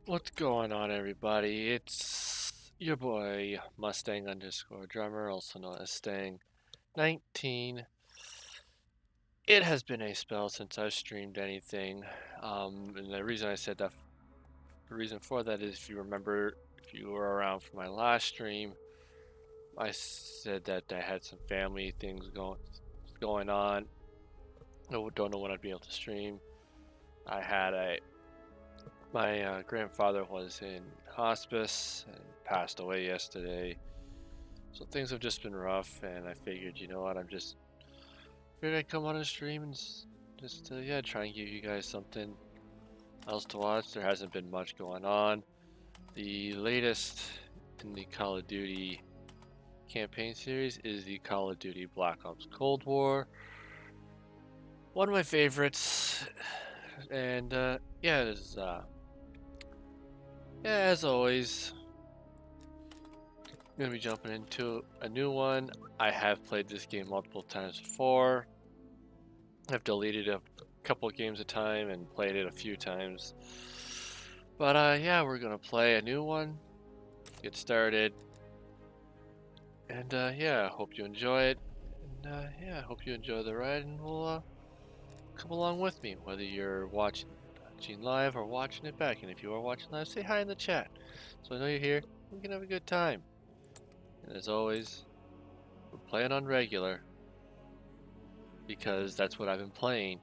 What's going on, everybody? It's your boy Mustang underscore drummer, also known as Stang 19. It has been a spell since I've streamed anything. And the reason I said that, the reason for that is if you remember, if you were around for my last stream, I said that I had some family things going on. I don't know when I'd be able to stream. I had my grandfather was in hospice and passed away yesterday. So things have just been rough, and I figured, you know what, figured I'd come on a stream and just yeah, try and give you guys something else to watch. There hasn't been much going on. The latest in the Call of Duty campaign series is the Call of Duty Black Ops Cold War. One of my favorites, and yeah, it is, yeah, as always, I'm gonna be jumping into a new one. I have played this game multiple times before. I've deleted a couple games at a time and played it a few times. But yeah, we're gonna play a new one. Get started. And yeah, hope you enjoy it. And yeah, hope you enjoy the ride, and we'll come along with me, whether you're watching live or watching it back. And if you are watching live, say hi in the chat, so I know you're here. We can have a good time. And as always, we're playing on regular because that's what I've been playing.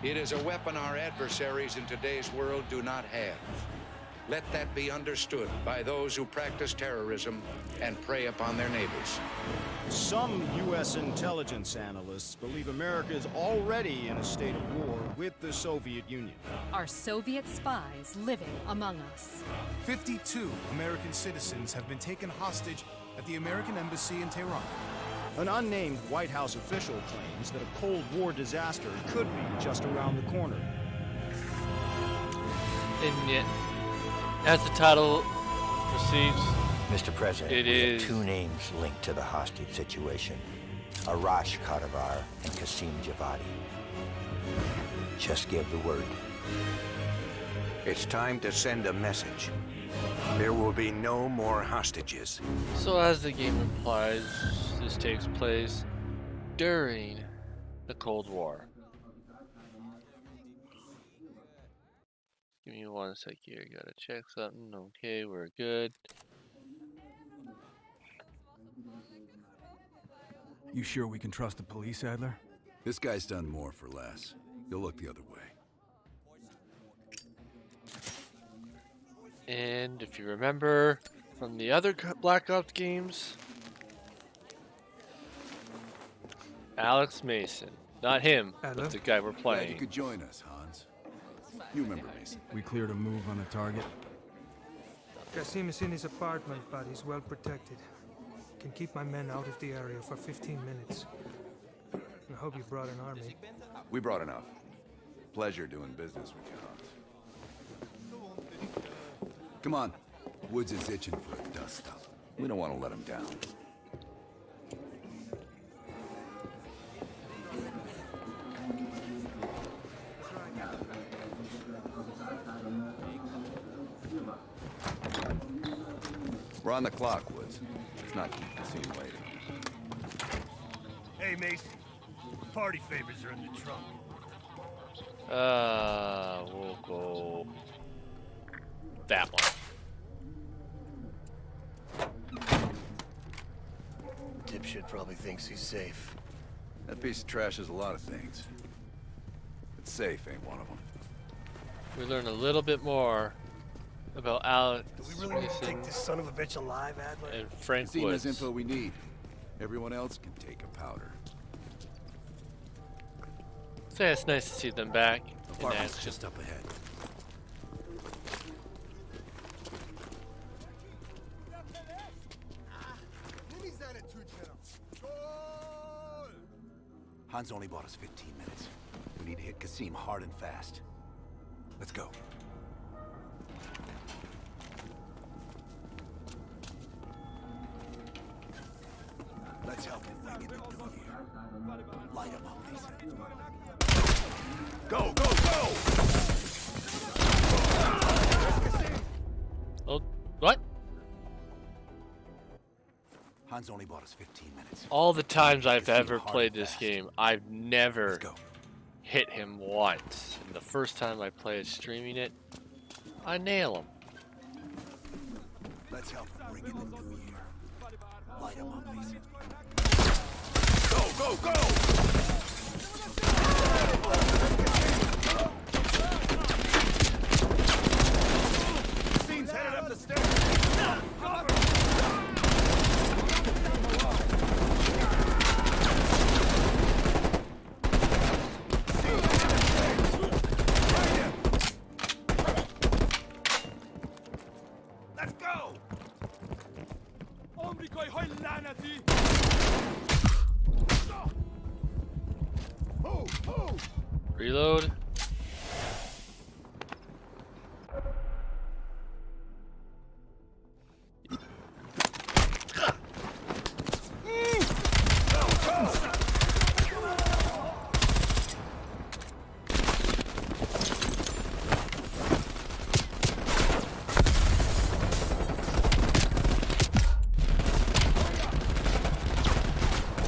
It is a weapon our adversaries in today's world do not have. Let that be understood by those who practice terrorism and prey upon their neighbors. Some U.S. intelligence analysts believe America is already in a state of war with the Soviet Union. Are Soviet spies living among us? 52 American citizens have been taken hostage at the American Embassy in Tehran. An unnamed White House official claims that a Cold War disaster could be just around the corner. And yet, as the title proceeds, Mr. President, it we is have two names linked to the hostage situation. Arash Kadivar and Qasim Javadi. Just give the word. It's time to send a message. There will be no more hostages. So as the game implies, this takes place during the Cold War. Give me one sec here, gotta check something. Okay, we're good. You sure we can trust the police, Adler? This guy's done more for less. You'll look the other way. And if you remember from the other Black Ops games, Alex Mason. Not him, but the guy we're Glad you playing. could join us, Hans. You remember Mason. We cleared a move on the target. Qasim is in his apartment, but he's well protected. Can keep my men out of the area for 15 minutes. I hope you brought an army. We brought enough. Pleasure doing business with you, Hans. Come on. Woods is itching for a dust-up. We don't want to let him down. We're on the clock, Woods. Let's not keep the scene waiting. Hey, Mason. Party favors are in the trunk. We'll go that one. Dipshit probably thinks he's safe. That piece of trash is a lot of things. But safe ain't one of them. We learn a little bit more about Alex Do we really need to take Mason this son of a bitch alive, Adler? and Frank Team has Woods. info we need. Everyone else can take a powder. So yeah, it's nice to see them back in Apartment's action. just up ahead. Hans only bought us 15 minutes. We need to hit Qasim hard and fast. Let's go. Let's help him bring in the new year. Light him up, Mason. Go, go, go! Oh, what? Hans only bought us 15 minutes. All the times I've Qasim ever hard played and this fast. game, I've never Let's go. hit him once. And the first time I played streaming it, I nail him. Let's help him bring in the new year. Light him up, Mason. Go, go, go! Qasim's headed up the stairs. Let's go! Reload.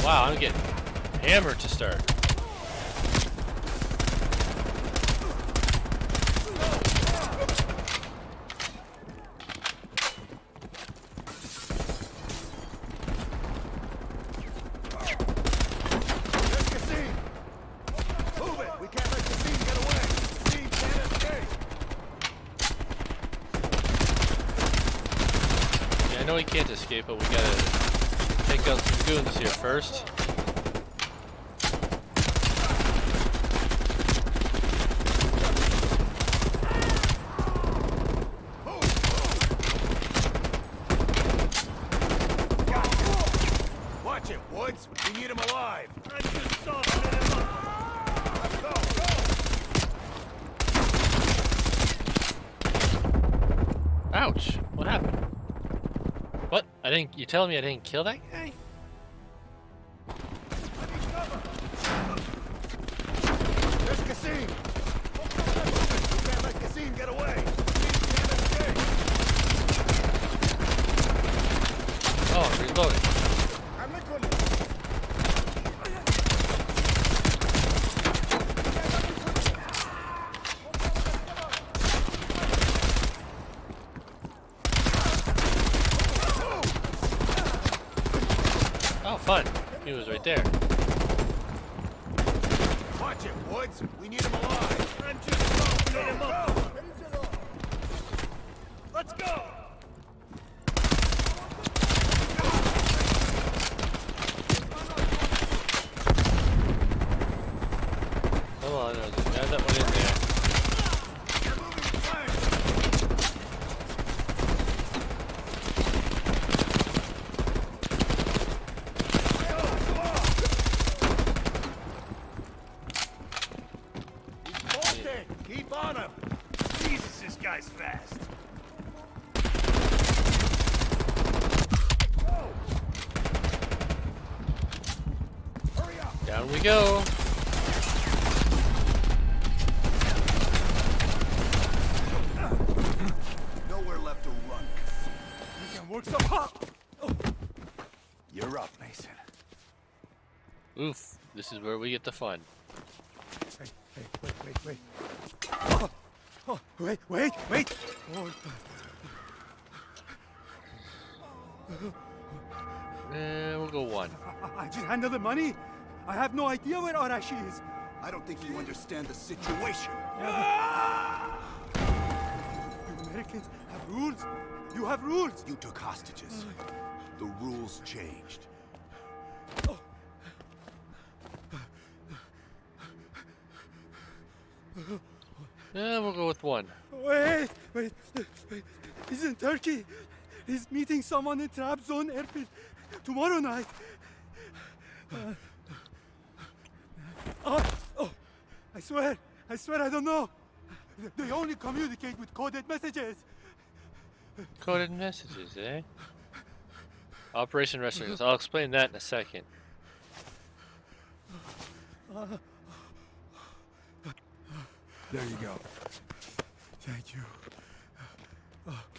Wow, I'm getting hammered to start. There's Qasim! Move it! We can't let Qasim get away! Qasim can't escape! Yeah, I know he can't escape, but we gotta take out some goons here first. Watch it, Woods! We need him alive! I just softened him up. Go, go! Ouch! What happened? What? I didn't. You telling me I didn't kill that guy? There's Qasim! We can't let Qasim get away! Qasim can't escape! Oh, I'm reloading. Oh, fun. He was right there. Watch it, Woods! We need him alive! I'm just softening him up. Let's go! Come on, there's a guy that went in there. Keep on him! Jesus, this guy's fast. Down we go. Nowhere left to run. You can work some hard. You're up, Mason. Oof. This is where we get the fun. Hey, wait. Oh, wait. Oh, We'll go one. I just handle the money. I have no idea where Arashi is. I don't think you understand the situation. You Americans have rules. You have rules. You took hostages. The rules changed. Yeah, we'll go with one. Wait. He's in Turkey. He's meeting someone in Trabzon airfield tomorrow night. Oh, I swear I don't know. They only communicate with coded messages. Coded messages, eh? Operation Restoration. I'll explain that in a second. There you go. Thank you.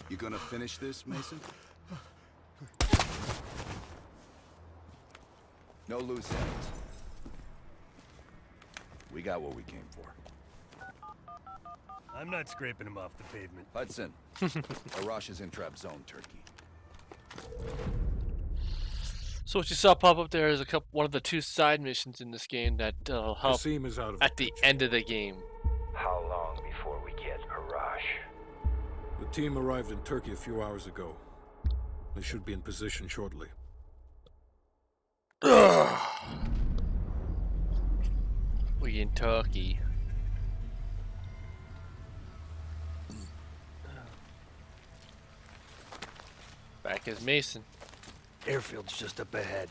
You gonna finish this, Mason? No loose ends. We got what we came for. I'm not scraping him off the pavement. Hudson, Arash is in trap zone, Turkey. So what you saw pop up there is one of the 2 side missions in this game that help Qasim is out of at the end of the game. How long before we get Arash? The team arrived in Turkey a few hours ago. They should be in position shortly. We in Turkey. Back as Mason. Airfield's just up ahead.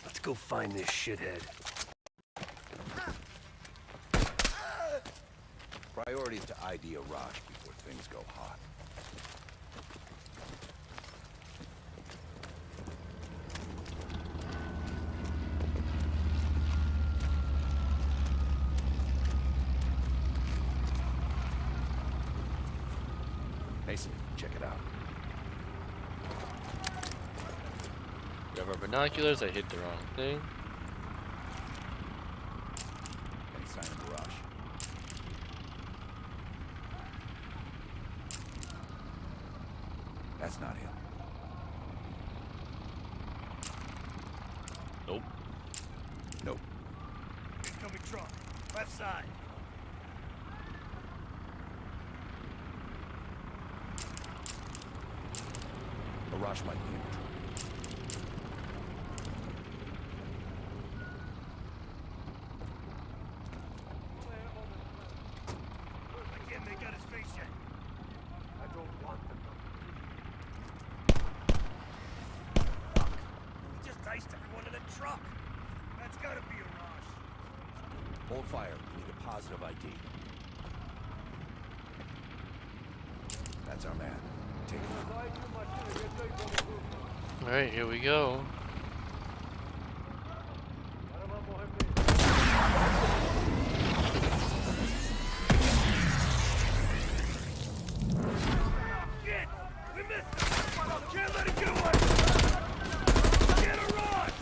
Let's go find this shithead. Priority is to ID Arash before things go hot. Mason, check it out. Grab our binoculars. I hit the wrong thing. Any sign of Arash? That's not him. Nope. Nope. Incoming truck. Left side. Arash might be in trouble. I can't make out his face yet. I don't want them. Fuck. He just diced everyone in the truck. That's gotta be Arash. Hold fire. We need a positive ID. That's our man. Take him out. Alright, here we go. Shit! We missed him! Can't let him get away! Get Arash!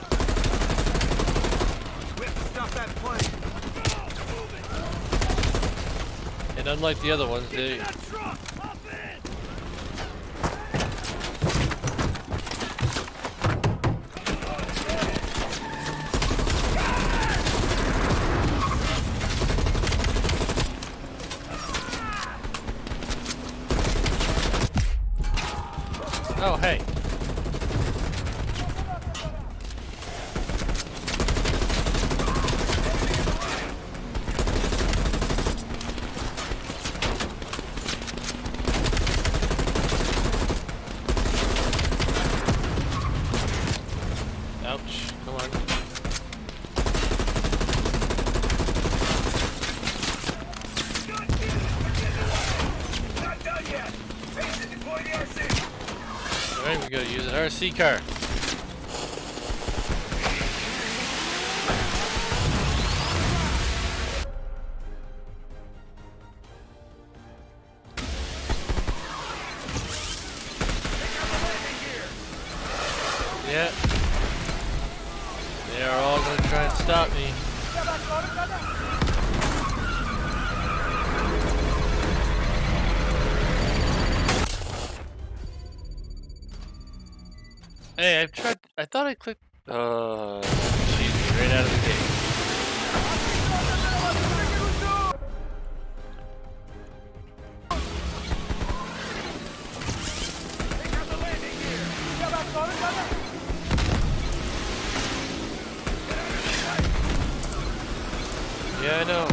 We have to stop that plane! No! Move it! And unlike the other ones, they... That truck! Hop in! Oh, hey. Ouch. Come on. Not done yet! Mason, deploy the RC! Alright, we gotta use an RC car. Yeah. They are all gonna try and stop me. Hey, I've tried. I thought I clicked. Jeez, right out of the gate. Yeah, I know.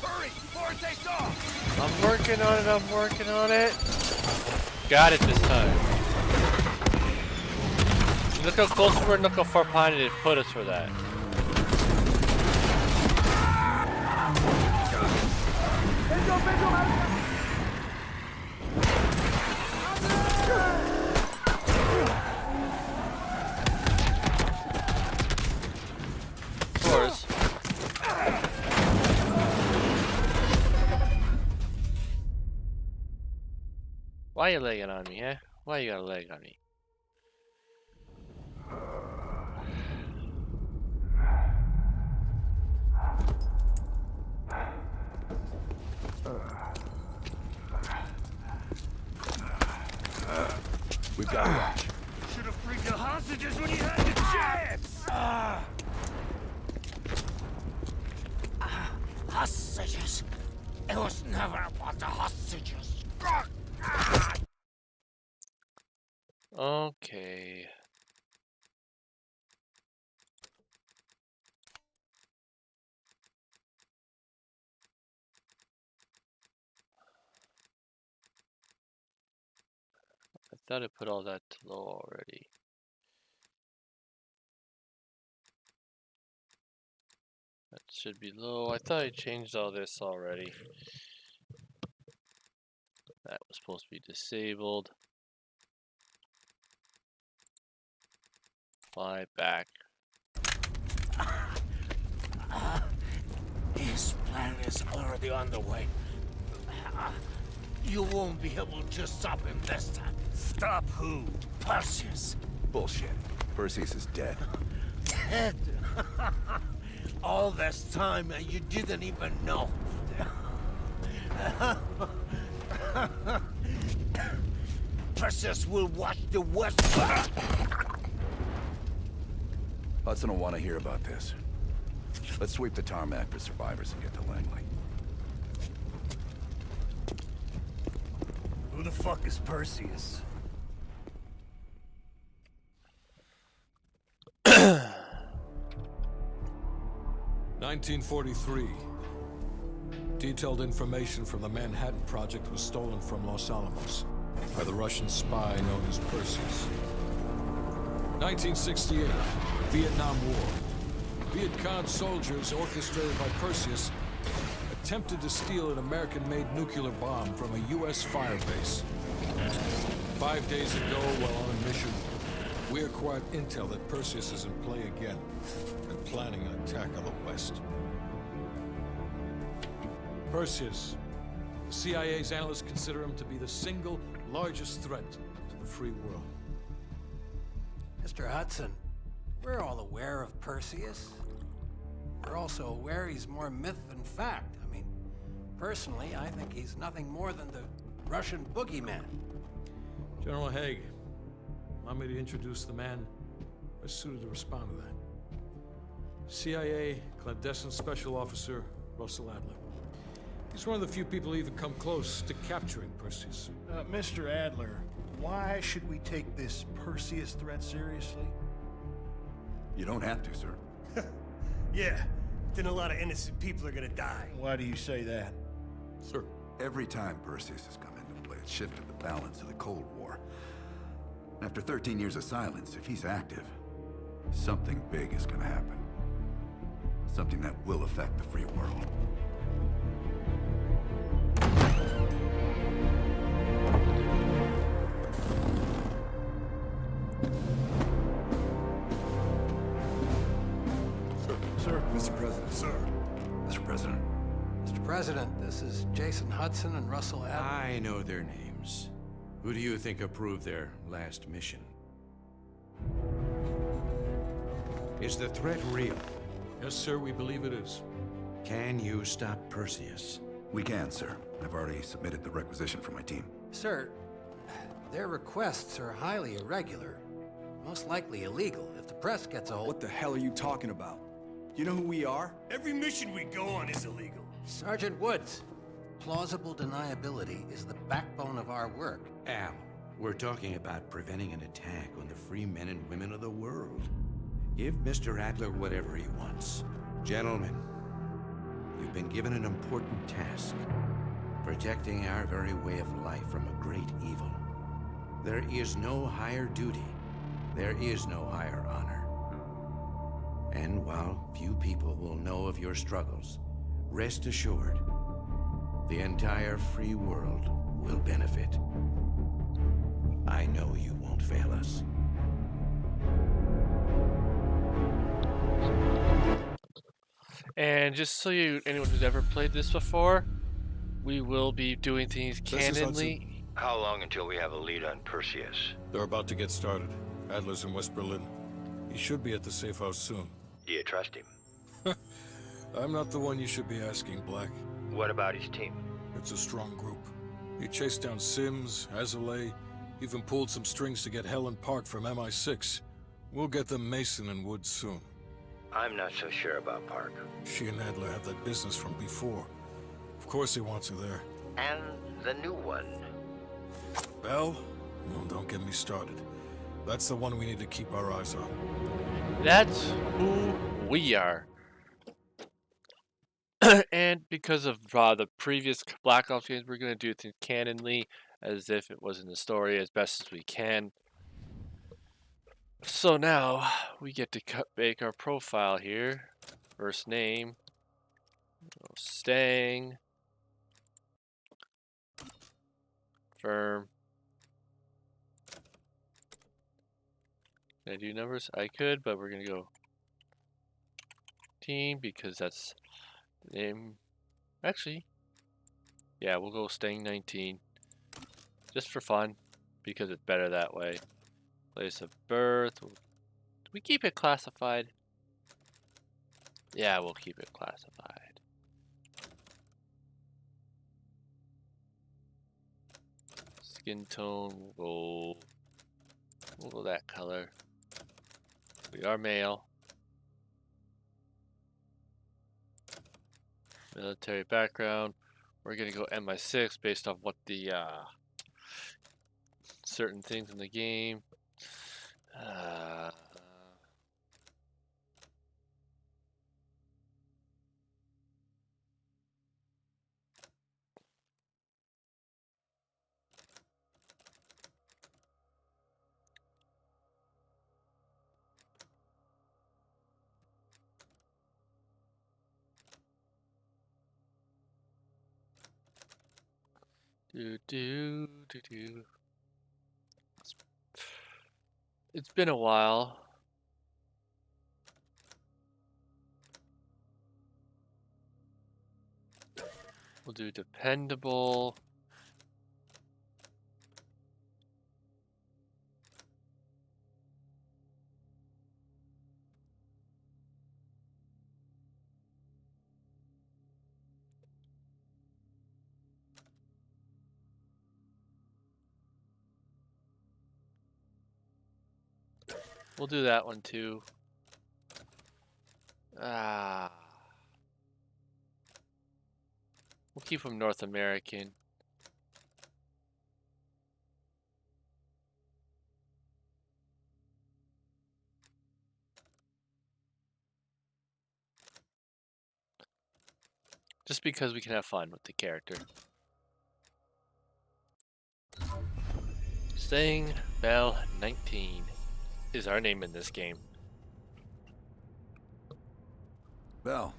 Hurry, before it takes off! I'm working on it. I'm working on it. Got it this time. Look how close we were, look how far behind it put us for that. Of course. Why you legging on me, eh? Why you got a leg on me? We've got to watch. Should have freed the hostages when you had the chance! Hostages. It was never about the hostages. Okay. I thought I put all that to low already. That should be low. I thought I changed all this already. That was supposed to be disabled. Fly back. His plan is already on the way. You won't be able to stop him this time. Stop who? Perseus. Bullshit. Perseus is dead. Dead. All this time and you didn't even know. Perseus will watch the West. Hudson will want to hear about this. Let's sweep the tarmac for survivors and get to Langley. Who the fuck is Perseus? (1943). Detailed information from the Manhattan Project was stolen from Los Alamos by the Russian spy known as Perseus. 1968, Vietnam War. Viet Cong soldiers, orchestrated by Perseus, attempted to steal an American-made nuclear bomb from a U.S. firebase. 5 days ago, while on a mission, we acquired intel that Perseus is in play again and planning an attack on the West. Perseus. The CIA's analysts consider him to be the single largest threat to the free world. Mr. Hudson, we're all aware of Perseus. We're also aware he's more myth than fact. I mean, personally, I think he's nothing more than the Russian boogeyman. General Haig, allow me to introduce the man best suited to respond to that. CIA clandestine special officer Russell Adler. He's one of the few people who even come close to capturing Perseus. Mr. Adler, why should we take this Perseus threat seriously? You don't have to, sir. Yeah, then a lot of innocent people are gonna die. Why do you say that? Sir. Every time Perseus has come into play, it shifted the balance of the Cold War. After 13 years of silence, if he's active, something big is gonna happen. Something that will affect the free world. Mr. President. Sir. Mr. President. Mr. President, this is Jason Hudson and Russell Adler. I know their names. Who do you think approved their last mission? Is the threat real? Yes, sir, we believe it is. Can you stop Perseus? We can, sir. I've already submitted the requisition for my team. Sir, their requests are highly irregular. Most likely illegal if the press gets a hold. What the hell are you talking about? You know who we are? Every mission we go on is illegal. Sergeant Woods, plausible deniability is the backbone of our work. Al, we're talking about preventing an attack on the free men and women of the world. Give Mr. Adler whatever he wants. Gentlemen, you've been given an important task. Protecting our very way of life from a great evil. There is no higher duty There is no higher honor. And while few people will know of your struggles, rest assured, the entire free world will benefit. I know you won't fail us. And just so anyone who's ever played this before, we will be doing things canonly. How long until we have a lead on Perseus? They're about to get started. Adler's in West Berlin. He should be at the safe house soon. Do you trust him? I'm not the one you should be asking, Black. What about his team? It's a strong group. He chased down Sims, Azalea, even pulled some strings to get Helen Park from MI6. We'll get them Mason and Woods soon. I'm not so sure about Park. She and Adler have that business from before. Of course he wants her there. And the new one. Bell? No, don't get me started. That's the one we need to keep our eyes on. That's who we are. And because of the previous Black Ops games, we're going to do things canonly, as if it was in the story, as best as we can. So now, we get to make our profile here. First name. Stang. Firm. Can I do numbers? I could, but we're going to go team, because that's the name. Actually, yeah, we'll go Stang 19. Just for fun, because it's better that way. Place of birth. Do we keep it classified? Yeah, we'll keep it classified. Skin tone, we'll go that color. We are male. Military background. We're gonna go MI6 based off what the certain things in the game. It's been a while. We'll do dependable. We'll do that one too. We'll keep them North American. Just because we can have fun with the character. Stang Bell 19 is our name in this game. Bell,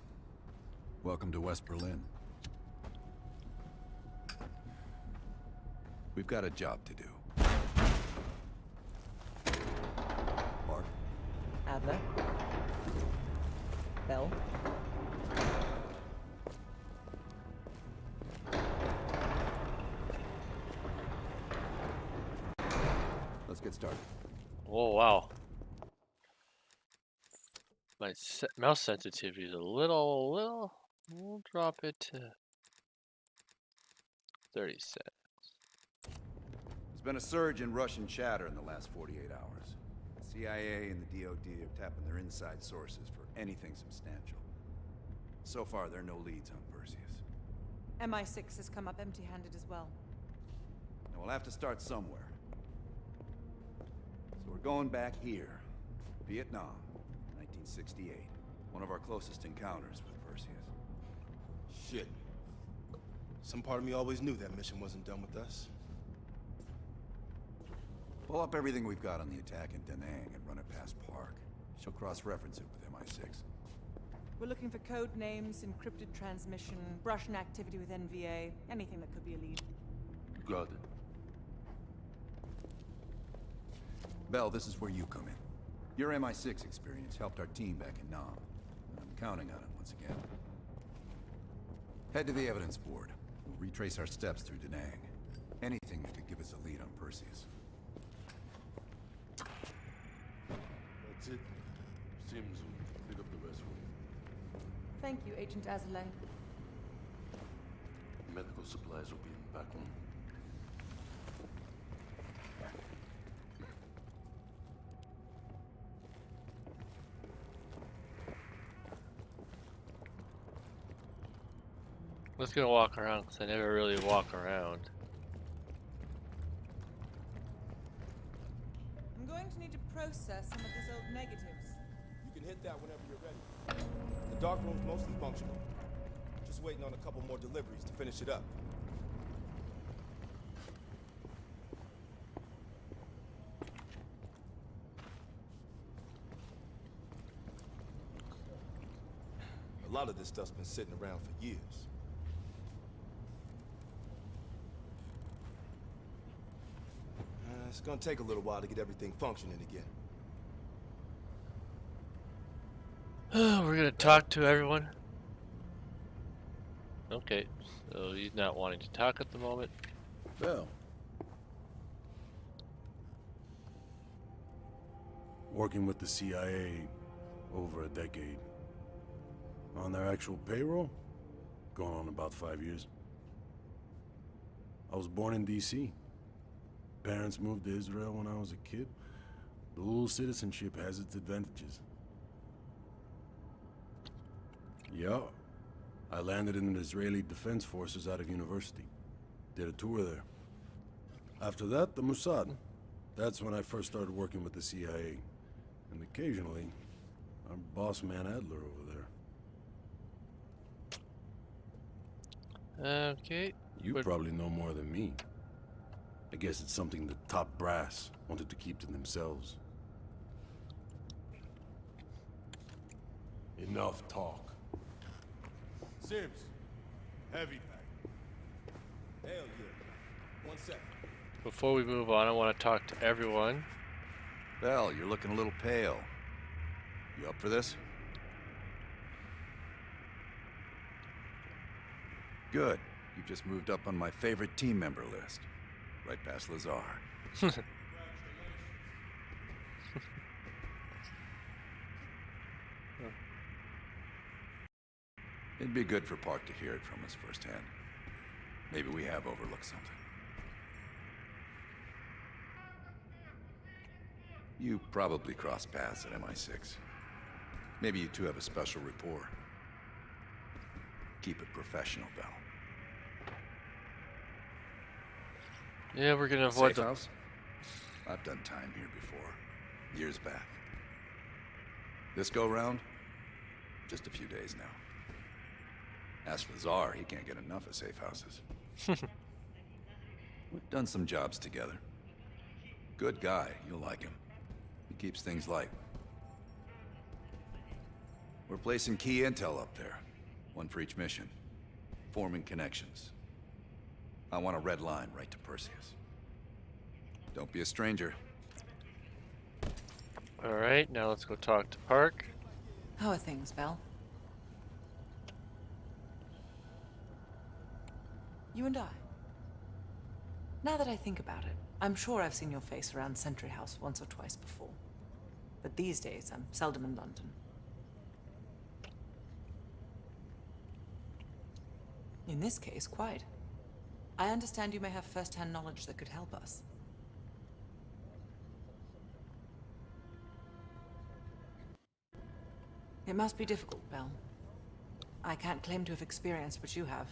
welcome to West Berlin. We've got a job to do. Mark? Adler? Bell? Let's get started. Oh, wow. My mouse sensitivity is a little. We'll drop it to 30 seconds. There's been a surge in Russian chatter in the last 48 hours. The CIA and the DoD are tapping their inside sources for anything substantial. So far, there are no leads on Perseus. MI6 has come up empty-handed as well. Now we'll have to start somewhere. So we're going back here. Vietnam, 1968. One of our closest encounters with Perseus. Shit. Some part of me always knew that mission wasn't done with us. Pull up everything we've got on the attack in Da Nang and run it past Park. She'll cross-reference it with MI6. We're looking for code names, encrypted transmission, Russian activity with NVA, anything that could be a lead. Got it. Bell, this is where you come in. Your MI6 experience helped our team back in Nam. And I'm counting on it once again. Head to the evidence board. We'll retrace our steps through Da Nang. Anything that could give us a lead on Perseus. That's it. Sims will pick up the rest for you. Thank you, Agent Azulay. Medical supplies will be in the back room. Let's go walk around because I never really walk around. I'm going to need to process some of these old negatives. You can hit that whenever you're ready. The dark room's mostly functional. Just waiting on a couple more deliveries to finish it up. A lot of this stuff's been sitting around for years. It's gonna take a little while to get everything functioning again. We're gonna talk to everyone. Okay, so he's not wanting to talk at the moment. Bell. Working with the CIA over a decade. On their actual payroll, going on about 5 years. I was born in D.C. Parents moved to Israel when I was a kid. Dual citizenship has its advantages. Yeah, I landed in the Israeli Defense Forces out of university. Did a tour there. After that, the Mossad. That's when I first started working with the CIA. And occasionally, our boss man Adler over there. Okay. You probably know more than me. I guess it's something the top brass wanted to keep to themselves. Enough talk. Sims, heavy pack. Hell yeah. 1 second. Before we move on, I want to talk to everyone. Bell, you're looking a little pale. You up for this? Good. You just moved up on my favorite team member list. Right past Lazar. It'd be good for Park to hear it from us firsthand. Maybe we have overlooked something. You probably crossed paths at MI6. Maybe you two have a special rapport. Keep it professional, Bell. Yeah, we're gonna avoid Safe house? I've done time here before. Years back. This go-round? Just a few days now. As for Lazar, he can't get enough of safe houses. We've done some jobs together. Good guy, you'll like him. He keeps things light. We're placing key intel up there. One for each mission. Forming connections. I want a red line right to Perseus. Don't be a stranger. Alright, now let's go talk to Park. How are things, Bell? You and I. Now that I think about it, I'm sure I've seen your face around Sentry House once or twice before. But these days, I'm seldom in London. In this case, quite. I understand you may have first-hand knowledge that could help us. It must be difficult, Bell. I can't claim to have experienced what you have.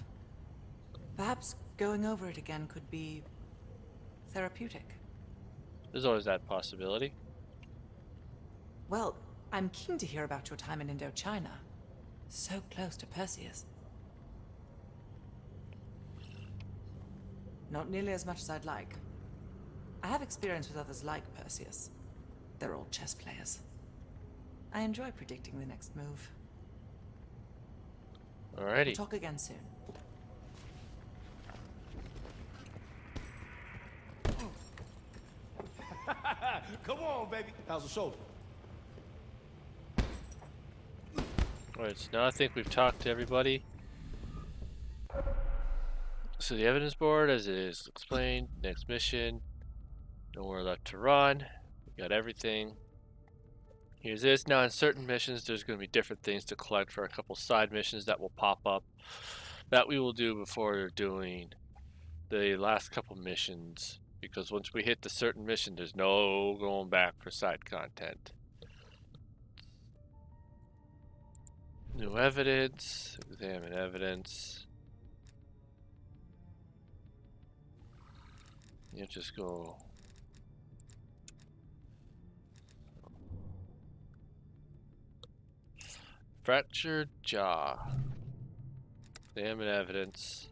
Perhaps going over it again could be therapeutic. There's always that possibility. Well, I'm keen to hear about your time in Indochina. So close to Perseus. Not nearly as much as I'd like. I have experience with others like Perseus. They're all chess players. I enjoy predicting the next move. Alrighty. We'll talk again soon. Come on, baby. How's the shoulder? Alright, so now I think we've talked to everybody. So the evidence board, as it is explained, next mission, nowhere left to run. We got everything. Here's this. Now in certain missions, there's going to be different things to collect for a couple side missions that will pop up. That we will do before doing the last couple missions. Because once we hit the certain mission, there's no going back for side content. New evidence. Examine evidence. You just go. Fractured jaw. Examine evidence.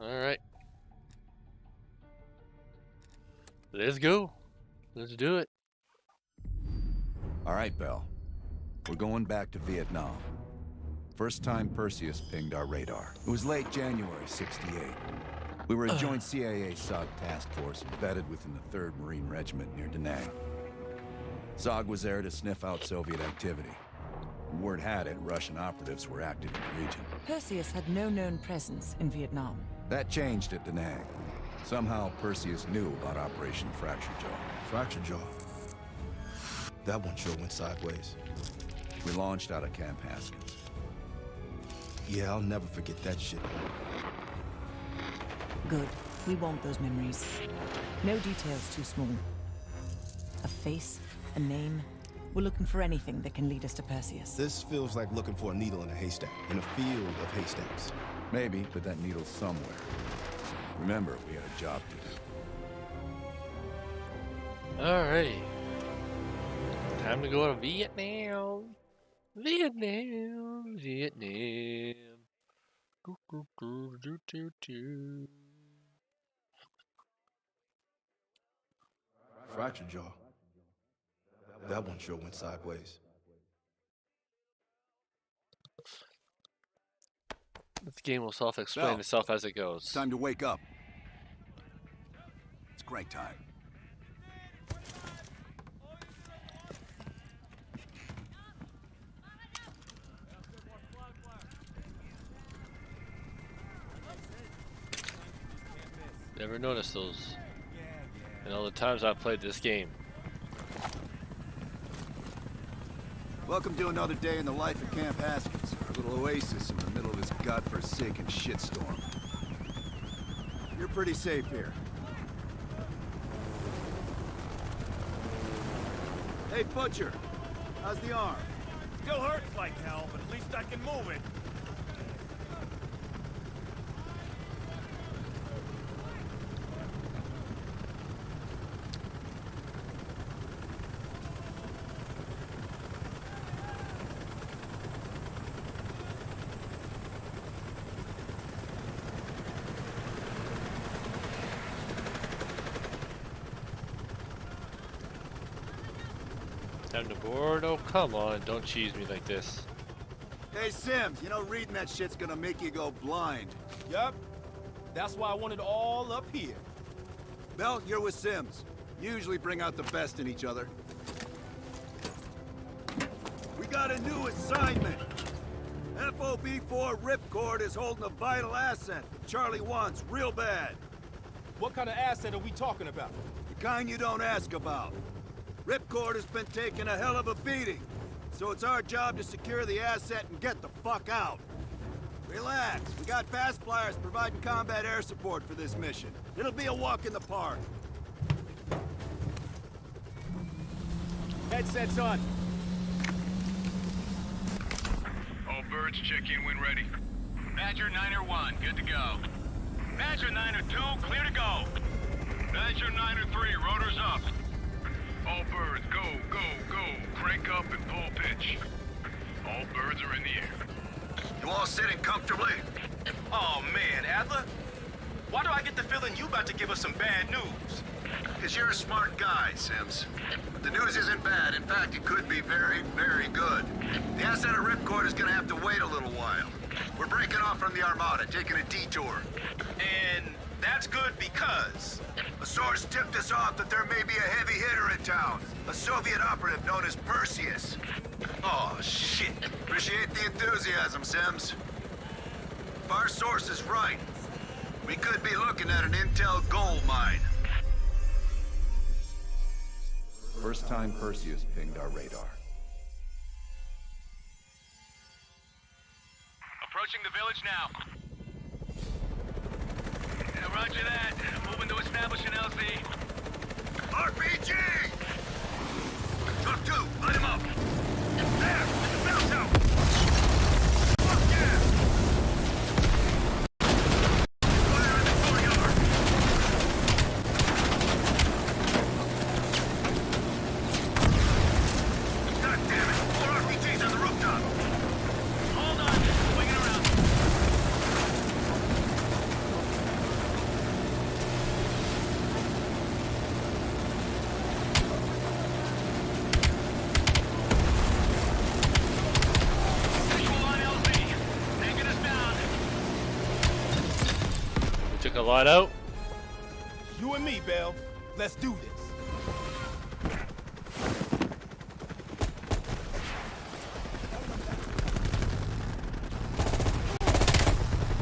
Alright. Let's go. Let's do it. All right, Bell. We're going back to Vietnam. First time Perseus pinged our radar. It was late January, '68. We were a joint CIA SOG task force embedded within the 3rd Marine Regiment near Da Nang. SOG was there to sniff out Soviet activity. Word had it, Russian operatives were active in the region. Perseus had no known presence in Vietnam. That changed at Da Nang. Somehow Perseus knew about Operation Fracture Jaw. Fracture Jaw. That one sure went sideways. We launched out of Camp Haskins. Yeah, I'll never forget that shit. Good. We want those memories. No details too small. A face, a name. We're looking for anything that can lead us to Perseus. This feels like looking for a needle in a haystack, in a field of haystacks. Maybe, but that needle's somewhere. Remember, we had a job to do. Alrighty. Time to go to Vietnam. Vietnam. Vietnam. Fracture Jaw. That one sure went sideways. This game will self-explain itself as it goes. It's time to wake up. It's crank time. Never noticed those in all the times I've played this game. Welcome to another day in the life of Camp Haskins, our little oasis in the middle of this godforsaken shitstorm. You're pretty safe here. Hey, Butcher, how's the arm? Still hurts like hell, but at least I can move it. Time to board? Oh, come on. Don't cheese me like this. Hey, Sims, you know reading that shit's gonna make you go blind. Yup. That's why I want it all up here. Bell, you're with Sims. You usually bring out the best in each other. We got a new assignment. FOB-4 Ripcord is holding a vital asset that Charlie wants real bad. What kind of asset are we talking about? The kind you don't ask about. Ripcord has been taking a hell of a beating, so it's our job to secure the asset and get the fuck out. Relax, we got fast flyers providing combat air support for this mission. It'll be a walk in the park. Headsets on. All birds, check in when ready. Badger 9-1, good to go. Badger 9-2, clear to go. Badger 9-3, rotors up. All birds, go, go, go. All birds are in the air. You all sitting comfortably? Oh man, Adler. Why do I get the feeling you about to give us some bad news? Because you're a smart guy, Sims. But the news isn't bad. In fact, it could be very, very good. The asset of Ripcord is going to have to wait a little while. We're breaking off from the Armada, taking a detour. And that's good because... A source tipped us off that there may be a heavy hitter in town. A Soviet operative known as Perseus. Oh, shit. Appreciate the enthusiasm, Sims. If our source is right, we could be looking at an intel gold mine. First time Perseus pinged our radar. Approaching the village now. Yeah, roger that. Moving to establish an LZ. RPG! Truck 2, light him up! There, at the bell tower! Fuck yeah! Fire in the courtyard! God damn it! More RPGs on the rooftop! Hold on, swinging around. Visual on LZ. Taking us down. We took a lot out. You and me, Bell. Let's do this.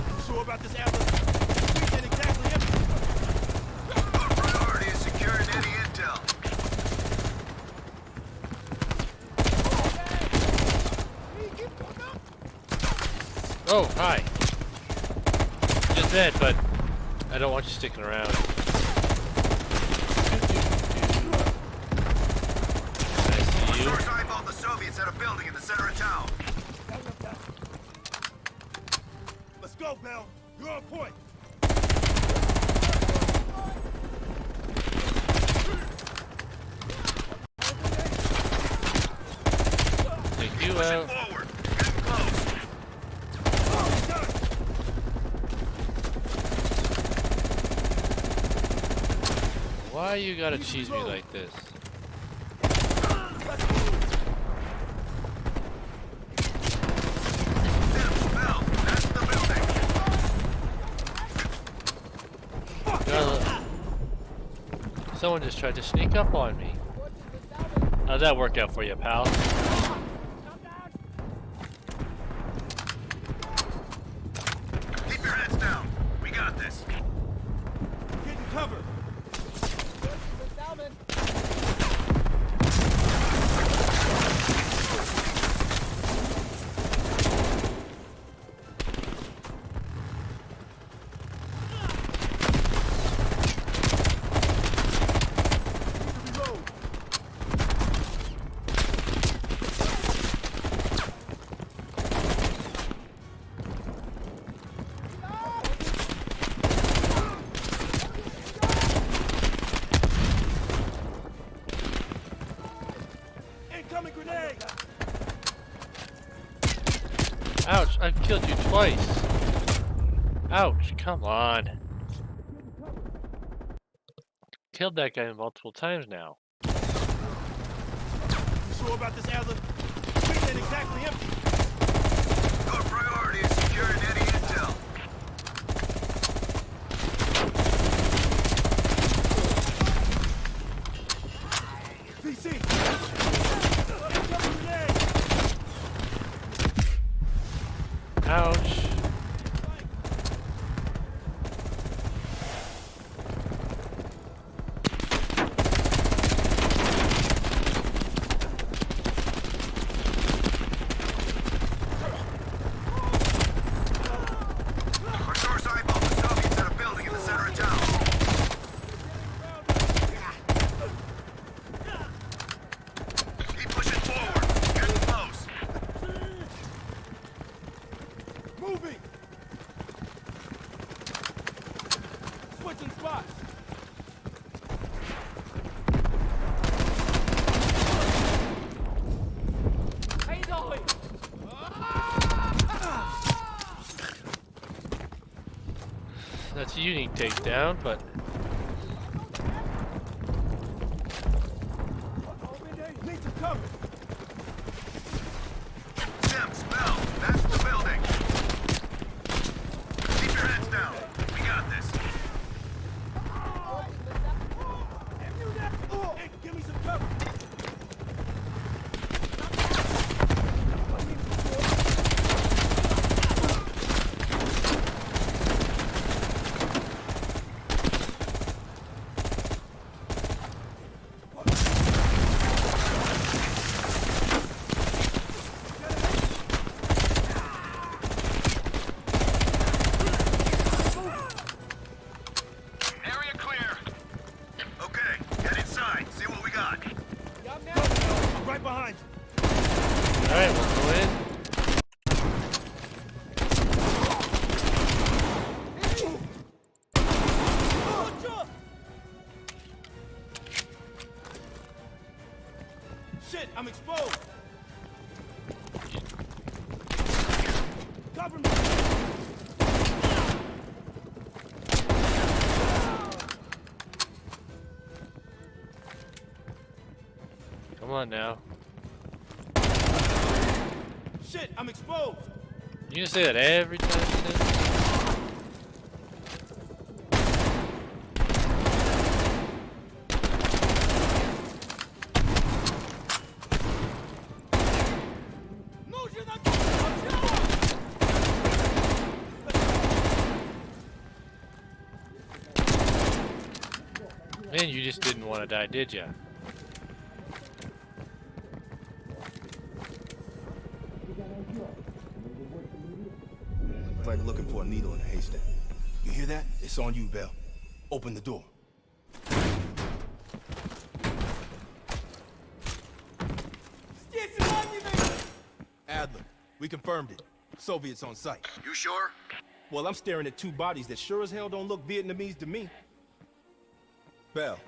You sure about this, Adler? We ain't exactly empty. Our priority is securing any intel. Oh, hi. Just dead, but I don't want you sticking around. I see you. Source eyeballed the Soviets at a building in the center of town. Let's go, Bell. You're on point. Take you Pushing out. forward. Getting close. Why you gotta cheese me like this? Sims, Bell, that's the building. Someone just tried to sneak up on me. How'd that work out for you, pal? Keep your heads down. We got this. Getting cover. Incoming grenade! Ouch, I've killed you twice. Ouch, come on. Killed that guy multiple times now. You sure about this, Adler? We ain't exactly empty. Our priority is securing any intel. VC! Incoming grenade! Ouch. Our source eyeballed the Soviets at a building in the center of town. you need to take down, but Need some cover. Sims, Bell, that's the building. Keep your heads down. We got this. Hey, give me some cover. Area clear. Okay, get inside. See what we got. Right behind you. alright, we'll go in. Shit, I'm exposed. Cover me. Come on now. Shit, I'm exposed. You gonna say that every time, Tim? Man, you just didn't want to die, did ya? Like looking for a needle in a haystack. You hear that? It's on you, Bell. Open the door. Adler, we confirmed it. Soviets on site. You sure? Well, I'm staring at two bodies that sure as hell don't look Vietnamese to me. Bell,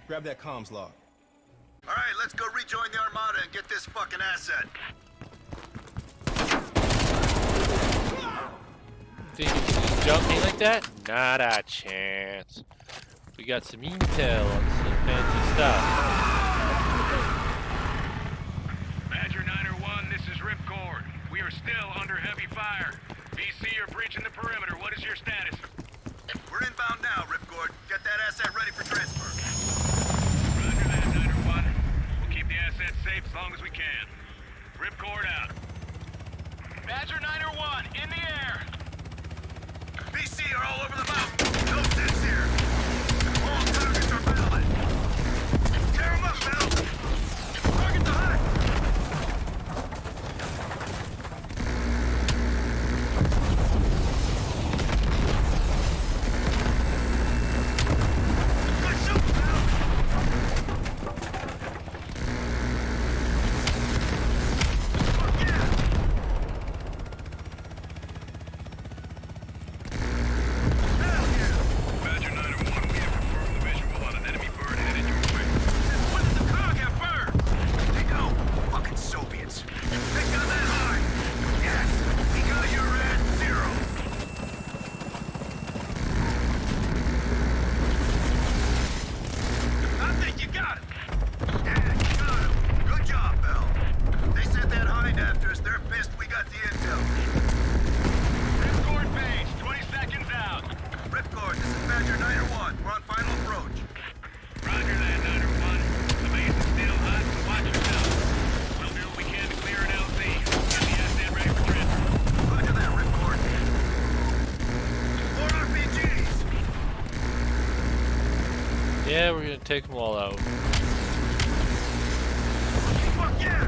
grab that comms log. All right, let's go rejoin the Armada and get this fucking asset. Think you can just jump me like that? Not a chance. We got some intel on some fancy stuff. Badger 901, this is Ripcord. We are still under heavy fire. VC, you're breaching the perimeter. What is your status? We're inbound now, Ripcord. Get that asset ready for transfer. Roger that, 901. We'll keep the asset safe as long as we can. Ripcord out. Badger 901, in the air. VC are all over the mountain. No sense here. All targets are valid. Tear them up, Bell. Target the hut. Good shooting, Bell. Fuck yeah. Badger 901, we have confirmed the visual on an enemy bird headed your way. When did the car get burned? They don't. Fucking Soviets. They got that high. Yes, we got your red zero. I think you got it. Yeah, you got him. Good job, Bell. They sent that hind after us. They're pissed we got the intel. Ripcord base, 20 seconds out. Ripcord, this is Badger 901. We're on final approach. Roger that, 901. The base is still hot, so watch yourself. We'll do what we can to clear an LZ. Get the asset ready for transfer. Roger that, Ripcord. More RPGs. Yeah, we're gonna take them all out. Fuck yeah.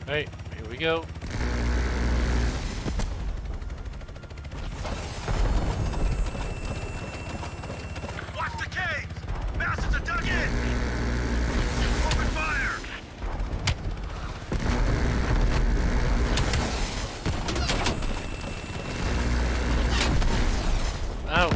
Alright, here we go. Watch the caves! Bastards are dug in! Open fire! Ouch.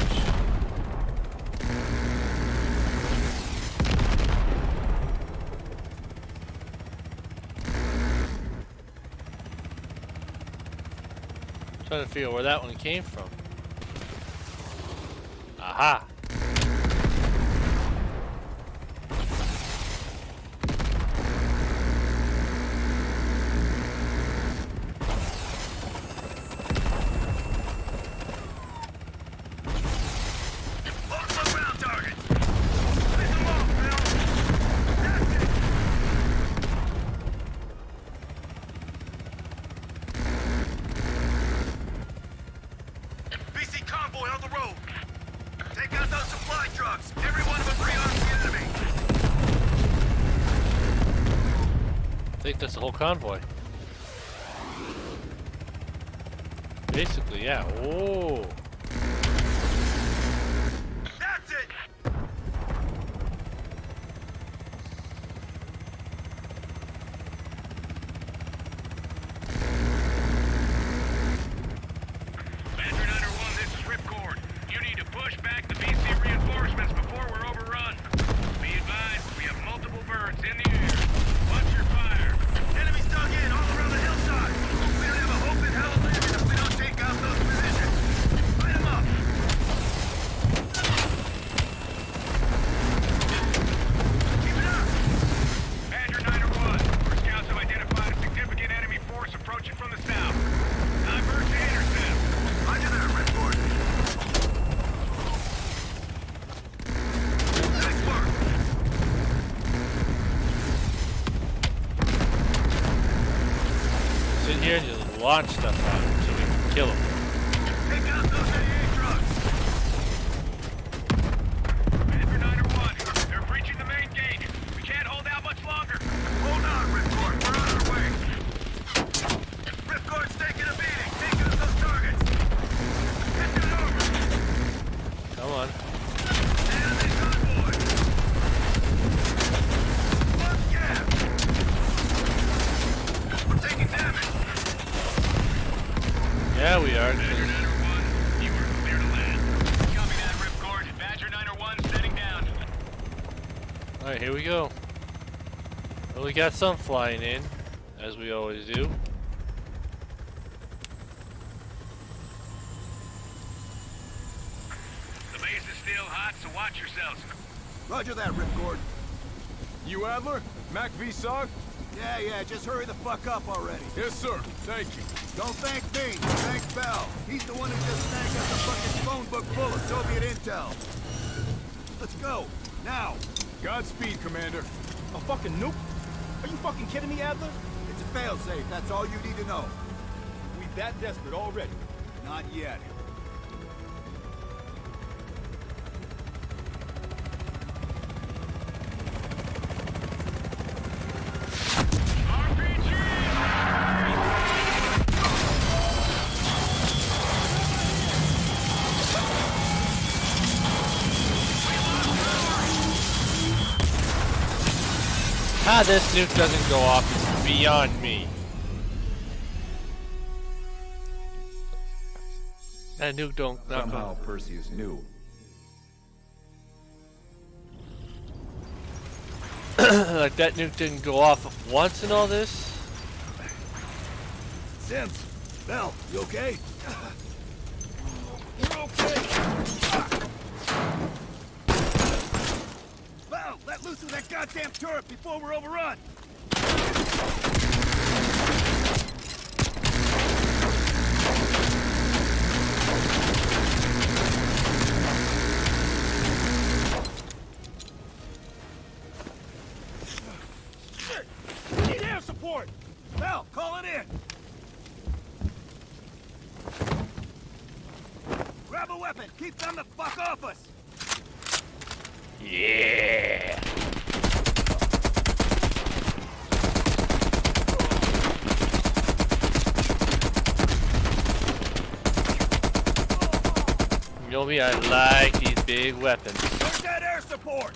trying to figure out where that one came from. Aha! BC convoy on the road. Take out those supply trucks. Every one of them rearms the enemy. I think that's the whole convoy. Basically, yeah. Oh. That's it. Badger 901, this is Ripcord. You need to push back the BC reinforcements before we're overrun. Be advised, we have multiple birds in the air. Watch your fire. Enemies dug in all around the hillside. We don't have a hope in hell of living if we don't take out those positions. Light them up. Keep it up. Badger 901, our scouts have identified a significant enemy force approaching from the south. Divert to intercept. Roger that, Ripcord. Nice work. Sit here and just launch stuff on him so we can kill him. Take out those AA trucks. Badger 901, they're breaching the main gate. We can't hold out much longer. Hold on, Ripcord. We're on our way. Ripcord's taking a beating. Taking out those targets. Get it over. Come on. Enemy convoy. Look, yeah. We're taking damage. Yeah, we are. Badger 901, you are clear to land. Copy that, Ripcord. Badger 901 setting down. Alright, here we go. Well, we got some flying in, as we always do. The base is still hot, so watch yourselves. Roger that, Ripcord. You Adler? Mac V Sog? Yeah, just hurry the fuck up already. Yes, sir. Thank you. Don't thank me, thank Bell. He's the one who just snagged us a fucking phone book full of Soviet intel. Let's go, now. Godspeed, Commander. A fucking nuke? Are you fucking kidding me, Adler? It's a failsafe, that's all you need to know. We that desperate already. Not yet. How this nuke doesn't go off is beyond me. That nuke don't not Somehow Perseus knew. like that nuke didn't go off once in all this. Sims, Bell, you okay? We're okay. Bell, let loose of that goddamn turret before we're overrun. We need air support! Bell, call it in. Grab a weapon. Keep them the fuck off us. Yeah. You know me, I like these big weapons. Where's that air support?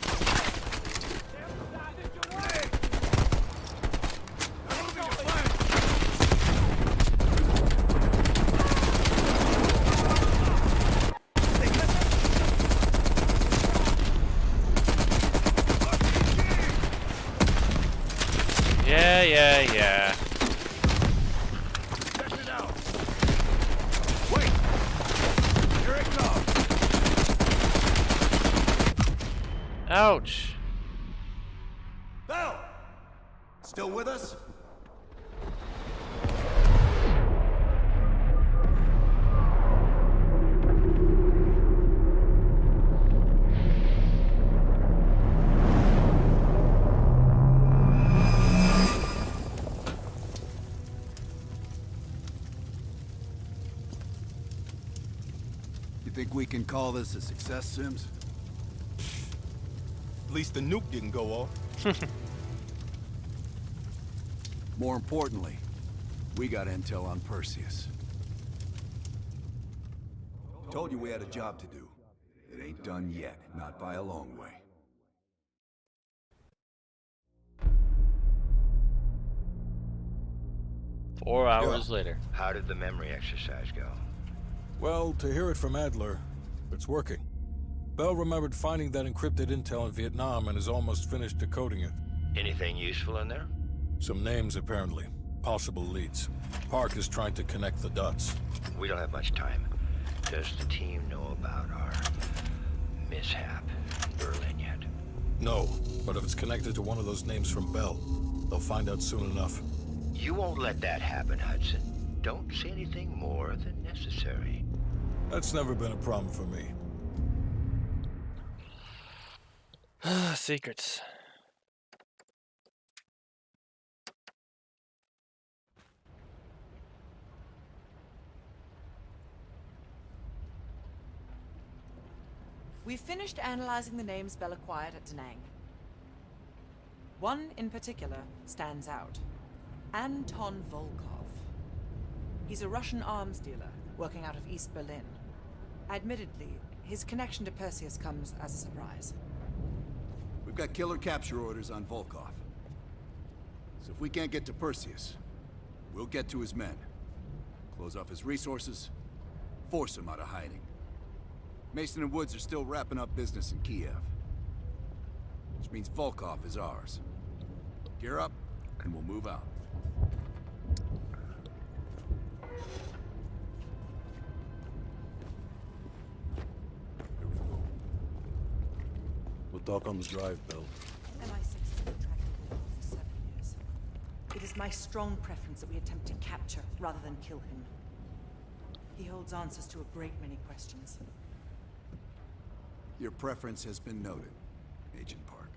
Yeah. Check it out. Ouch. Bell! Still with us? You think we can call this a success, Sims? At least the nuke didn't go off. More importantly, we got intel on Perseus. Told you we had a job to do. It ain't done yet, not by a long way. Four hours later. How did the memory exercise go? Well, to hear it from Adler, it's working. Bell remembered finding that encrypted intel in Vietnam and is almost finished decoding it. Anything useful in there? Some names, apparently. Possible leads. Park is trying to connect the dots. We don't have much time. Does the team know about our mishap in Berlin yet? No, but if it's connected to one of those names from Bell, they'll find out soon enough. You won't let that happen, Hudson. Don't say anything more than necessary. That's never been a problem for me. Secrets. We've finished analyzing the names Bell acquired at Da Nang. One in particular stands out. Anton Volkov. He's a Russian arms dealer working out of East Berlin. Admittedly, his connection to Perseus comes as a surprise. We've got killer capture orders on Volkov. So if we can't get to Perseus, we'll get to his men. Close off his resources, force him out of hiding. Mason and Woods are still wrapping up business in Kiev. Which means Volkov is ours. Gear up, and we'll move out. We'll talk on the drive, Bell. MI6 has been tracking Volkov for 7 years. It is my strong preference that we attempt to capture rather than kill him. He holds answers to a great many questions. Your preference has been noted, Agent Park.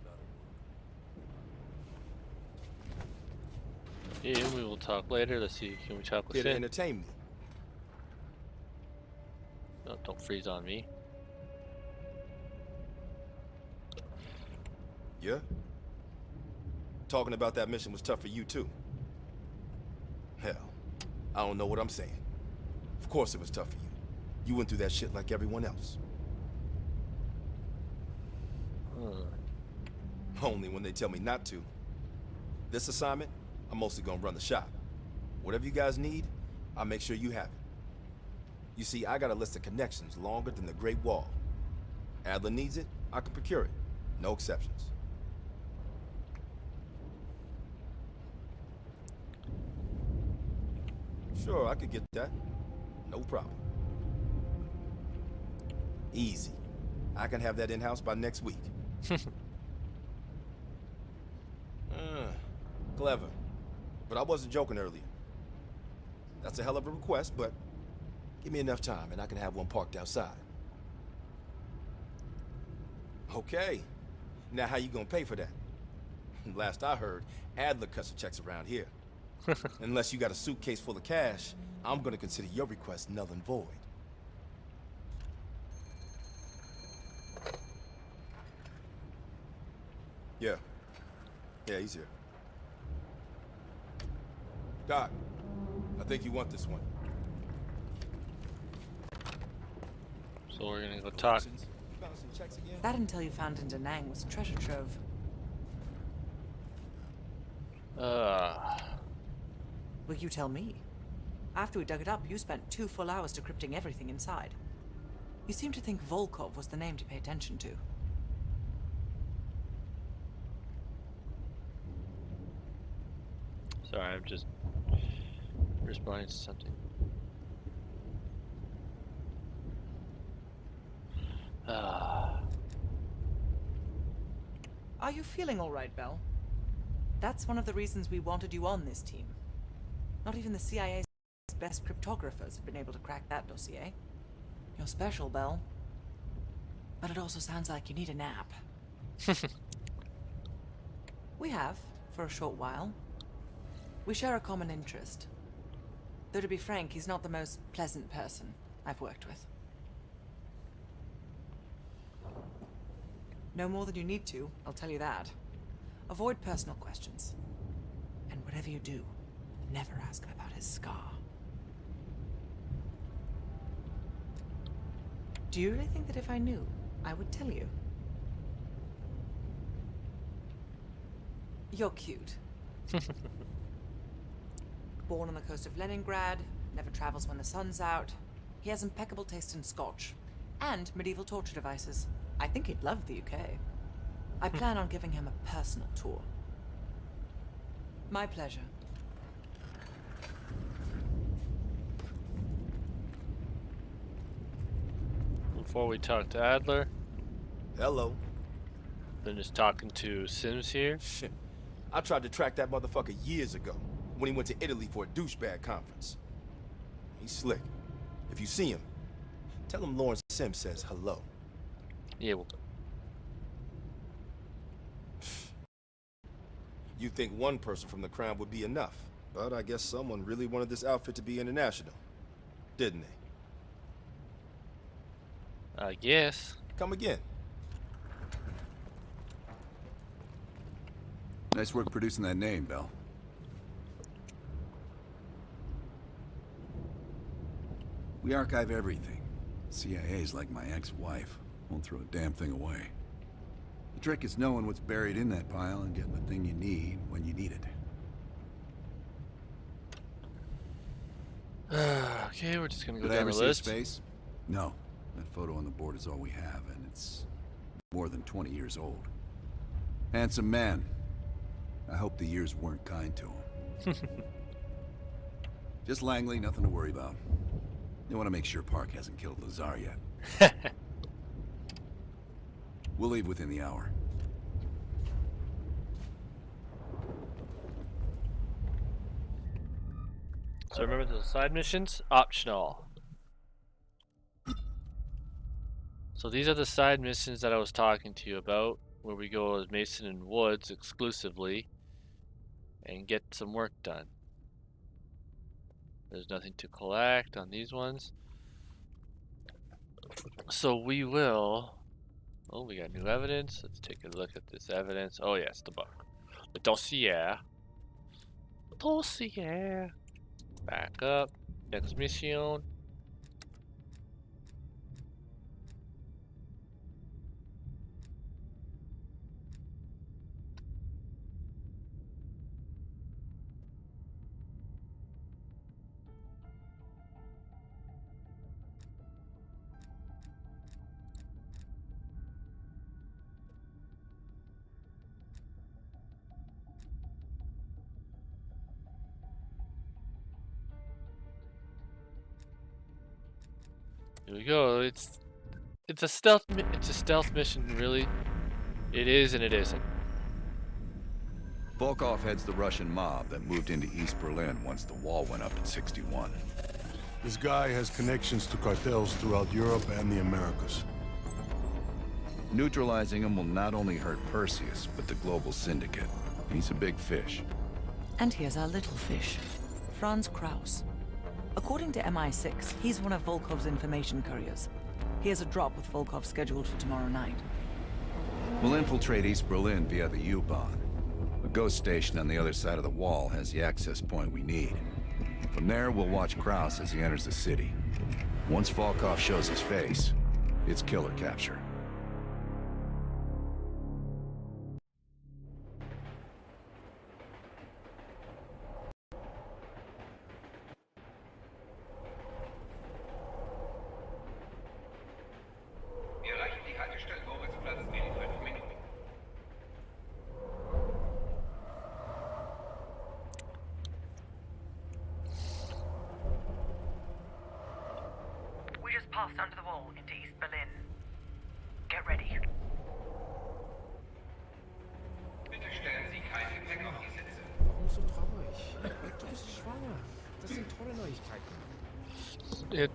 Yeah, we will talk later. Let's see. Can we talk with Here to Sin? entertain me. No, don't freeze on me. Yeah? Talking about that mission was tough for you, too. Hell, I don't know what I'm saying. Of course it was tough for you. You went through that shit like everyone else. Only when they tell me not to. This assignment, I'm mostly gonna run the shop. Whatever you guys need, I'll make sure you have it. You see, I got a list of connections longer than the Great Wall. Adler needs it, I can procure it. No exceptions. Sure, I could get that. No problem. Easy. I can have that in-house by next week. Clever. But I wasn't joking earlier. That's a hell of a request, but give me enough time and I can have one parked outside. Okay. Now how you gonna pay for that? Last I heard, Adler cuts the checks around here. Unless you got a suitcase full of cash, I'm gonna consider your request null and void. Yeah. Yeah, he's here. Doc, I think you want this one. So we're gonna go talk. That intel you found in Da Nang was treasure trove. Well, you tell me. After we dug it up, you spent 2 full hours decrypting everything inside. You seem to think Volkov was the name to pay attention to. Sorry, I'm just responding to something. Are you feeling all right, Belle? That's one of the reasons we wanted you on this team. Not even the CIA's best cryptographers have been able to crack that dossier. You're special, Belle. But it also sounds like you need a nap. We have, for a short while. We share a common interest. Though to be frank, he's not the most pleasant person I've worked with. No more than you need to, I'll tell you that. Avoid personal questions. And whatever you do, never ask him about his scar. Do you really think that if I knew, I would tell you? You're cute. Born on the coast of Leningrad, never travels when the sun's out. He has impeccable taste in scotch and medieval torture devices. I think he'd love the UK. I plan on giving him a personal tour. My pleasure. Before we talk to Adler. Hello. Finish talking to Sims here. Shit. I tried to track that motherfucker years ago when he went to Italy for a douchebag conference. He's slick. If you see him, tell him Lawrence Sims says hello. Yeah, well. You'd think one person from the Crown would be enough, but I guess someone really wanted this outfit to be international, didn't they? I guess. Come again. Nice work producing that name, Belle. We archive everything. CIA's like my ex-wife. Won't throw a damn thing away. The trick is knowing what's buried in that pile and getting the thing you need when you need it. Okay, we're just gonna go Did I down ever the see list. his face? No. That photo on the board is all we have, and it's more than 20 years old. Handsome man. I hope the years weren't kind to him. Just Langley, nothing to worry about. You want to make sure Park hasn't killed Lazar yet. We'll leave within the hour. So remember the side missions? Optional. So these are the side missions that I was talking to you about, where we go as Mason and Woods exclusively and get some work done. There's nothing to collect on these ones. So we will... Oh, we got new evidence. Let's take a look at this evidence. Oh yes, the book. The dossier. Dossier. Back up. Next mission. Here we go. It's a stealth mission, really. It is and it isn't. Volkov heads the Russian mob that moved into East Berlin once the wall went up in '61. This guy has connections to cartels throughout Europe and the Americas. Neutralizing him will not only hurt Perseus, but the global syndicate. He's a big fish. And here's our little fish, Franz Kraus. According to MI6, he's one of Volkov's information couriers. He has a drop with Volkov scheduled for tomorrow night. We'll infiltrate East Berlin via the U-Bahn. A ghost station on the other side of the wall has the access point we need. From there, we'll watch Kraus as he enters the city. Once Volkov shows his face, it's killer capture. We just passed under the wall into East Berlin. Get ready. Gefangen. Das sind tolle Neuigkeiten.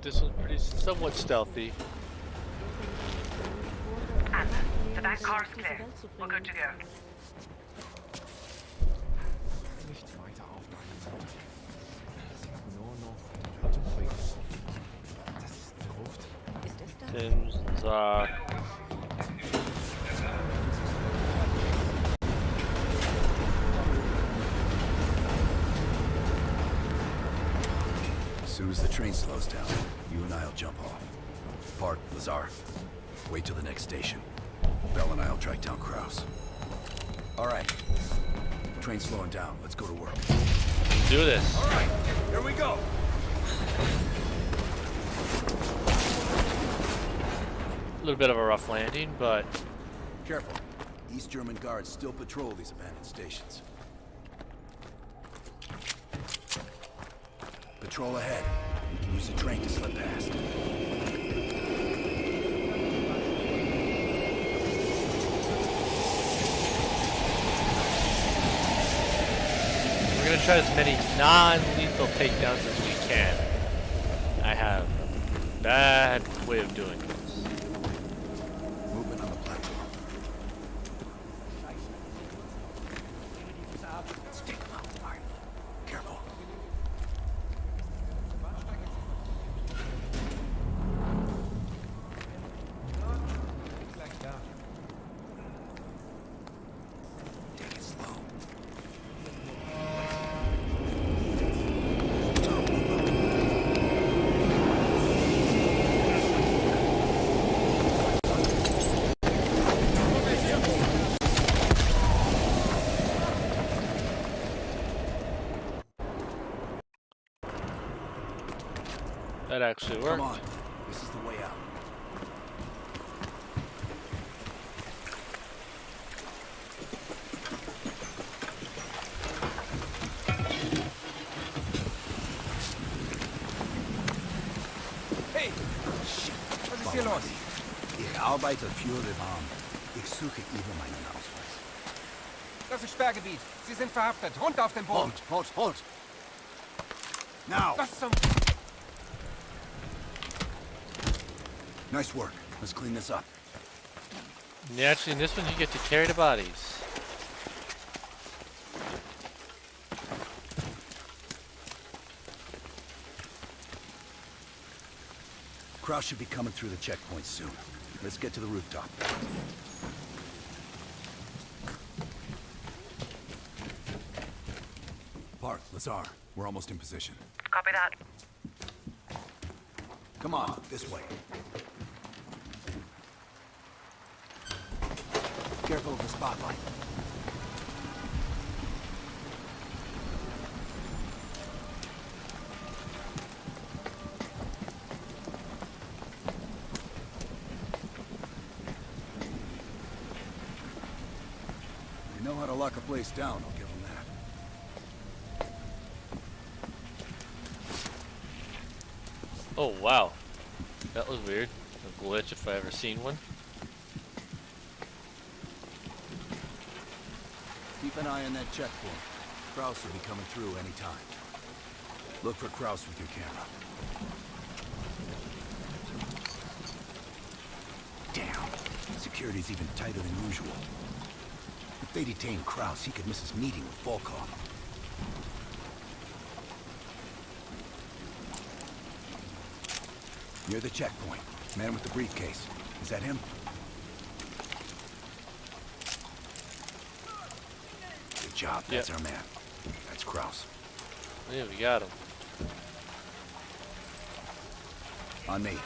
This was pretty somewhat stealthy. The back car's clear. We're good to go. Nicht weiter aufnehmen sollte. Sie haben nur noch Atemfeuer. Das ist verrückt. Tim's, As soon as the train slows down, you and I'll jump off. Park, Lazar. Wait till the next station. Bell and I'll track down Kraus. All right. Train's slowing down. Let's go to work. Do this. All right, here we go. A little bit of a rough landing, but Careful. East German guards still patrol these abandoned stations. Patrol ahead. We can use the train to slip past. we're gonna try as many non-lethal takedowns as we can. I have a bad way of doing this. Movement on the platform. Careful. Take it slow. That actually worked. Come on. This is the way out. Hey! Was ist hier los? Ich arbeite für die Bahn. Ich suche über meinen Ausweis. Das ist Sperrgebiet. Sie sind verhaftet. Runter auf den Boden. Halt. Now! Was zum... Nice work. Let's clean this up. Yeah, actually, in this one, you get to carry the bodies. Kraus should be coming through the checkpoint soon. Let's get to the rooftop. Park, Lazar. We're almost in position. Copy that. Come on, this way. Careful of the spotlight. You know how to lock a place down, I'll give them that. Oh, wow. That was weird. A glitch if I ever seen one. Keep an eye on that checkpoint. Kraus will be coming through any time. Look for Kraus with your camera. Damn. Security's even tighter than usual. If they detain Kraus, he could miss his meeting with Volkov. Near the checkpoint. Man with the briefcase. Is that him? Good job. That's our man. That's Kraus. Yeah, we got him. On me.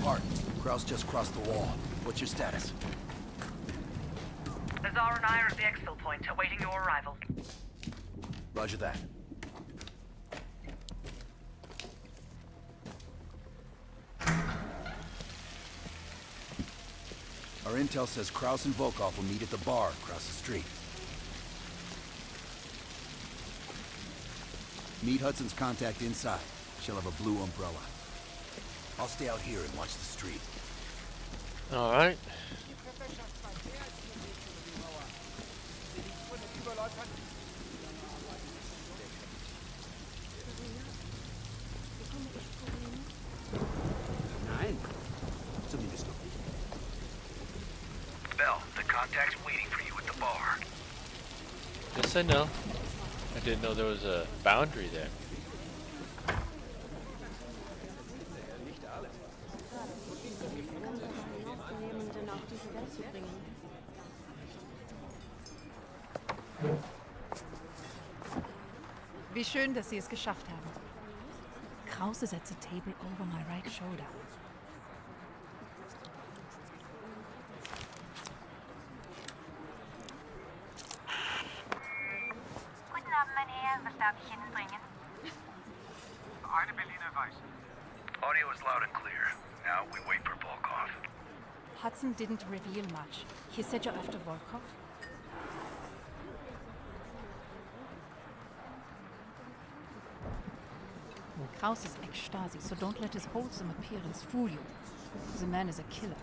Hart, Kraus just crossed the wall. What's your status? Lazar and I are at the exfil point, awaiting your arrival. Roger that. Our intel says Kraus and Volkov will meet at the bar across the street. Meet Hudson's contact inside. She'll have a blue umbrella. I'll stay out here and watch the street. All right. Nein. Zumindest noch nicht. Bell, the contact's waiting for you at the bar. Yes, I know. I didn't know there was a boundary there. Wie schön, dass Sie es geschafft haben. Krause is at the table over my right shoulder. Guten Abend, mein Herr. Was darf ich Ihnen bringen? Eine Berliner Weiß. Audio is loud and clear. Now we wait for Volkov. Hudson didn't reveal much. He said you're after Volkov? Kraus is ex-Stasi, so don't let his wholesome appearance fool you. The man is a killer.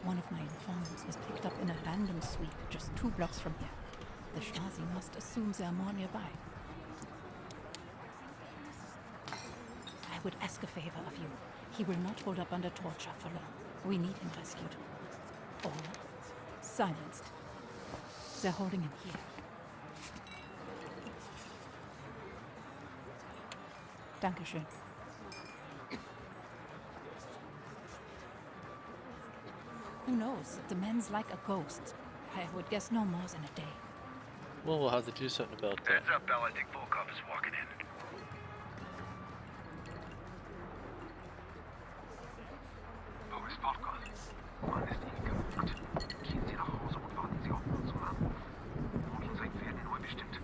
One of my informants was picked up in a random sweep just 2 blocks from here. The Stasi must assume there are more nearby. I would ask a favor of you. He will not hold up under torture for long. We need him rescued. Or silenced. They're holding him here. Dankeschön. Who knows? The man's like a ghost. I would guess no more than a day. Well, we'll have to do something about that. Heads up, Bell. I think Volkov is walking in. Wo ist Volkov? Mann, ist Ihnen gerufen. Gehen Sie nach Hause und warten Sie auf uns an. Morgen seid wir in Ruhe bestimmt.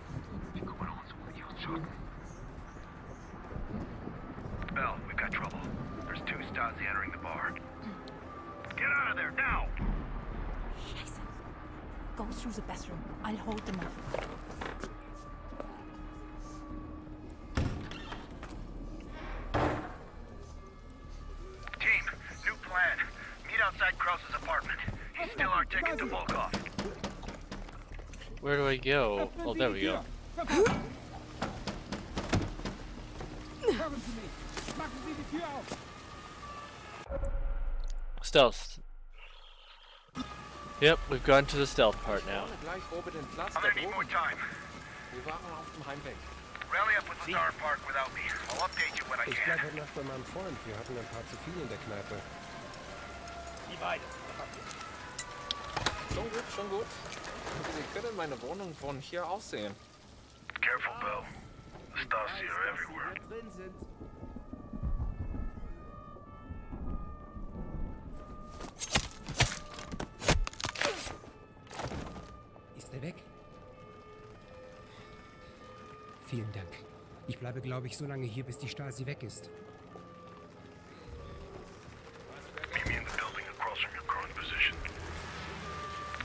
Wir kümmern uns Ihren Schaden. Bell, we've got trouble. There's 2 Stasi entering the bar. Get out of there, now! Scheiße. Go through the bathroom. I'll hold them off. Team, new plan. Meet outside Krause's apartment. He's still our ticket to Volkov. Where do I go? Oh, there we go. Stealth. Yep, we've gone to the stealth part now. I'm gonna need more time. Rally up with Lazar Park without me. I'll update you when I Ich can. bleib heute Nacht bei meinem Freund. Wir hatten ein paar zu viel in der Kneipe. Die beiden. Schon gut, schon gut. Sie können meine Wohnung von hier aus sehen. Careful, Bill. The Stasi are everywhere. Ist er weg? Vielen Dank. Ich bleibe, glaube ich, so lange hier, bis die Stasi weg ist. Meet me in the building across from your current position.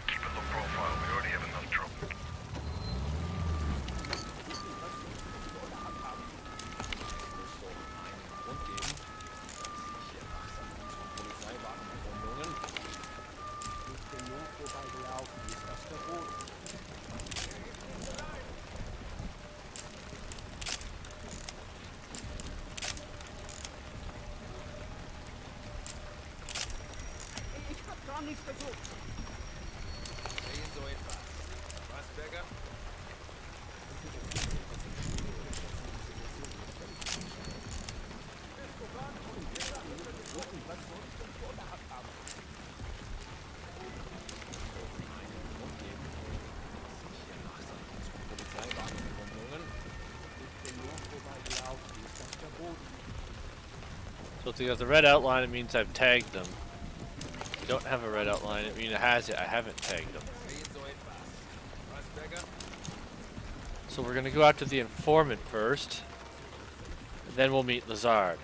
Keep a low profile. We already have enough trouble. nichts gesucht. Sehen so etwas. Was, Berger? So if they got the red outline, it means I've tagged them. If they don't have a red outline, it means it has it. I haven't tagged them. So we're gonna go after the informant first, and then we'll meet Lazar.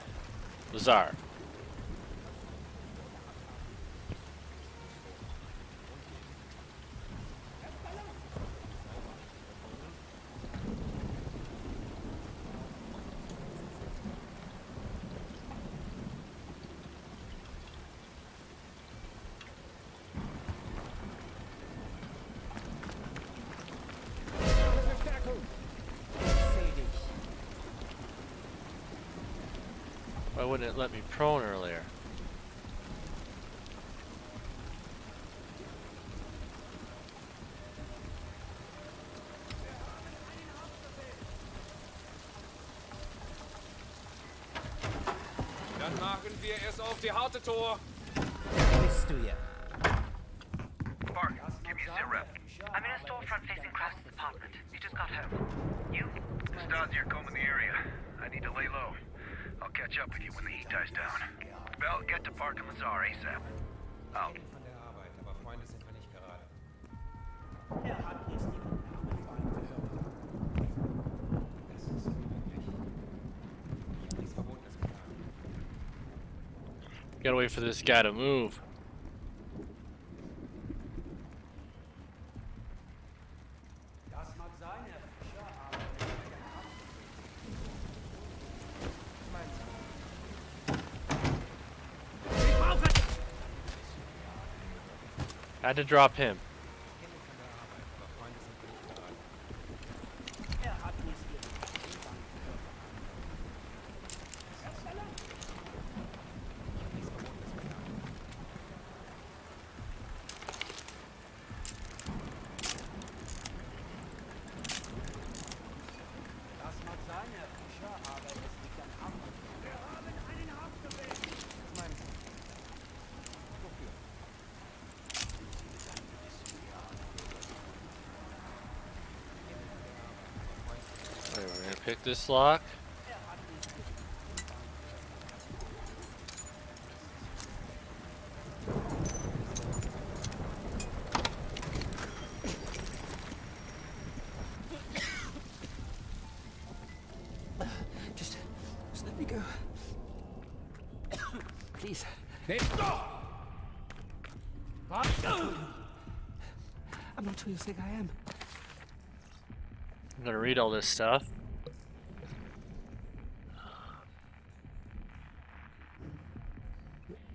Why wouldn't it let me prone earlier? Dann machen wir es auf die harte Tor. Bist du ja? Bart, give me a sit rep. I'm in a storefront facing Kraft's apartment. You just got home. You? Stars here combing the area. I need to lay low. I'll catch up with you when the heat dies down. Bell, get to Park and Lazar ASAP. Out. Von der Arbeit, aber Freunde sind wir nicht gerade. Das ist unmöglich. Nichts Verbotenes getan. Gotta wait for this guy to move. Das mag sein, Herr Fischer, aber Had to drop him. das mag sein, Herr Fischer, aber es liegt an Haftbefehl. Wir haben einen Haftbefehl. Was meinen Sie? Wofür? Alright, we're gonna pick this lock. Just let me go. Please. I'm not who you think I am. I'm gonna read all this stuff.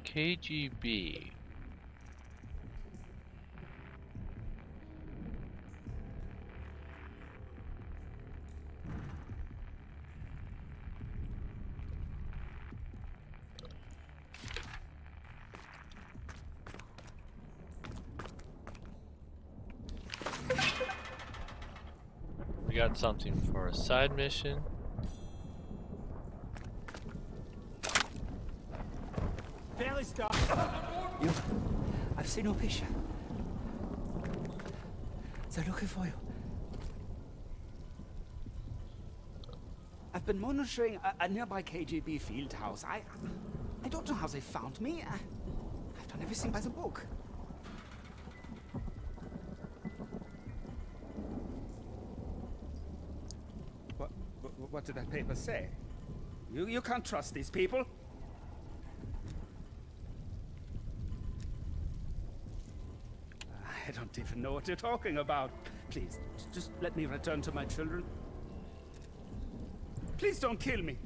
KGB. We got something for a side mission. Wer ist da? You. I've seen no picture. They're looking for you. I've been monitoring a nearby KGB field house. I don't know how they found me. I've done everything by the book. What did that paper say? You can't trust these people. I don't even know what you're talking about. Please, just let me return to my children. Please don't kill me.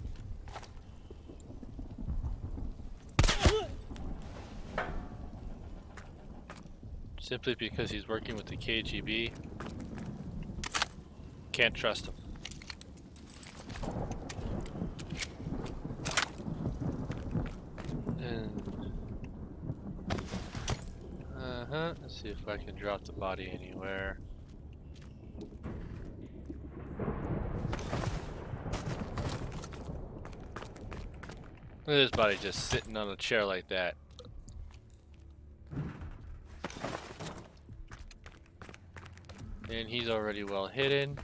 Simply because he's working with the KGB. Can't trust him. Let's see if I can drop the body anywhere. Look at this body just sitting on a chair like that. And he's already well hidden.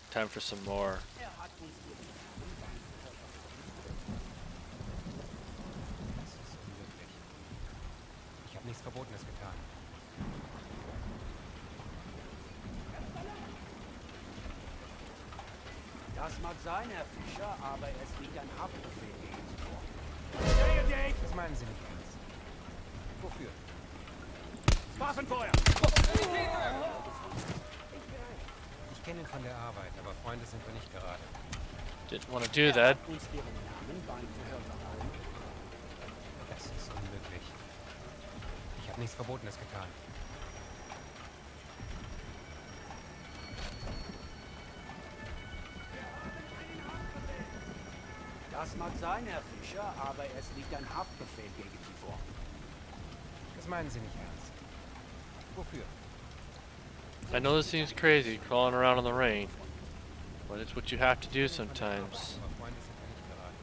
Time for some more. Ich habe nichts Verbotenes getan. Das mag sein, Herr Fischer, aber es liegt ein Haftbefehl. Was meinen Sie nicht ernst? Wofür? Waffenfeuer! Ich kenne ihn von der Arbeit, aber Freunde sind wir nicht gerade. Didn't want to do that. Das ist unmöglich. Ich habe nichts Verbotenes getan. Das mag sein, Herr Fischer, aber es liegt ein Haftbefehl gegen Sie vor. Das meinen Sie nicht ernst. Wofür? I know this seems crazy, crawling around in the rain, but it's what you have to do sometimes. Aber Freunde sind wir nicht bereit.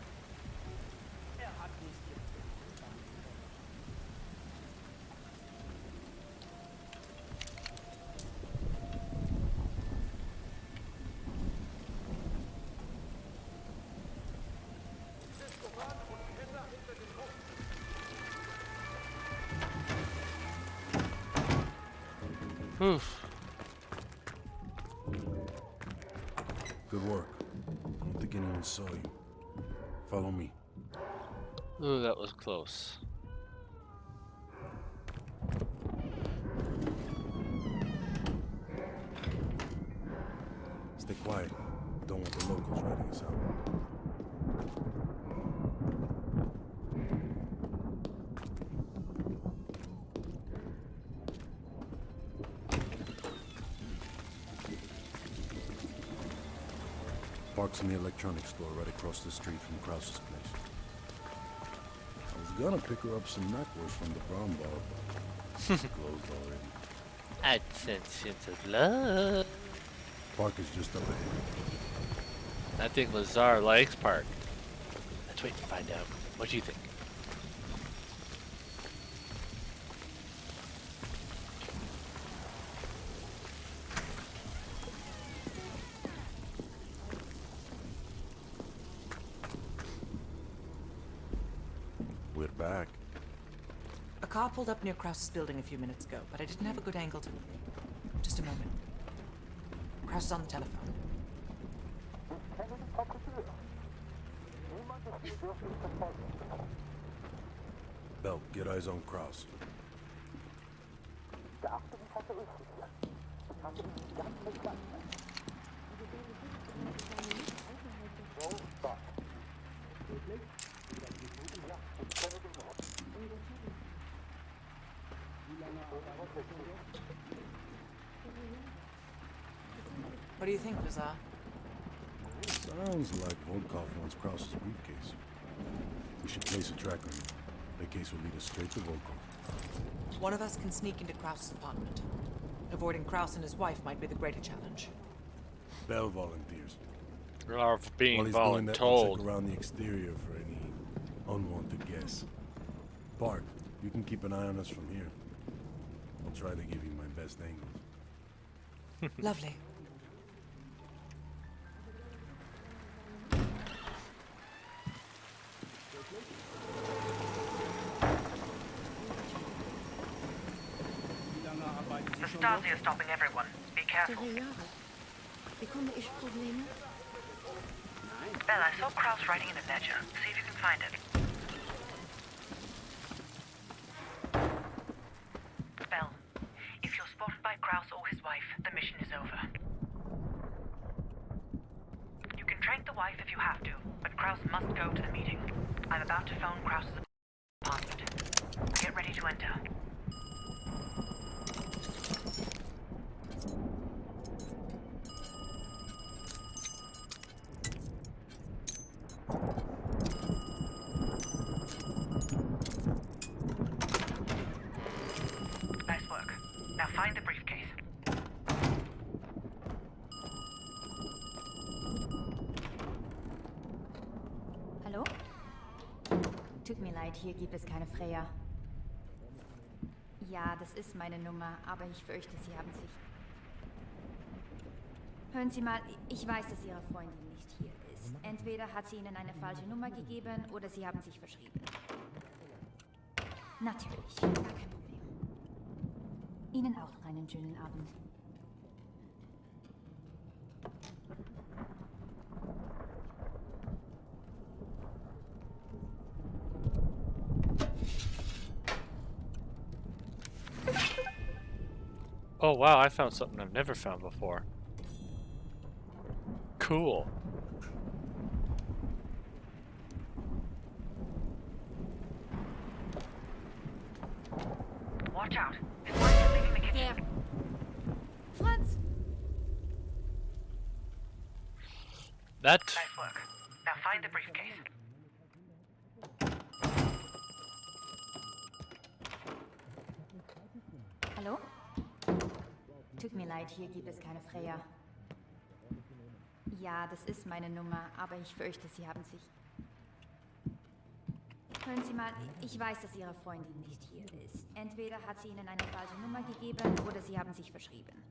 Oof. Good work. I don't think anyone saw you. Follow me. Ooh, that was close. Stay quiet. Don't want the locals ratting us out. Park's in the electronics store right across the street from Krause's place. I was gonna pick her up some necklace from the brown bar, but it's closed already. I'd sense of love. Park is just up ahead. I think Lazar likes Park. Let's wait and find out. What do you think? We're back. A car pulled up near Krause's building a few minutes ago, but I didn't have a good angle to... Just a moment. Kraus is on the telephone. Bell, get eyes on Krause. What do you think, Lazar? Sounds like Volkov wants Krause's briefcase. We should place a track on him. The case will lead us straight to Volkov. One of us can sneak into Krause's apartment. Avoiding Krause and his wife might be the greater challenge. Bell volunteers. Or for being While he's doing that, voluntold. we'll check around the exterior for any unwanted guests. Park, you can keep an eye on us from here. I'll try to give you my best angles. Lovely. The Stasi are stopping everyone. Be careful. Bekomme ich Probleme? Belle, I saw Kraus writing in a ledger. See if you can find it. Belle, if you're spotted by Kraus or his wife, the mission is over. You can trank the wife if you have to, but Kraus must go to the meeting. I'm about to phone Kraus's apartment. Get ready to enter. Nice work. Now find the briefcase. Hallo? Tut mir leid, hier gibt es keine Freya. Ja, das ist meine Nummer, aber ich fürchte, Sie haben sich... Hören Sie mal, ich weiß, dass Ihre Freundin nicht hier ist. Entweder hat sie Ihnen eine falsche Nummer gegeben oder Sie haben sich verschrieben. Natürlich, gar kein Problem. Ihnen auch noch einen schönen Abend. Oh wow, I found something I've never found before. Cool. Watch out. His wife is leaving the kitchen. Here. Franz! That... Nice work. Now find the briefcase. Hallo? Tut mir leid, hier gibt es keine Freya. Ja, das ist meine Nummer, aber ich fürchte, Sie haben sich... Hören Sie mal, ich weiß, dass Ihre Freundin nicht hier ist. Entweder hat sie Ihnen eine falsche Nummer gegeben oder Sie haben sich verschrieben.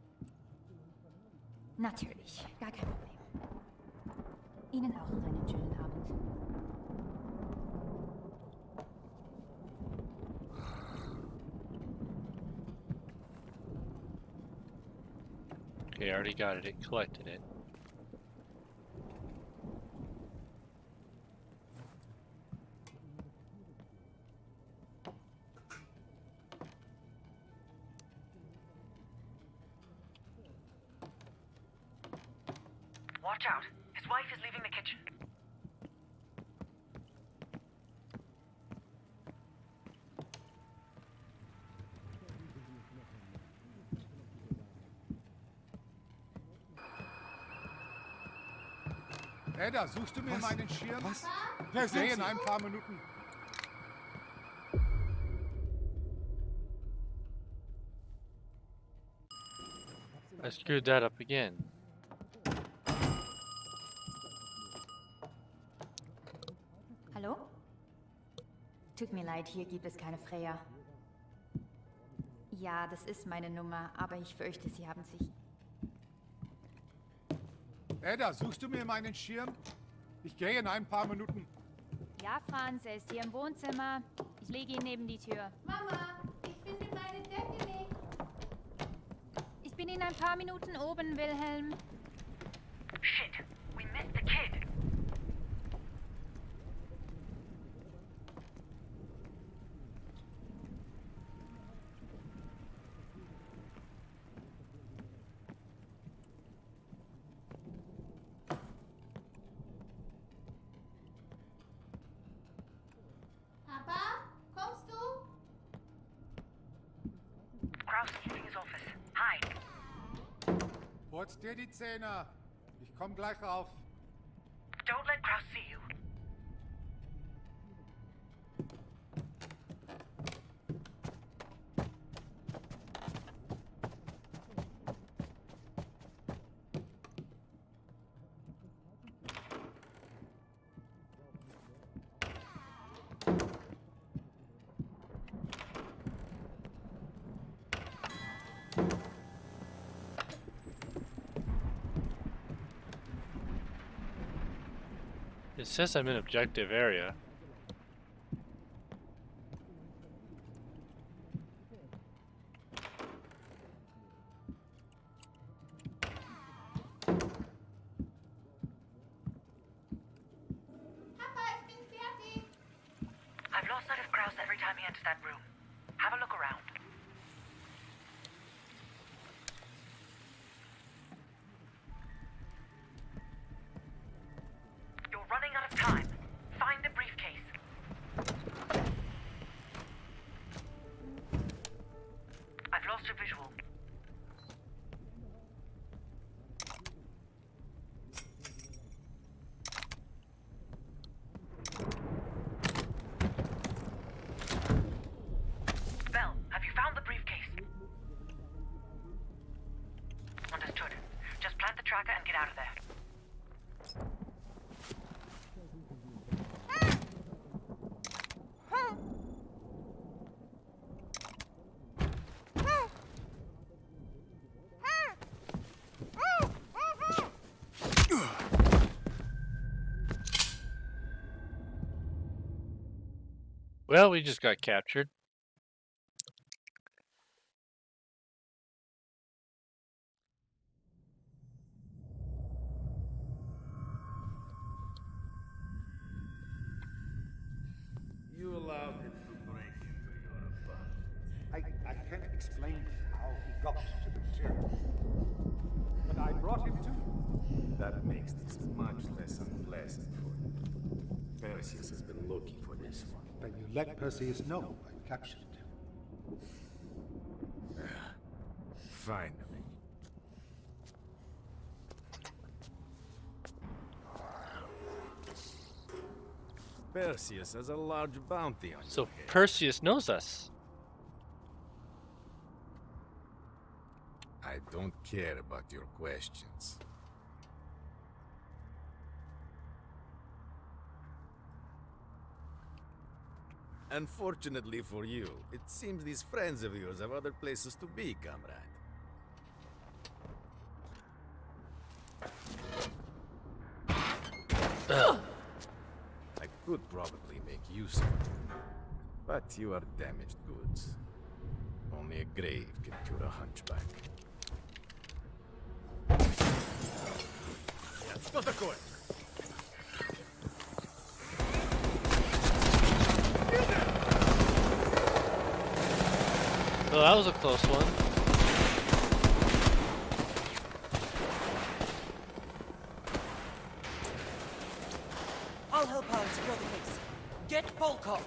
Natürlich, gar kein Problem. Ihnen auch einen schönen Abend. Okay, I already got it. It collected it. Watch out. His wife is leaving the kitchen. Edda, suchst du mir Was? meinen Schirm? Was? Ich Wer sehe sind in Sie? ein paar Minuten. I screwed that up again. Hallo? Tut mir leid, hier gibt es keine Freya. Ja, das ist meine Nummer, aber ich fürchte, Sie haben sich... Edda, suchst du mir meinen Schirm? Ich gehe in ein paar Minuten. Ja, Franz, er ist hier im Wohnzimmer. Ich lege ihn neben die Tür. Mama, ich finde meine Decke nicht. Ich bin in ein paar Minuten oben, Wilhelm. Shit, we missed the kid. Papa, kommst du? Kraus is leaving his office. Hide. Putz dir die Zähne. Ich komm gleich rauf. Don't let Kraus see you. It says I'm in objective area. Papa, ich bin fertig. I've lost sight of Kraus every time he enters that room. Have a look around. You're running out of time. Find the briefcase. I've lost your visual. Bell, have you found the briefcase? Understood. Just plant the tracker and get out of there. Well, we just got captured. You allowed him to break into your apartment. I can't explain how he got to the material. But I brought him to you. That makes this much less unpleasant for you. Perseus has been looking for this one. Then you let Perseus know I captured him. Finally. Perseus has a large bounty on So your head. Perseus knows us. don't care about your questions. Unfortunately for you, it seems these friends of yours have other places to be, comrade. I could probably make use of it, but you are damaged goods. Only a grave can cure a hunchback. Что такое? Well, that was a close one. I'll help her secure the case. Get Volkov!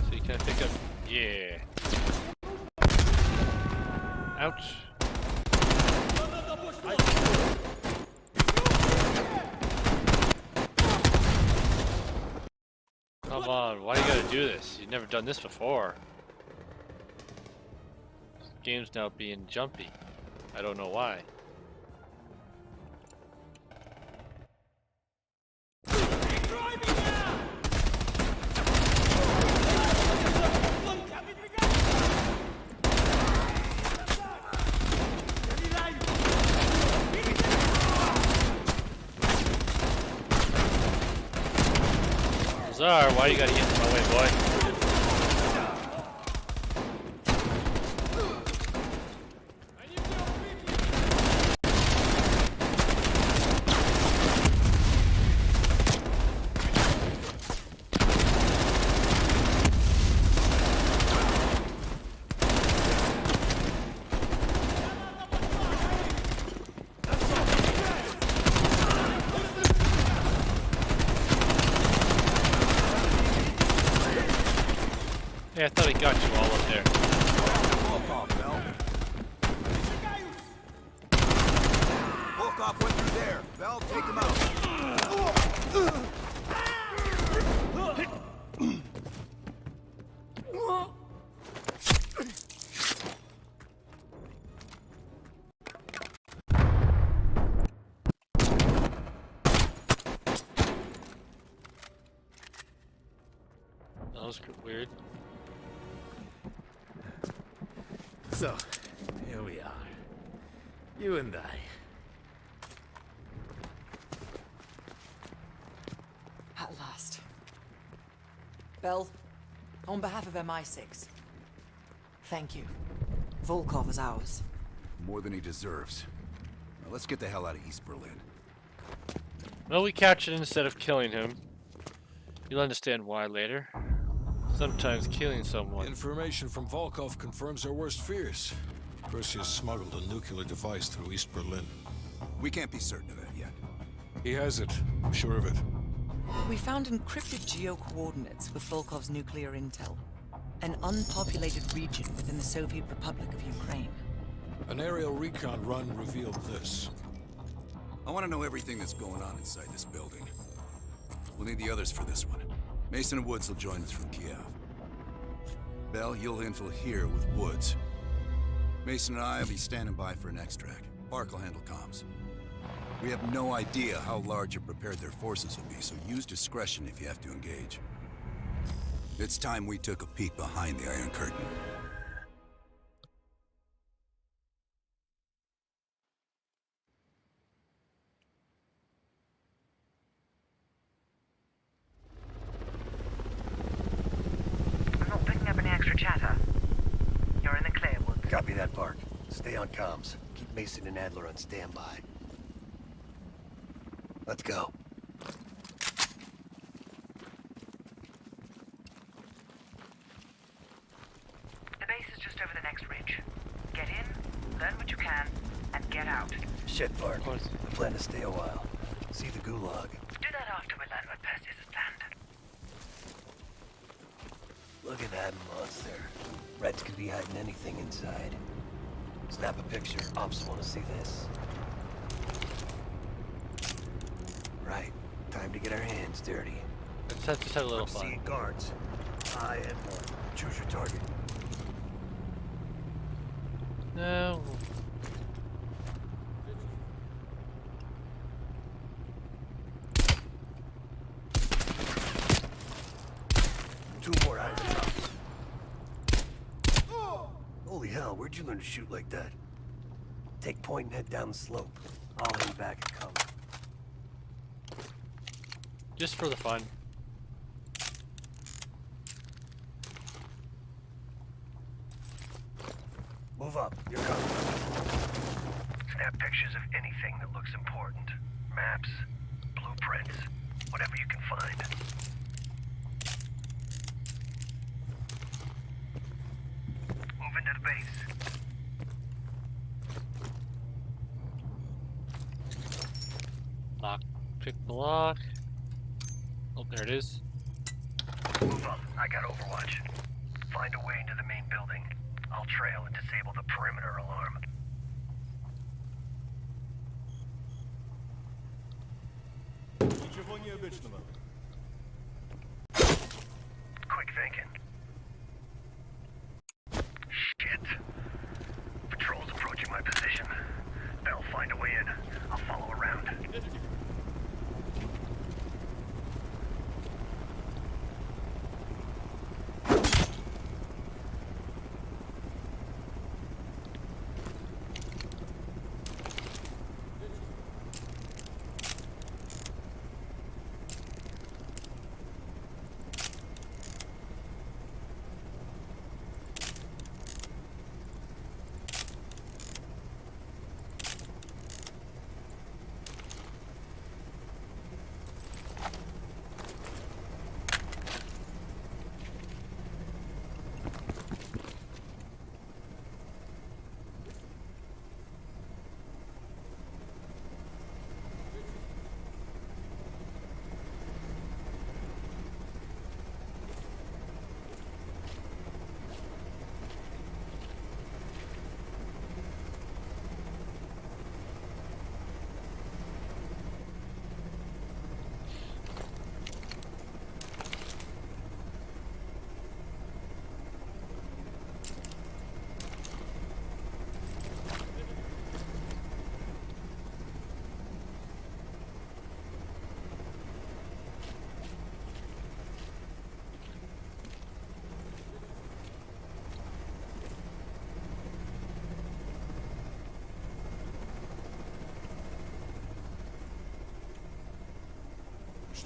So you can't pick up. Yeah. Ouch. Come on, why do you gotta do this? You've never done this before. This game's now being jumpy. I don't know why. Czar, why you gotta get in my way, boy? Yeah, I thought he got you all up there. Volkov went through there. Val, take him out. That was weird. So, here we are. You and I. At last. Bell, on behalf of MI6, thank you. Volkov is ours. More than he deserves. Now let's get the hell out of East Berlin. Well, we captured him instead of killing him. You'll understand why later. Sometimes killing someone. Information from Volkov confirms our worst fears. Perseus smuggled a nuclear device through East Berlin. We can't be certain of that yet. He has it. I'm sure of it. We found encrypted geo-coordinates with Volkov's nuclear intel. An unpopulated region within the Soviet Republic of Ukraine. An aerial recon run revealed this. I want to know everything that's going on inside this building. We'll need the others for this one. Mason and Woods will join us from Kiev. Bell, you'll infill here with Woods. Mason and I will be standing by for an extract. Park will handle comms. We have no idea how large or prepared their forces will be, so use discretion if you have to engage. It's time we took a peek behind the Iron Curtain. I'm not picking up any extra chatter. You're in the clear, Woods. Copy that, Park. Stay on comms. Keep Mason and Adler on standby. Let's go. The base is just over the next ridge. Get in, learn what you can, and get out. Shit, Park. I plan to stay a while. See the gulag. Do that after we learn what Perseus has planned. Look at that monster. Reds could be hiding anything inside. Snap a picture. Ops want to see this. Right. Time to get our hands dirty. Let's just have a little I'm fun. seeing guards. I am one. Choose your target. No. Two more out of the top. Holy hell, where'd you learn to shoot like that? Take point and head down the slope. I'll hang back and cover. Just for the fun. Move up. You're coming. Snap pictures of anything that looks important. Maps, blueprints, whatever you can find. Move into the base. Lock. Pick the lock. Oh, there it is. Move up. I got Overwatch. Find a way into the main building. I'll trail and disable the perimeter alarm. Ничего необычного. Quick thinking. Shit. Patrol's approaching my position. They'll find a way in. I'll follow around.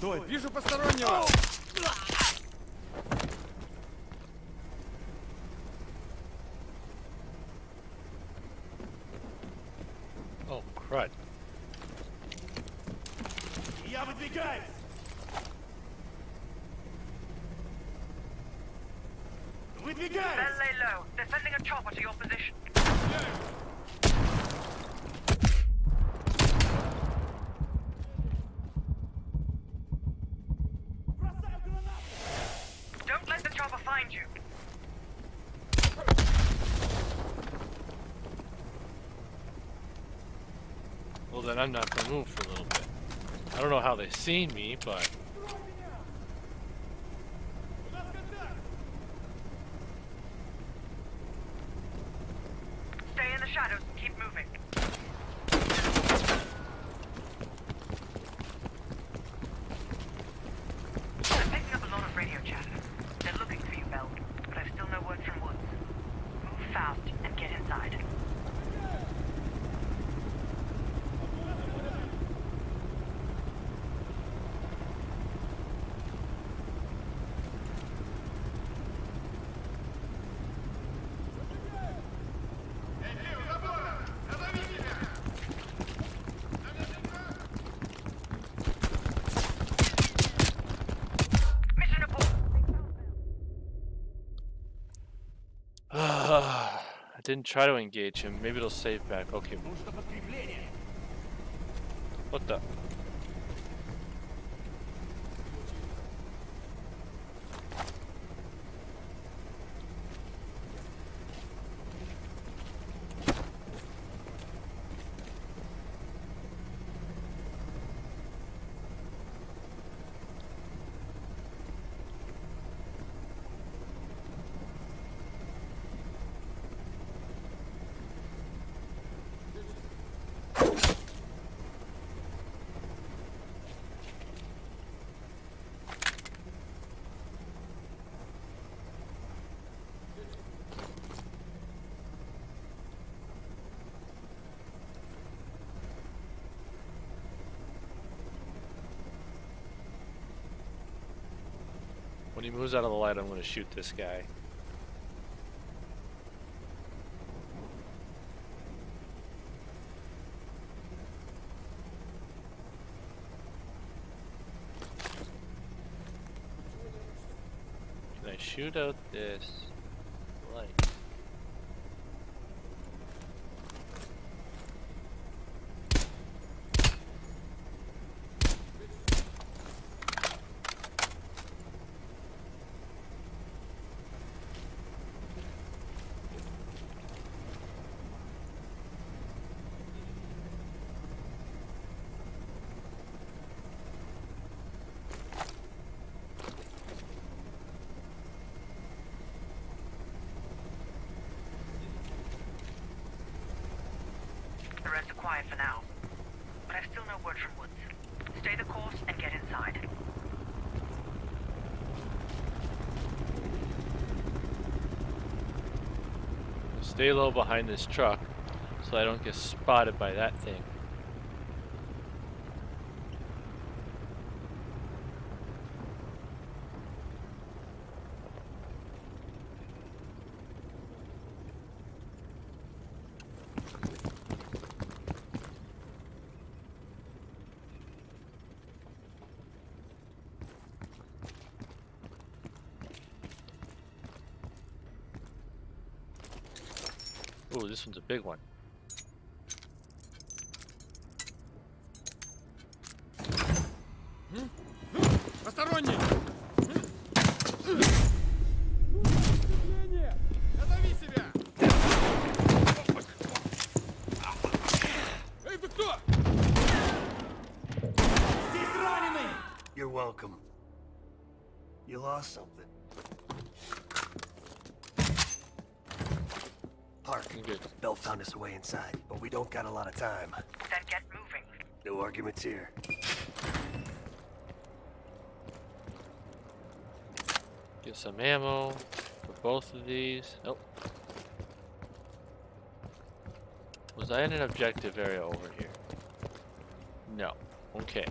Что это? Вижу постороннего! Oh, crud. Я выдвигаюсь! Выдвигаюсь! Then lay low. They're sending a chopper to your position. Don't let the chopper find you. Well, then I'm not gonna move for a little bit. I don't know how they seen me, but... Stay in the shadows and keep moving. I'm picking up a lot of radio chatter. They're looking for you, Bell, but I've still no word from Woods. Move fast and get inside. I didn't try to engage him. Maybe it'll save back. Okay. What the? When he moves out of the light, I'm going to shoot this guy. Can I shoot out this light? The rest are quiet for now, but I've still no word from Woods. Stay the course and get inside. Stay low behind this truck so I don't get spotted by that thing. Ooh, this one's a big one. Посторонний! Назови себя! Эй, ты кто? Здесь раненый! You're welcome. You lost something. Park. Bell found us a way inside, but we don't got a lot of time. Then get moving. No arguments here. Get some ammo for both of these. Nope. Was I in an objective area over here? No. Okay.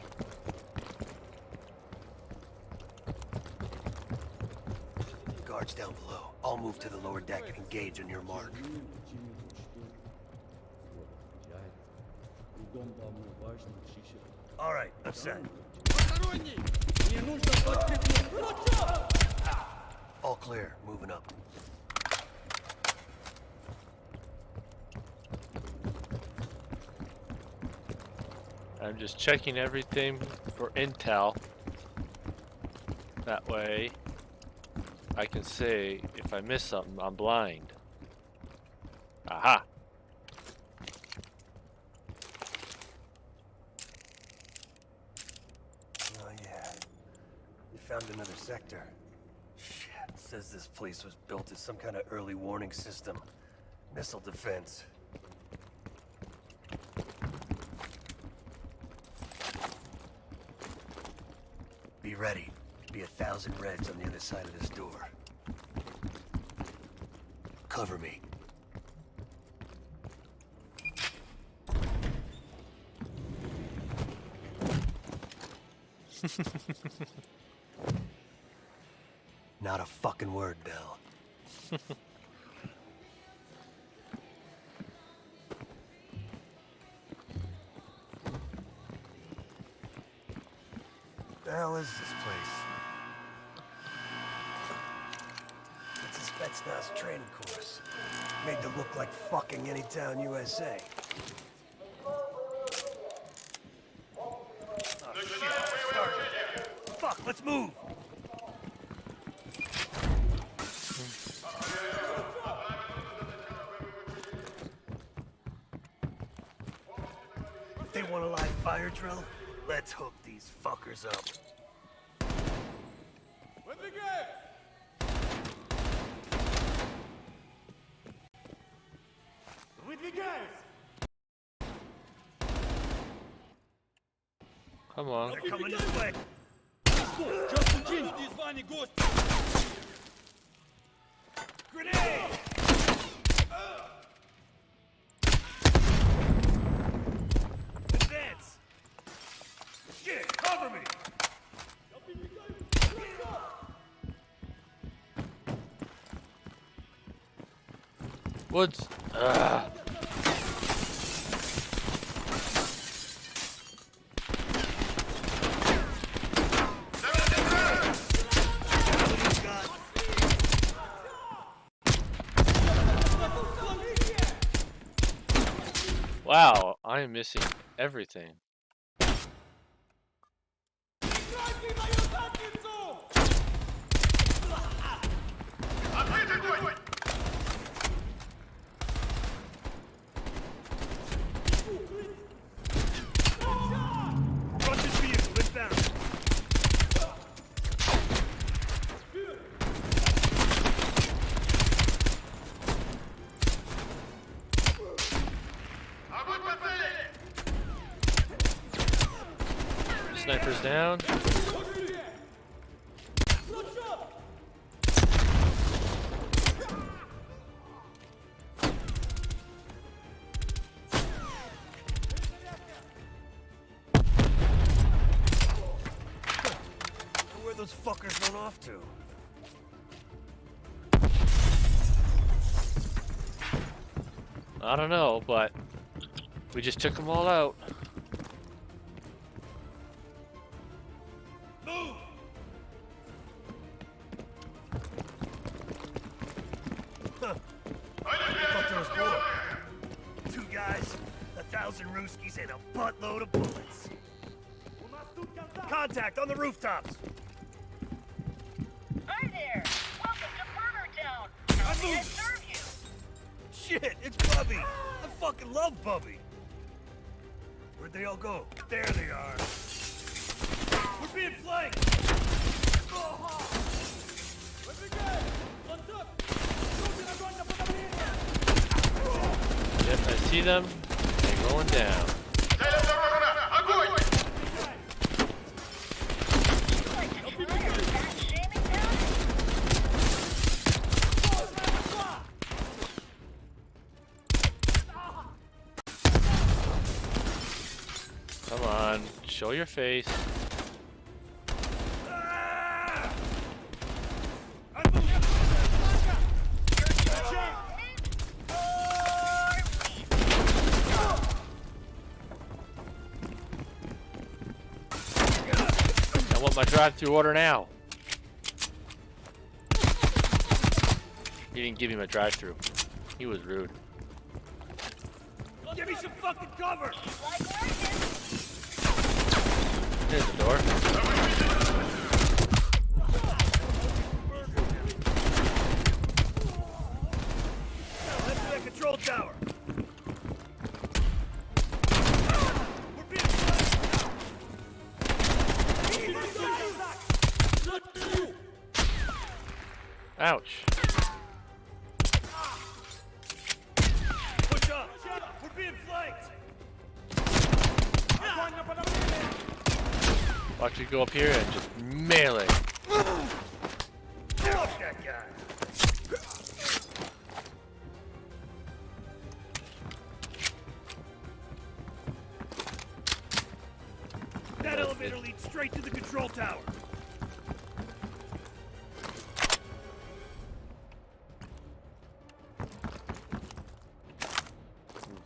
Guards down below. I'll move to the lower deck and engage on your mark. All right, I'm set. All clear. Moving up. I'm just checking everything for intel. That way I can say if I miss something, I'm blind. Aha! Oh yeah. You found another sector. Shit. Says this place was built as some kind of early warning system. Missile defense. Be ready. Be 1,000 Reds on the other side of this door. Cover me. Not a fucking word, Bill. The hell is this place? It's a Spetsnaz training course. Made to look like fucking any town USA. Oh shit, started. Fuck, let's move! If they want a live fire drill, let's hook these fuckers up. Come on. They're coming this way. Grenade! Advance! Shit, cover me! Woods. Ugh. Wow, I am missing everything. Sniper's down. Where those fuckers run off to? I don't know, but we just took them all out. Move! Huh. I thought there was more. 2 guys, 1,000 Ruskies, and a buttload of bullets. Contact on the rooftops! Hi there! Welcome to Burger Town! How may I serve you? Shit, it's Bubby! I fucking love Bubby! Where'd they all go? There they are! We're being flanked! Yep, I see them. They're going down. Come on, show your face. I want my drive-through order now. He didn't give me my drive-through. He was rude. Give me some fucking cover! There's the door. Let's to the control tower! Ouch. Push up! We're being flanked! Watch you go up here and just melee. Fuck that guy! That elevator leads straight to the control tower.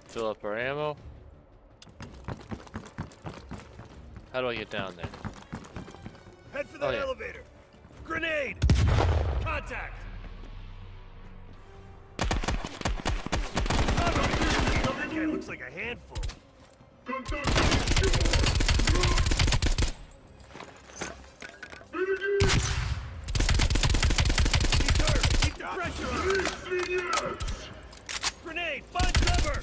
Fill up our ammo. How do I get down there? Head for that yeah. elevator. Grenade! Contact! That guy looks like a handful. Keep the pressure on! Grenade! Find cover!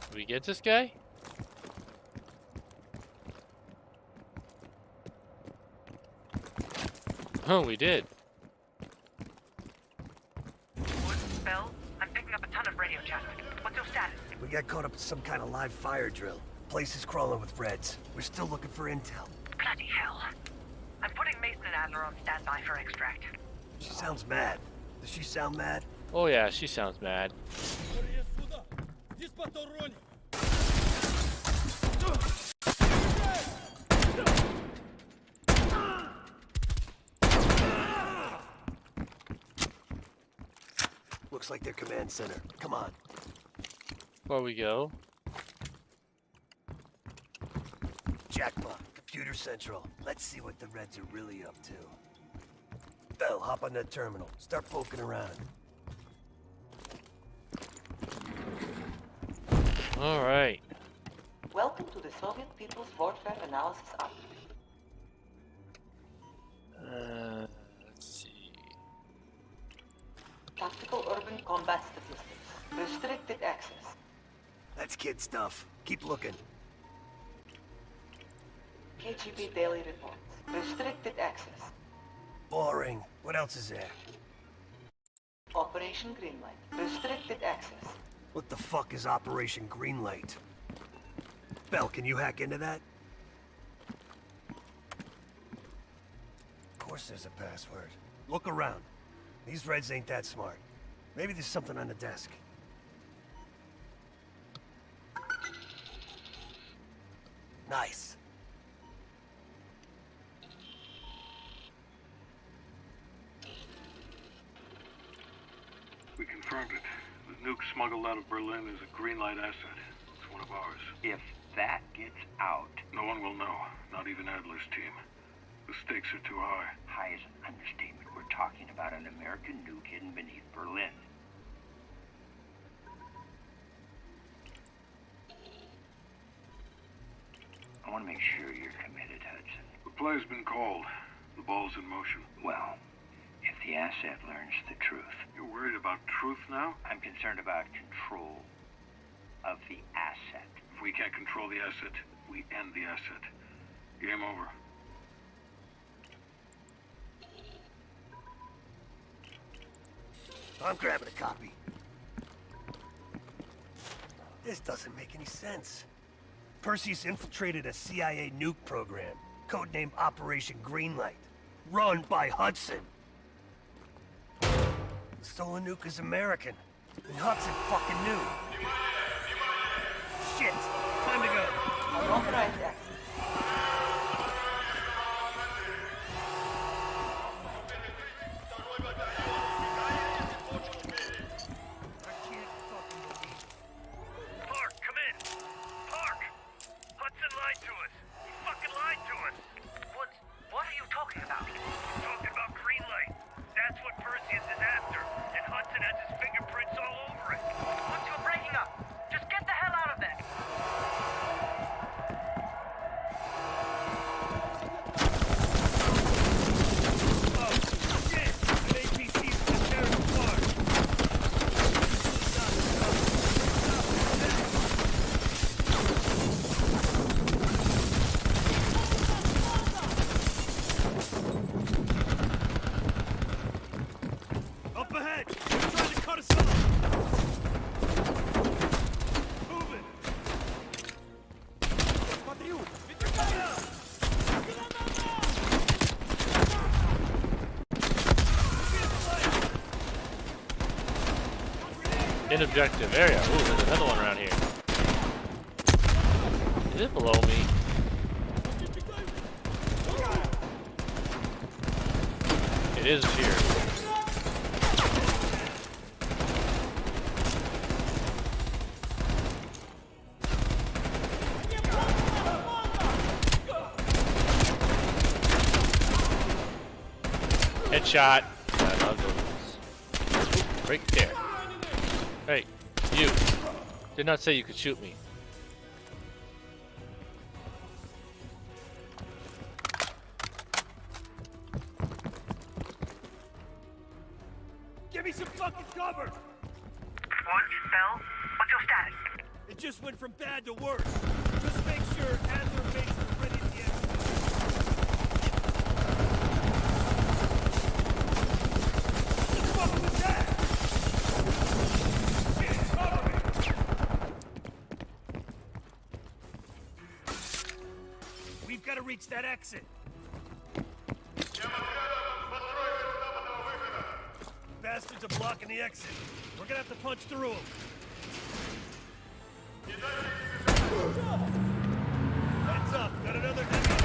Did we get this guy? Oh, we did. Bill, I'm picking up a ton of radio chatter. What's your status? We got caught up in some kind of live fire drill. Place is crawling with Reds. We're still looking for intel. Clutch. bloody hell. I'm putting Mason and Adler on standby for extract. She sounds mad. Does she sound mad? Oh yeah, she sounds mad. Looks like their command center. Come on. Before we go. Jackpot. Computer Central. Let's see what the Reds are really up to. Bell, hop on that terminal. Start poking around. All right. Welcome to the Soviet People's Warfare Analysis App. Let's see. Tactical Urban Combat Statistics. Restricted access. That's kid stuff. Keep looking. KGB Daily Reports. Restricted access. Boring. What else is there? Operation Greenlight. Restricted access. What the fuck is Operation Greenlight? Bell, can you hack into that? Of course there's a password. Look around. These Reds ain't that smart. Maybe there's something on the desk. Nice. We confirmed it. The nuke smuggled out of Berlin is a Greenlight asset. It's one of ours. If that gets out... No one will know. Not even Adler's team. The stakes are too high. High is an understatement. We're talking about an American nuke hidden beneath Berlin. I want to make sure you're committed, Hudson. The play's been called. The ball's in motion. Well, if the asset learns the truth... You're worried about truth now? I'm concerned about control of the asset. If we can't control the asset, we end the asset. Game over. I'm grabbing a copy. This doesn't make any sense. Perseus infiltrated a CIA nuke program, codenamed Operation Greenlight, run by Hudson. The stolen nuke is American, and Hudson fucking knew. Shit! Time to go. Unauthorized access. Park, come in. Park! Hudson lied to us. He fucking lied to us. What are you talking about? He's talking about Greenlight. That's what Perseus is after. And Hudson has his fingerprints all over it. Once you're breaking up, just get the hell out of there. Oh, shit! An APC's been tearing apart. Up ahead! They're trying to cut us off! Move it! In objective area. Ooh, there's another one around here. Is it below me? It is here. Headshot. I love those. Right there. Hey, you. Did not say you could shoot me. Give me some fucking cover! What? Bell? What's your status? It just went from bad to worse. Just make sure Adler Mason is ready at the end. What the fuck was that? Shit, cover me! We've got to reach that exit. Bastards are blocking the exit. We're gonna have to punch through them. Heads up, got another enemy.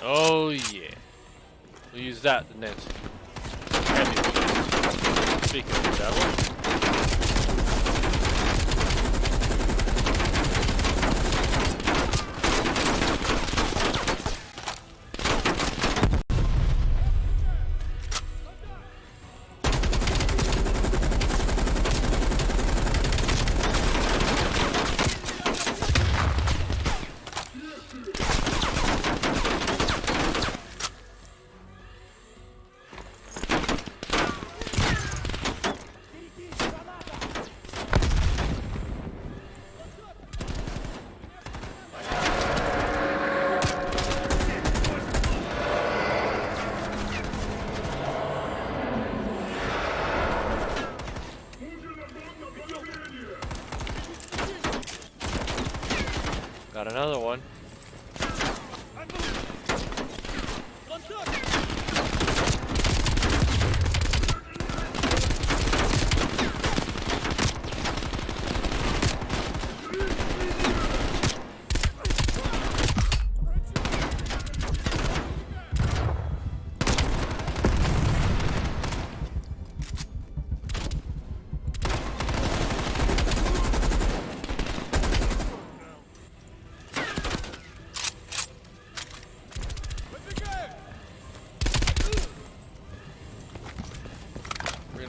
Oh yeah. We'll use that the next. Speaking of the devil. Got another one.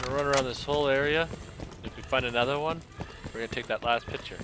Run around this whole area. If we find another one, we're gonna take that last picture.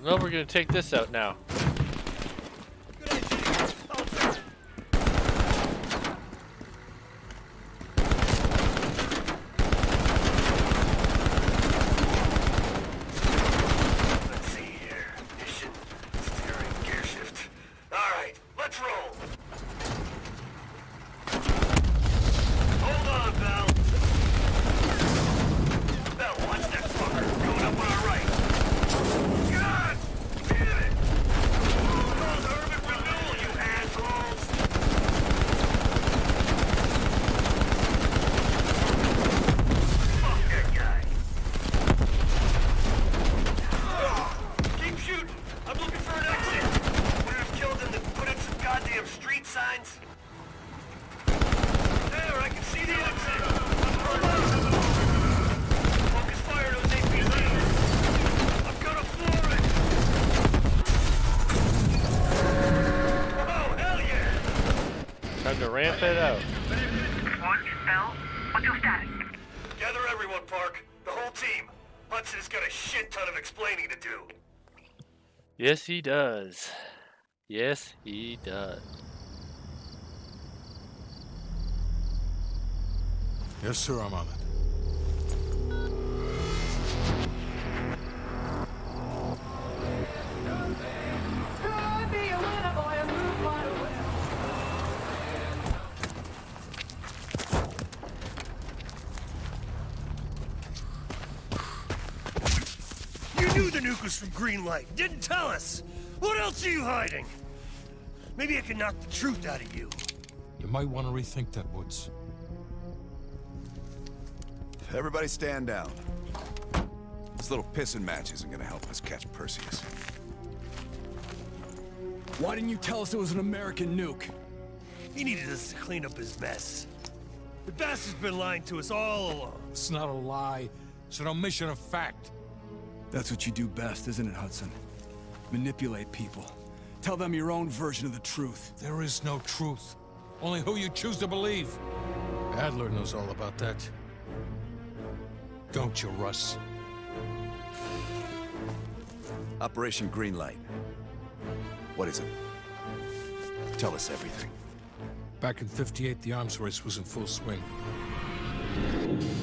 No, we're gonna take this out now. Let's see here. Mission, steering, gear shift. All right, let's roll. Hold on, Bell. Bell, watch that fucker. Going up on our right. God damn it! Called urban renewal, you assholes! Fuck that guy. Keep shooting. I'm looking for an exit. Wouldn't have killed him to put in some goddamn street signs. There, I can see the exit. Focus fire those APCs. I'm gonna floor it. Oh, hell yeah! Time to ramp it out. Watch, Bell. What's your status? Gather everyone, Park. The whole team. Hudson's got a shit ton of explaining to do. Yes, he does. Yes, he does. Yes, sir, I'm on it. You knew the nuke was from Greenlight. Didn't tell us. What else are you hiding? Maybe I can knock the truth out of you. You might want to rethink that, Woods. Everybody stand down. This little pissing match isn't gonna help us catch Perseus. Why didn't you tell us it was an American nuke? He needed us to clean up his mess. The bastard's been lying to us all along. It's not a lie. It's an omission of fact. That's what you do best, isn't it, Hudson? Manipulate people. Tell them your own version of the truth. There is no truth. Only who you choose to believe. Adler knows all about that. Don't you, Russ? Operation Greenlight. What is it? Tell us everything. Back in '58, the arms race was in full swing.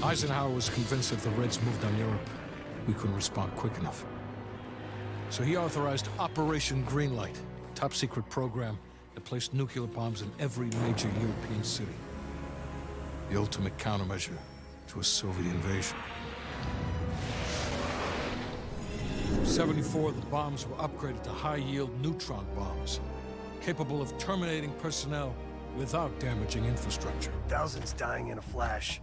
Eisenhower was convinced if the Reds moved on Europe, we couldn't respond quick enough. So he authorized Operation Greenlight, a top-secret program that placed nuclear bombs in every major European city. The ultimate countermeasure to a Soviet invasion. 74 of the bombs were upgraded to high-yield neutron bombs, capable of terminating personnel without damaging infrastructure. Thousands dying in a flash.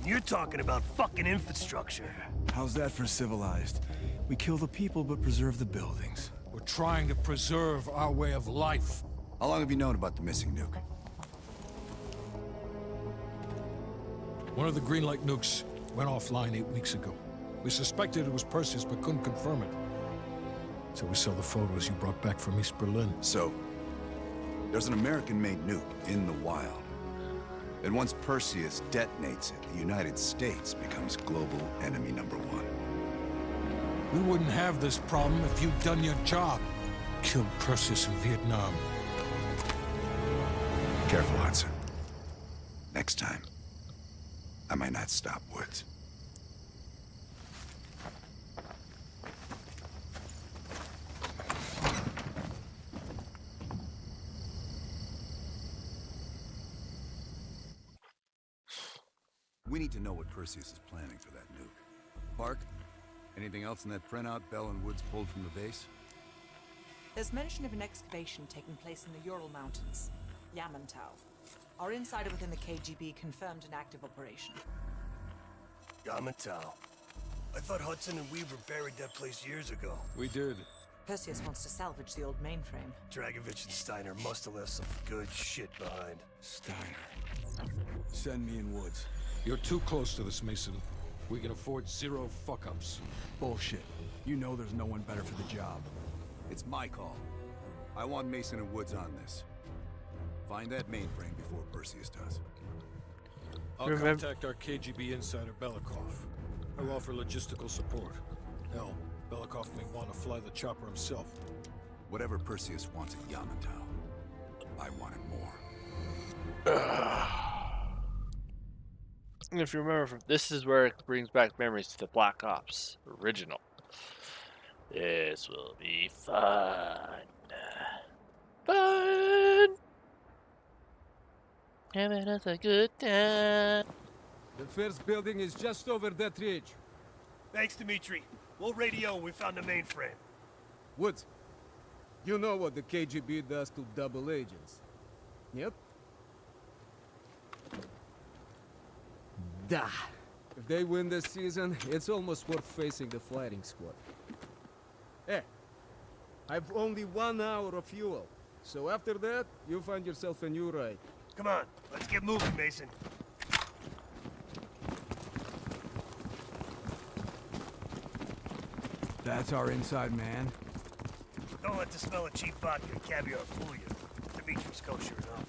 You're talking about fucking infrastructure. How's that for civilized? We kill the people but preserve the buildings. We're trying to preserve our way of life. How long have you known about the missing nuke? One of the Greenlight nukes went offline 8 weeks ago. We suspected it was Perseus, but couldn't confirm it. So we saw the photos you brought back from East Berlin. So, there's an American-made nuke in the wild. And once Perseus detonates it, the United States becomes global enemy #1. We wouldn't have this problem if you'd done your job. Killed Perseus in Vietnam. Careful, Hudson. Next time, I might not stop Woods. We need to know what Perseus is planning for that nuke. Park, anything else in that printout Bell and Woods pulled from the base? There's mention of an excavation taking place in the Ural Mountains, Yamantau. Our insider within the KGB confirmed an active operation. Yamantau. I thought Hudson and Weaver buried that place years ago. We did. Perseus wants to salvage the old mainframe. Dragovich and Steiner must have left some good shit behind. Steiner. Send me in Woods. You're too close to this, Mason. We can afford 0 fuck-ups. Bullshit. You know there's no one better for the job. It's my call. I want Mason and Woods on this. Find that mainframe before Perseus does. I'll contact our KGB insider, Belikov. I'll offer logistical support. Hell, Belikov may want to fly the chopper himself. Whatever Perseus wants at Yamantau, I want it more. If you remember, this is where it brings back memories to the Black Ops original. This will be fun. Fun! Having us a good time. The first building is just over that ridge. Thanks, Dmitri. We'll radio when we found the mainframe. Woods, you know what the KGB does to double agents. Yep. Da. If they win this season, it's almost worth facing the fighting squad. Hey, I've only 1 hour of fuel, so after that, you find yourself a new ride. Come on, let's get moving, Mason. That's our inside man. Don't let the smell of cheap vodka and caviar fool you. Dimitri's kosher enough.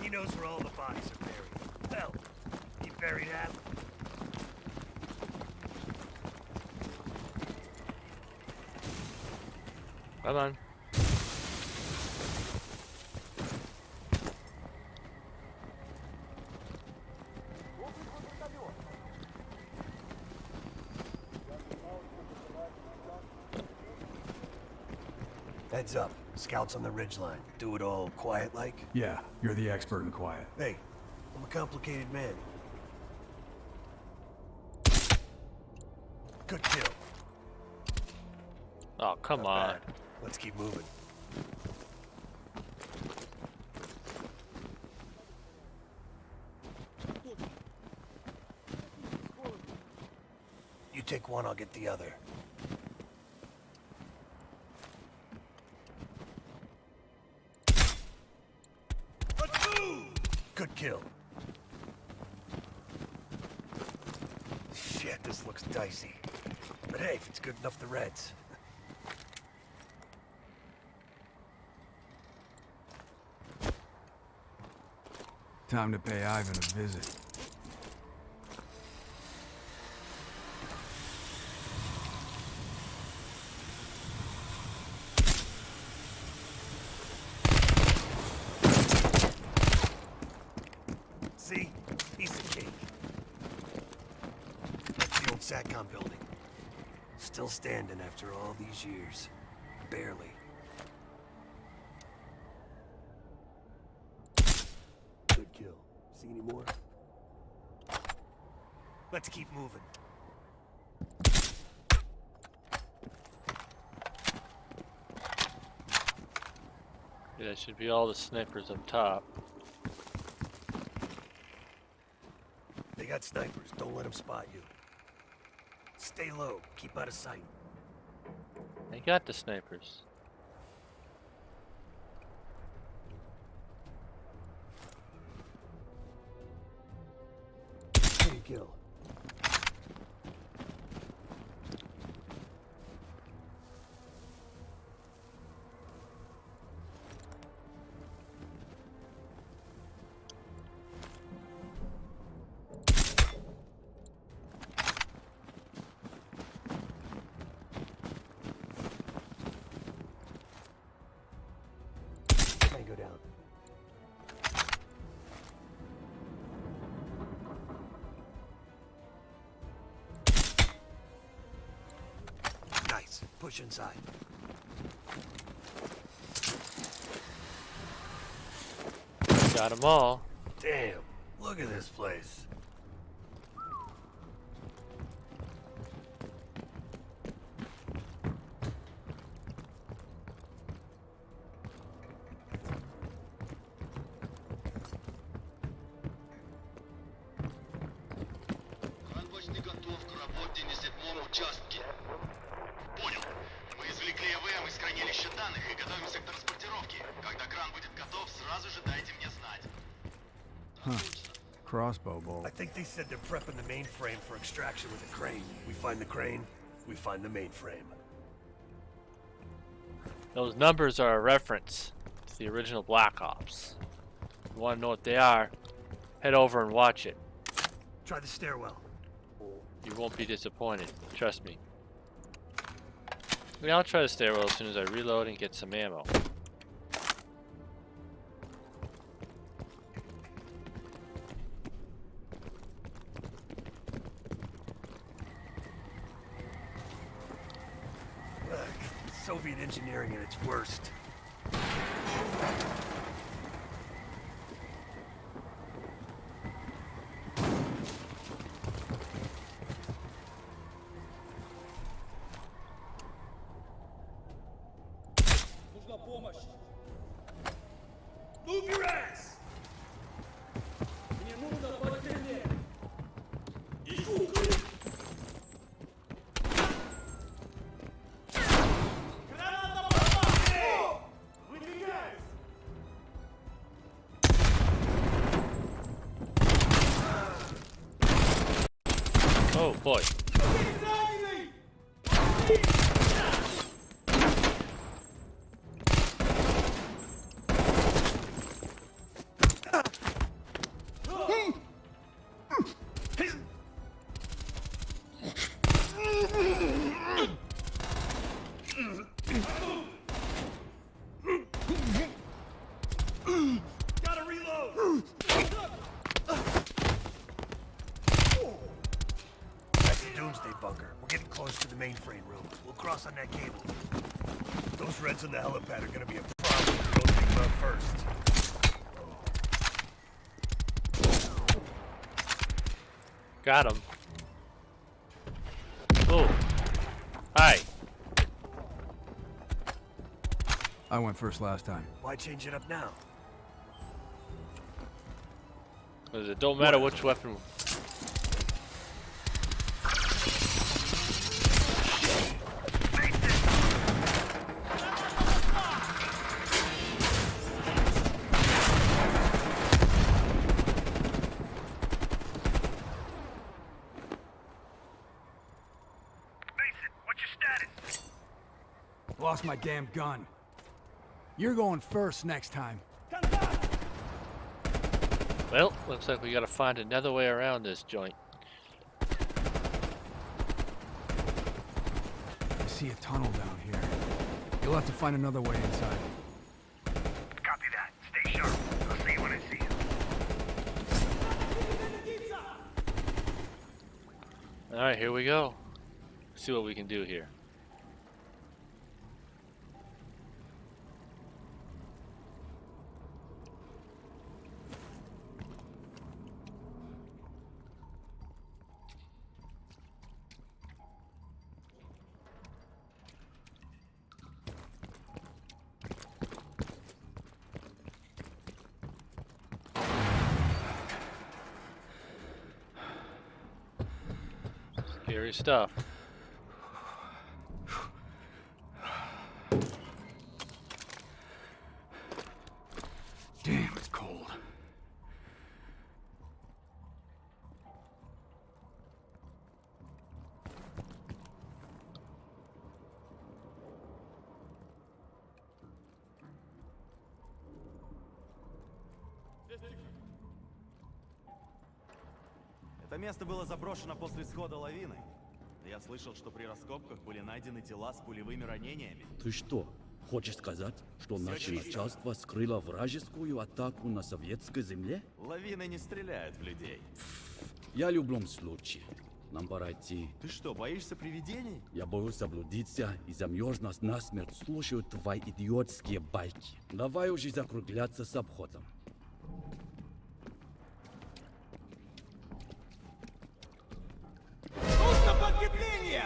He knows where all the bodies are buried. Hell, he buried half of them. Come on. Heads up. Scouts on the ridgeline. Do it all quiet-like? Yeah, you're the expert in quiet. Hey, I'm a complicated man. Good kill. Oh, come on. Let's keep moving. You take one, I'll get the other. Good kill. Shit, this looks dicey. But hey, if it's good enough, the Reds. Time to pay Ivan a visit. See? Piece of cake. That's the old SATCOM building. Still standing after all these years. Barely. Good kill. See any more? Let's keep moving. Yeah, that should be all the snipers up top. They got snipers. Don't let them spot you. Stay low. Keep out of sight. They got the snipers. Good kill. Tango down. Nice. Push inside. Got them all. Damn. Look at this place. Понял. Мы извлекли ЭВМ из хранилища данных и готовимся к транспортировке. Когда кран будет готов, сразу же дайте мне знать. Huh. Crossbow bolt. I think they said they're prepping the mainframe for extraction with a crane. We find the crane, we find the mainframe. Those numbers are a reference to the original Black Ops. If you want to know what they are, head over and watch it. Try the stairwell. You won't be disappointed. Trust me. Yeah, I'll try the stairwell as soon as I reload and get some ammo. Soviet engineering at its worst. Move your ass! Oh boy. Gotta reload! That's the Doomsday bunker. We're getting close to the mainframe room. We'll cross on that cable. Those Reds on the helipad are gonna be a problem if we don't take them out first. Got him. Oh. Hi. I went first last time. Why change it up now? Because it don't matter which weapon. lost my damn gun. You're going first next time. Well, looks like we gotta find another way around this joint. I see a tunnel down here. You'll have to find another way inside. Copy that. Stay sharp. I'll see you when I see you. Alright, here we go. See what we can do here. Scary stuff. Damn, it's cold. Это место было заброшено после схода лавины. Я слышал, что при раскопках были найдены тела с пулевыми ранениями. Ты что, хочешь сказать, что наше начальство скрыло вражескую атаку на советской земле? Лавины не стреляют в людей. Я в любом случае. Нам пора идти. Ты что, боишься привидений? Я боюсь заблудиться и замерз нас насмерть слушаю твои идиотские байки. Давай уже закругляться с обходом. Нужно подкрепление!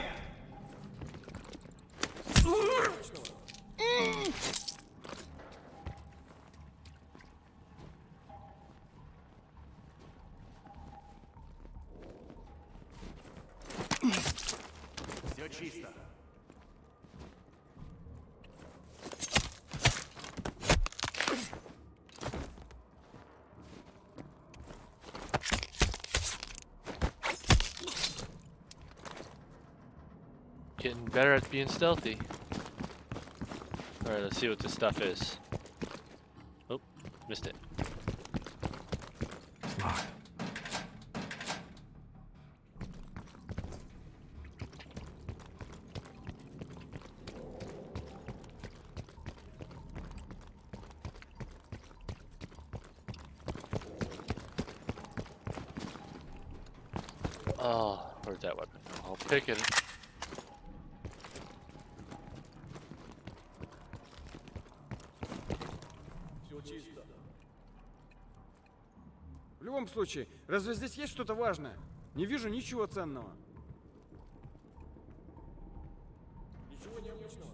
Все чисто. Getting better at being stealthy. Alright, let's see what this stuff is. Oh, missed it. Oh, where's that weapon? I'll pick it. В любом случае, разве здесь есть что-то важное? Не вижу ничего ценного. Ничего необычного.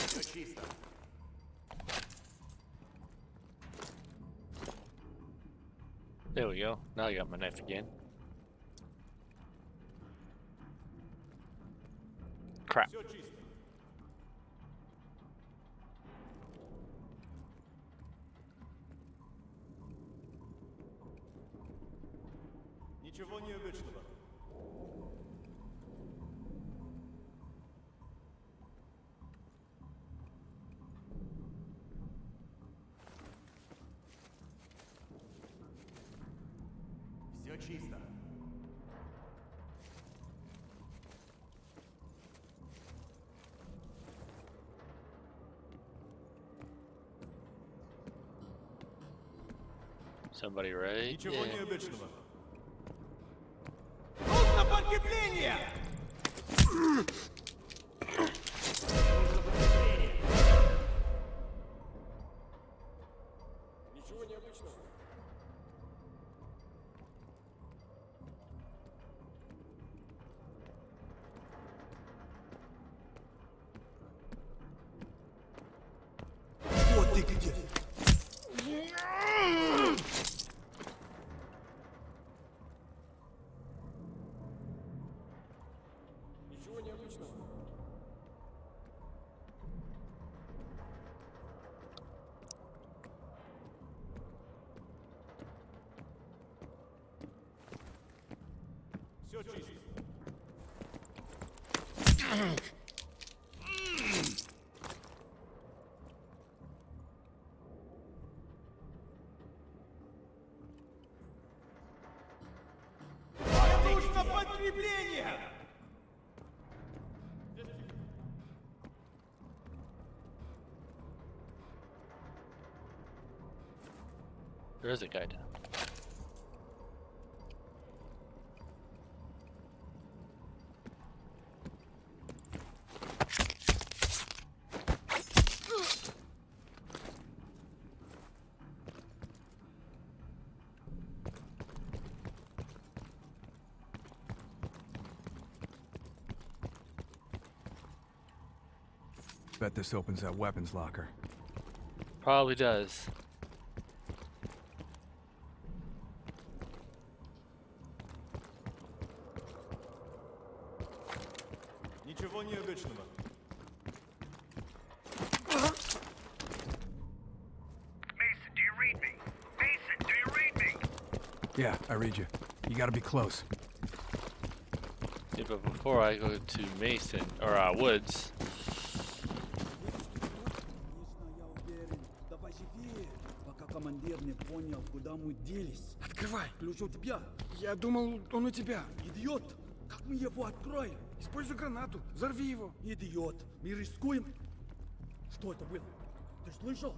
Все чисто. There we go. Now I got my knife again. Crap. Все чисто. Ничего необычного. Все чисто. Somebody right? Ничего Yeah. необычного. Нужно подкрепление! Ничего необычного. Все чисто. Нужно подкрепление! There is a guy down. Bet this opens that weapons locker. Probably does. Ничего необычного. Mason, do you read me? Mason, do you read me? Yeah, I read you. You gotta be close. Yeah, but before I go to Mason or Woods. Командир не понял, куда мы делись. Открывай! Ключ у тебя. Я думал, он у тебя. Идиот! Как мы его откроем? Используй гранату, взорви его. Идиот! Мы рискуем. Что это было? Ты слышал?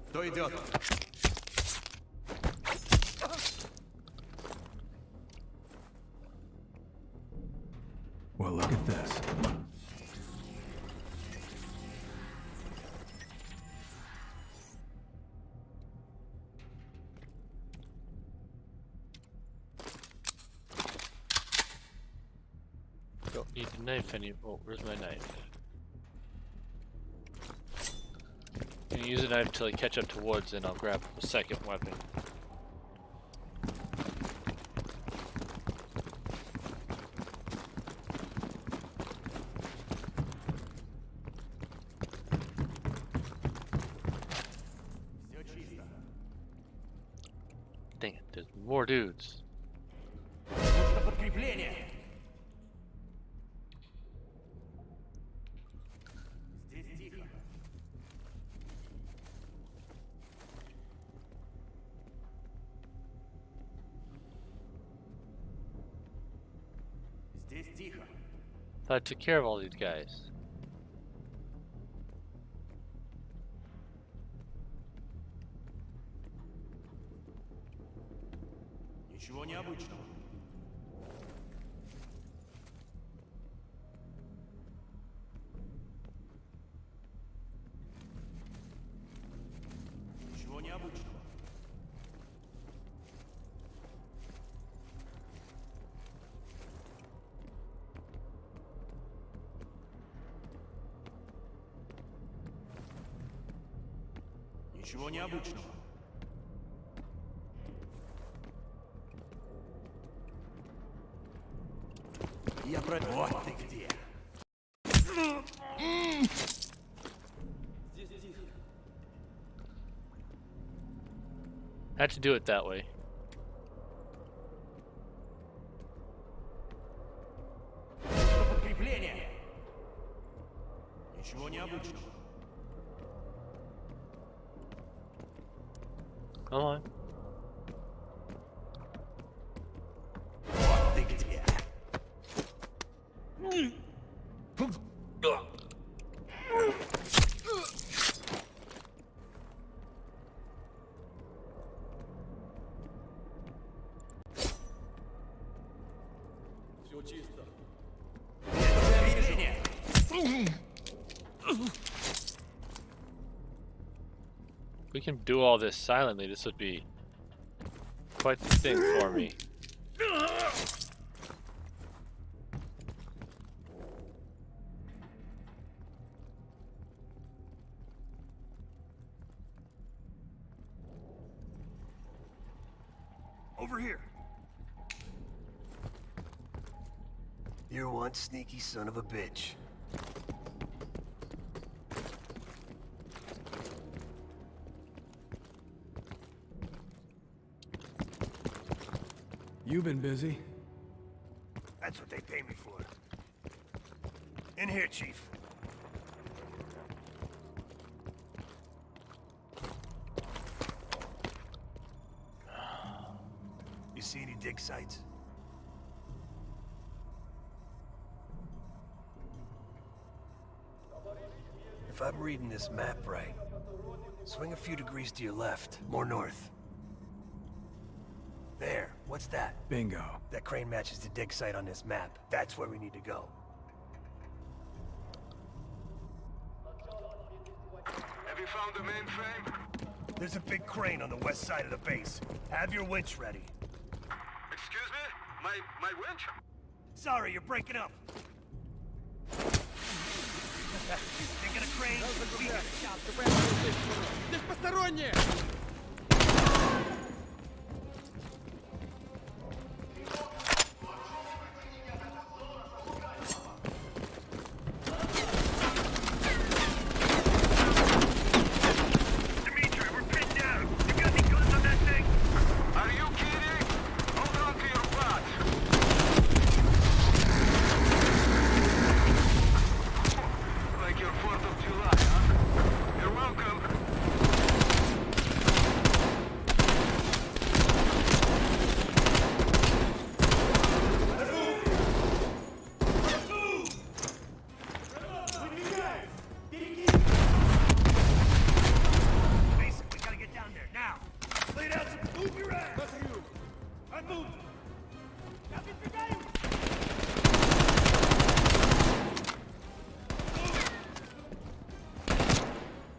Кто идет? Well, look at this. Don't need a knife anymore. Oh, where's my knife? I'm gonna use a knife till I catch up to Woods, and I'll grab a second weapon. Все чисто. Dang it, there's more dudes. Нужно подкрепление. Здесь тихо. Здесь тихо. Thought I took care of all these guys. Ничего необычного. Ничего необычного. Ничего необычного. Я про... Вот ты где. Had to do it that way. Подкрепление. Ничего необычного. Come on. Вот ты где. Все чисто. Движение. If we can do all this silently, this would be quite the thing for me. Over here. You're one sneaky son of a bitch. You've been busy. That's what they pay me for. In here, Chief. You see any dig sites? If I'm reading this map right, swing a few degrees to your left, more north. There, what's that? Bingo. That crane matches the dig site on this map. That's where we need to go. Have you found the mainframe? There's a big crane on the west side of the base. Have your winch ready. Excuse me? My winch? Sorry, you're breaking up. Taking a crane. Здесь посторонние!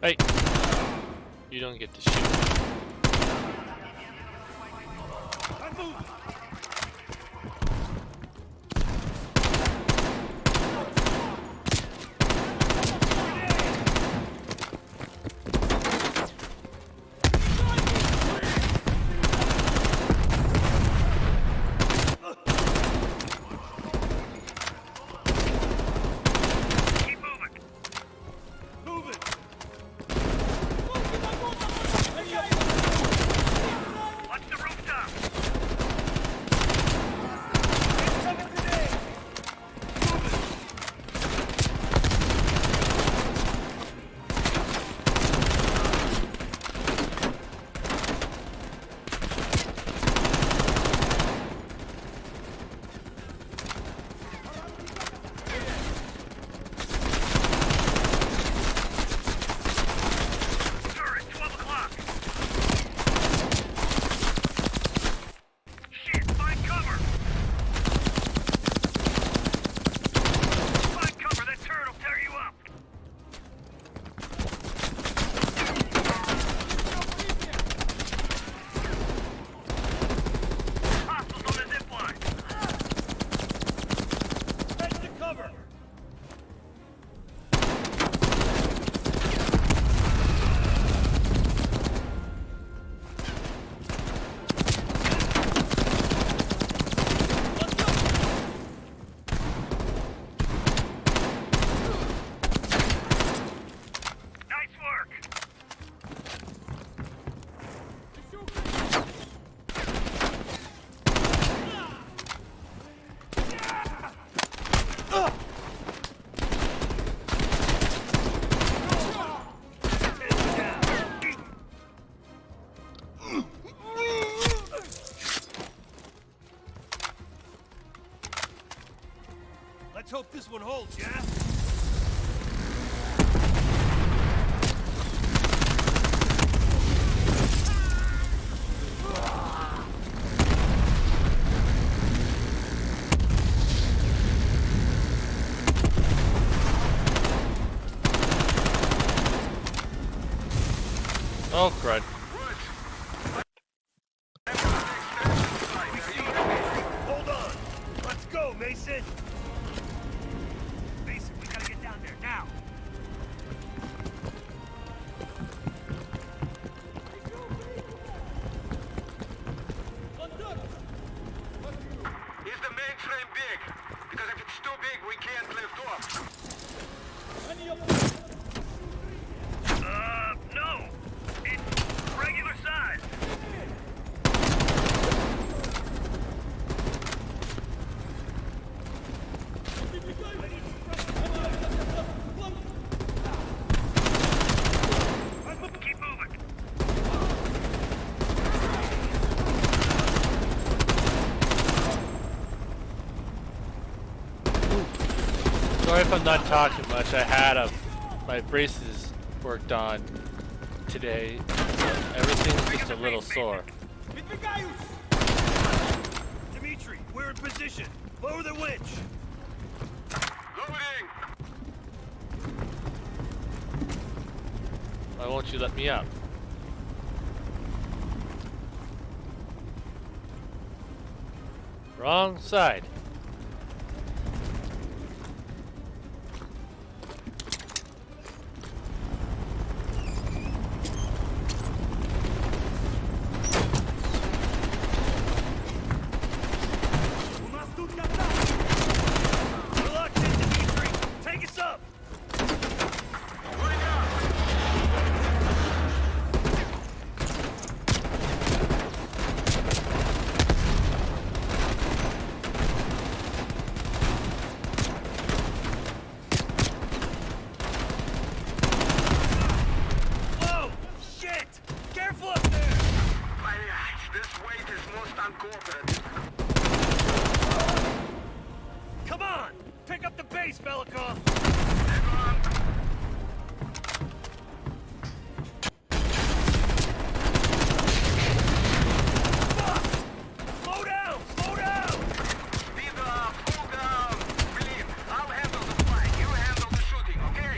Hey! You don't get to shoot. Let's hope this one holds, yeah? Oh, crud. Hold on. Let's go, Mason. Mason, we gotta get down there now. we can't lift off. No. It's regular size. Keep moving. Sorry if I'm not talking much. I had my braces worked on today, so everything's just a little sore. Dimitri, we're in position. Lower the winch. Loading! Why won't you let me up? Wrong side. Relax in, Dimitri. Take us up. Whoa! Shit! Careful up there! This weight is most uncooperative. Come on! Pick up the base, Belikov! Fuck! Slow down! Slow down! Speed up, pull down. Believe, I'll handle the flying. You handle the shooting, okay?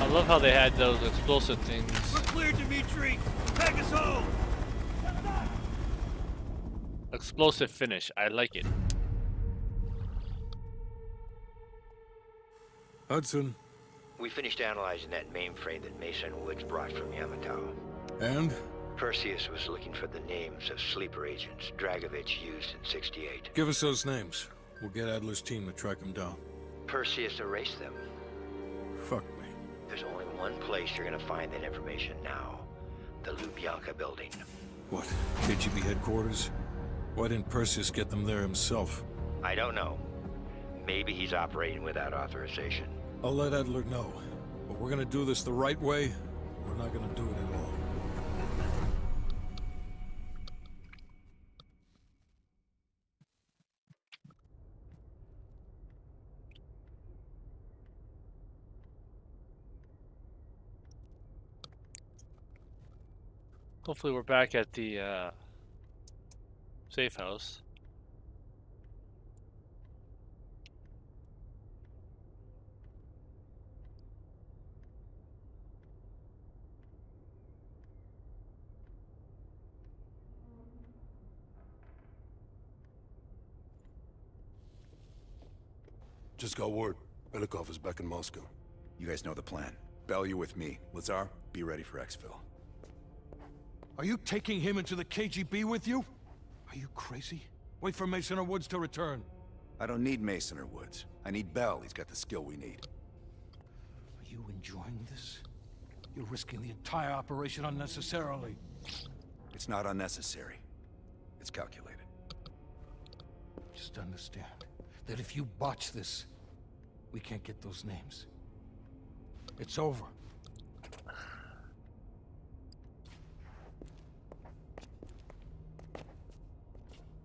I love how they had those explosive things. We're clear, Dimitri! Take us home! Explosive finish. I like it. Hudson. We finished analyzing that mainframe that Mason Woods brought from Yamato. And? Perseus was looking for the names of sleeper agents Dragovich used in '68. Give us those names. We'll get Adler's team to track them down. Perseus erased them. Fuck me. There's only one place you're gonna find that information now. The Lubyanka building. What? KGB headquarters? Why didn't Perseus get them there himself? I don't know. Maybe he's operating without authorization. I'll let Adler know. But we're gonna do this the right way, or we're not gonna do it at all. Hopefully we're back at the safe house. Just got word. Belikov is back in Moscow. You guys know the plan. Bell, you with me. Lazar, be ready for exfil. Are you taking him into the KGB with you? Are you crazy? Wait for Mason or Woods to return. I don't need Mason or Woods. I need Bell. He's got the skill we need. Are you enjoying this? You're risking the entire operation unnecessarily. It's not unnecessary. It's calculated. Just understand that if you botch this, we can't get those names. It's over.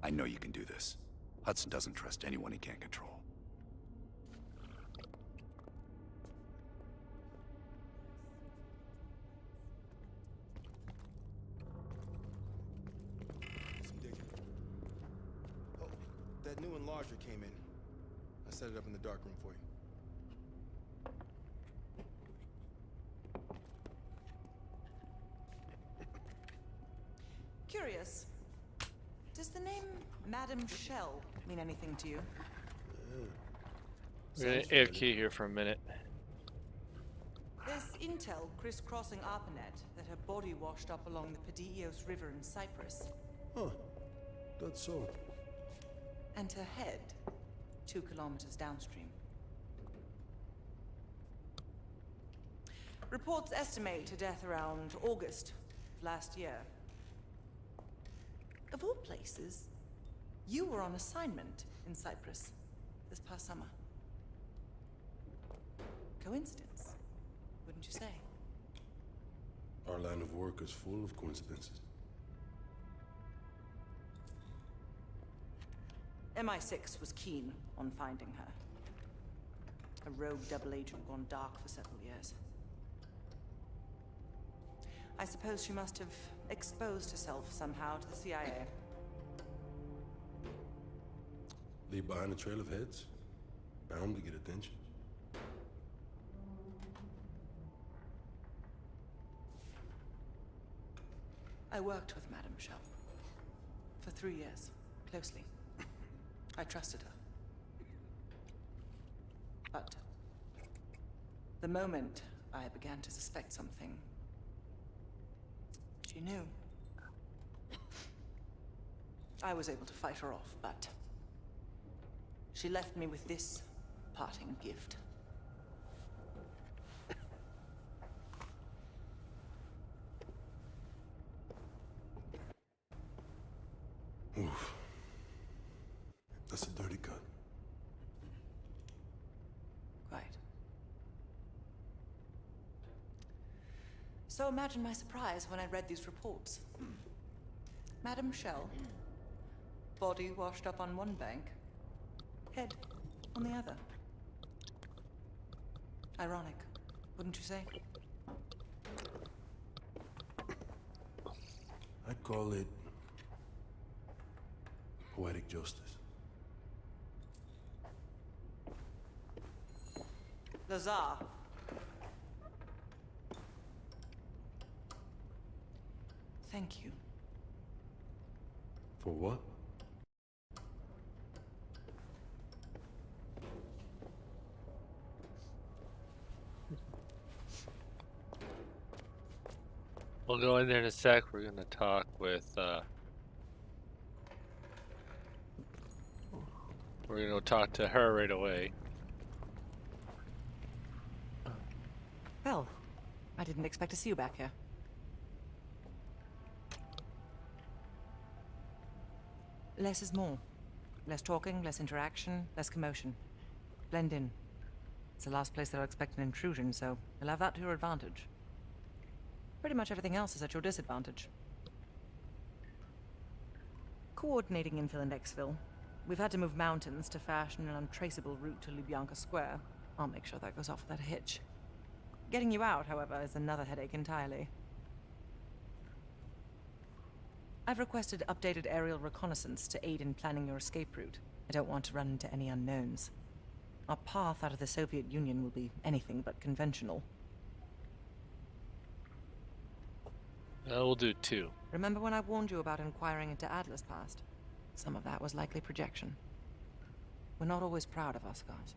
I know you can do this. Hudson doesn't trust anyone he can't control. Some digging. Oh, that new enlarger came in. I set it up in the dark room for you. Curious. Does the name Madam Shell mean anything to you? We're gonna AFK here for a minute. This intel crisscrossing ARPANET that her body washed up along the Padios River in Cyprus. Huh. That's so. And her head 2 kilometers downstream. Reports estimate her death around August of last year. Of all places, you were on assignment in Cyprus this past summer. Coincidence, wouldn't you say? Our line of work is full of coincidences. MI6 was keen on finding her. A rogue double agent gone dark for several years. I suppose she must have exposed herself somehow to the CIA. Leave behind a trail of heads? Bound to get attention. I worked with Madame Michelle for 3 years, closely. I trusted her. But the moment I began to suspect something, she knew. I was able to fight her off, but she left me with this parting gift. Oof. That's a dirty cut. Right. So imagine my surprise when I read these reports. Madame Michelle, body washed up on one bank, head on the other. Ironic, wouldn't you say? I'd call it poetic justice. Lazar. Thank you. For what? We'll go in there in a sec. We're gonna talk with we're gonna go talk to her right away. Well, I didn't expect to see you back here. Less is more. Less talking, less interaction, less commotion. Blend in. It's the last place they'll expect an intrusion, so you'll have that to your advantage. Pretty much everything else is at your disadvantage. Coordinating infill and exfil. We've had to move mountains to fashion an untraceable route to Lubyanka Square. I'll make sure that goes off without a hitch. Getting you out, however, is another headache entirely. I've requested updated aerial reconnaissance to aid in planning your escape route. I don't want to run into any unknowns. Our path out of the Soviet Union will be anything but conventional. We'll do 2. Remember when I warned you about inquiring into Adler's past? Some of that was likely projection. We're not always proud of our scars.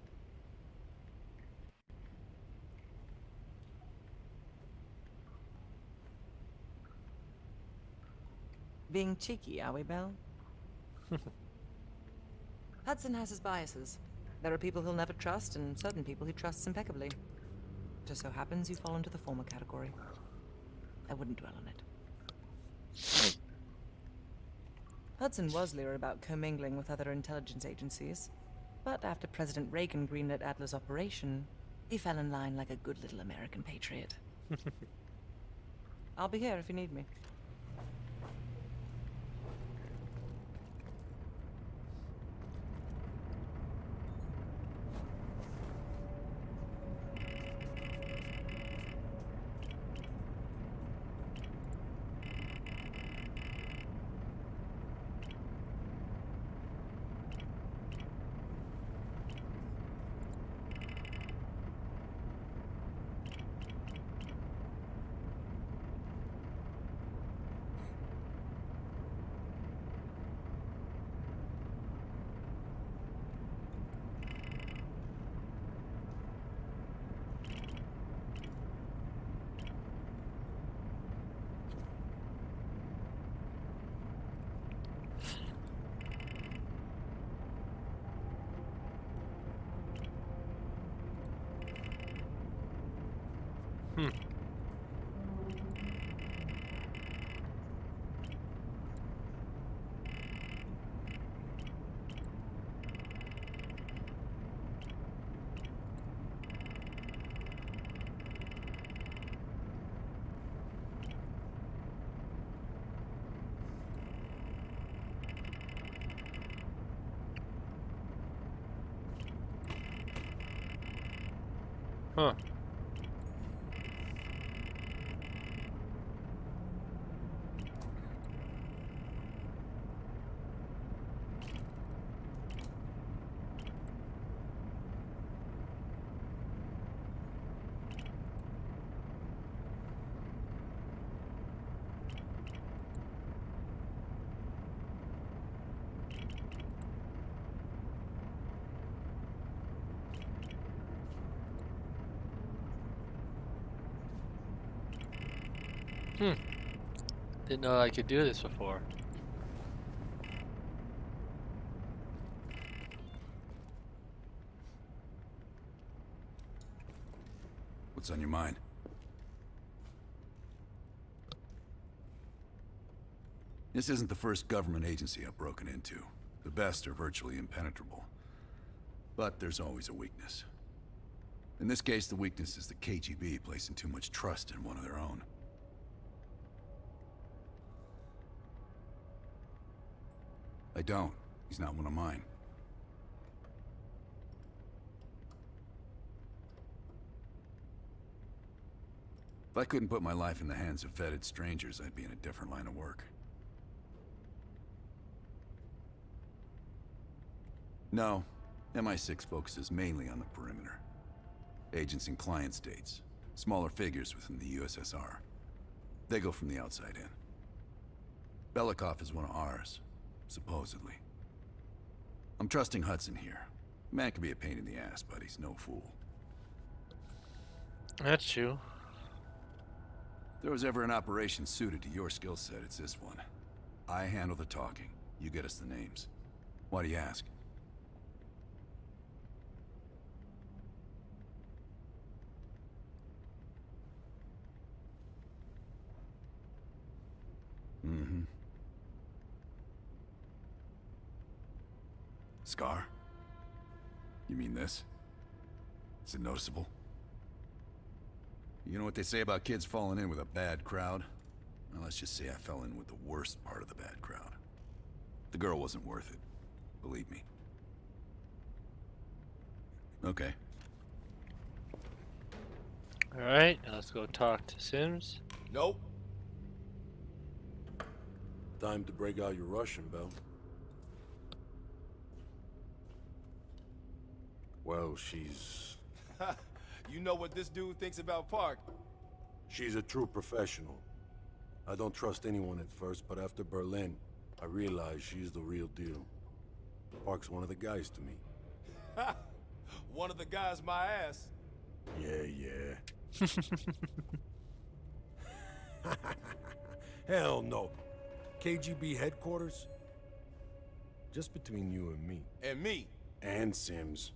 Being cheeky, are we, Belle? Hudson has his biases. There are people he'll never trust, and certain people he trusts impeccably. Just so happens you fall into the former category. I wouldn't dwell on it. Hudson was leery about commingling with other intelligence agencies, but after President Reagan greenlit Adler's operation, he fell in line like a good little American patriot. I'll be here if you need me. Huh. Didn't know I could do this before. What's on your mind? This isn't the first government agency I've broken into. The best are virtually impenetrable. But there's always a weakness. In this case, the weakness is the KGB placing too much trust in one of their own. I don't. He's not one of mine. If I couldn't put my life in the hands of vetted strangers, I'd be in a different line of work. No, MI6 focuses mainly on the perimeter. Agents in client states, smaller figures within the USSR. They go from the outside in. Belikov is one of ours, supposedly. I'm trusting Hudson here. Man can be a pain in the ass, but he's no fool. That's true. If there was ever an operation suited to your skill set, it's this one. I handle the talking. You get us the names. Why do you ask? Mm-hmm. Scar? You mean this? Is it noticeable? You know what they say about kids falling in with a bad crowd? Well, let's just say I fell in with the worst part of the bad crowd. The girl wasn't worth it. Believe me. Okay. Alright, now let's go talk to Sims. Nope. Time to break out your Russian, Bell. Well, she's... You know what this dude thinks about Park? She's a true professional. I don't trust anyone at first, but after Berlin, I realized she's the real deal. Park's one of the guys to me. One of the guys my ass. Yeah. Hell no. KGB headquarters? Just between you and me. And me. And Sims.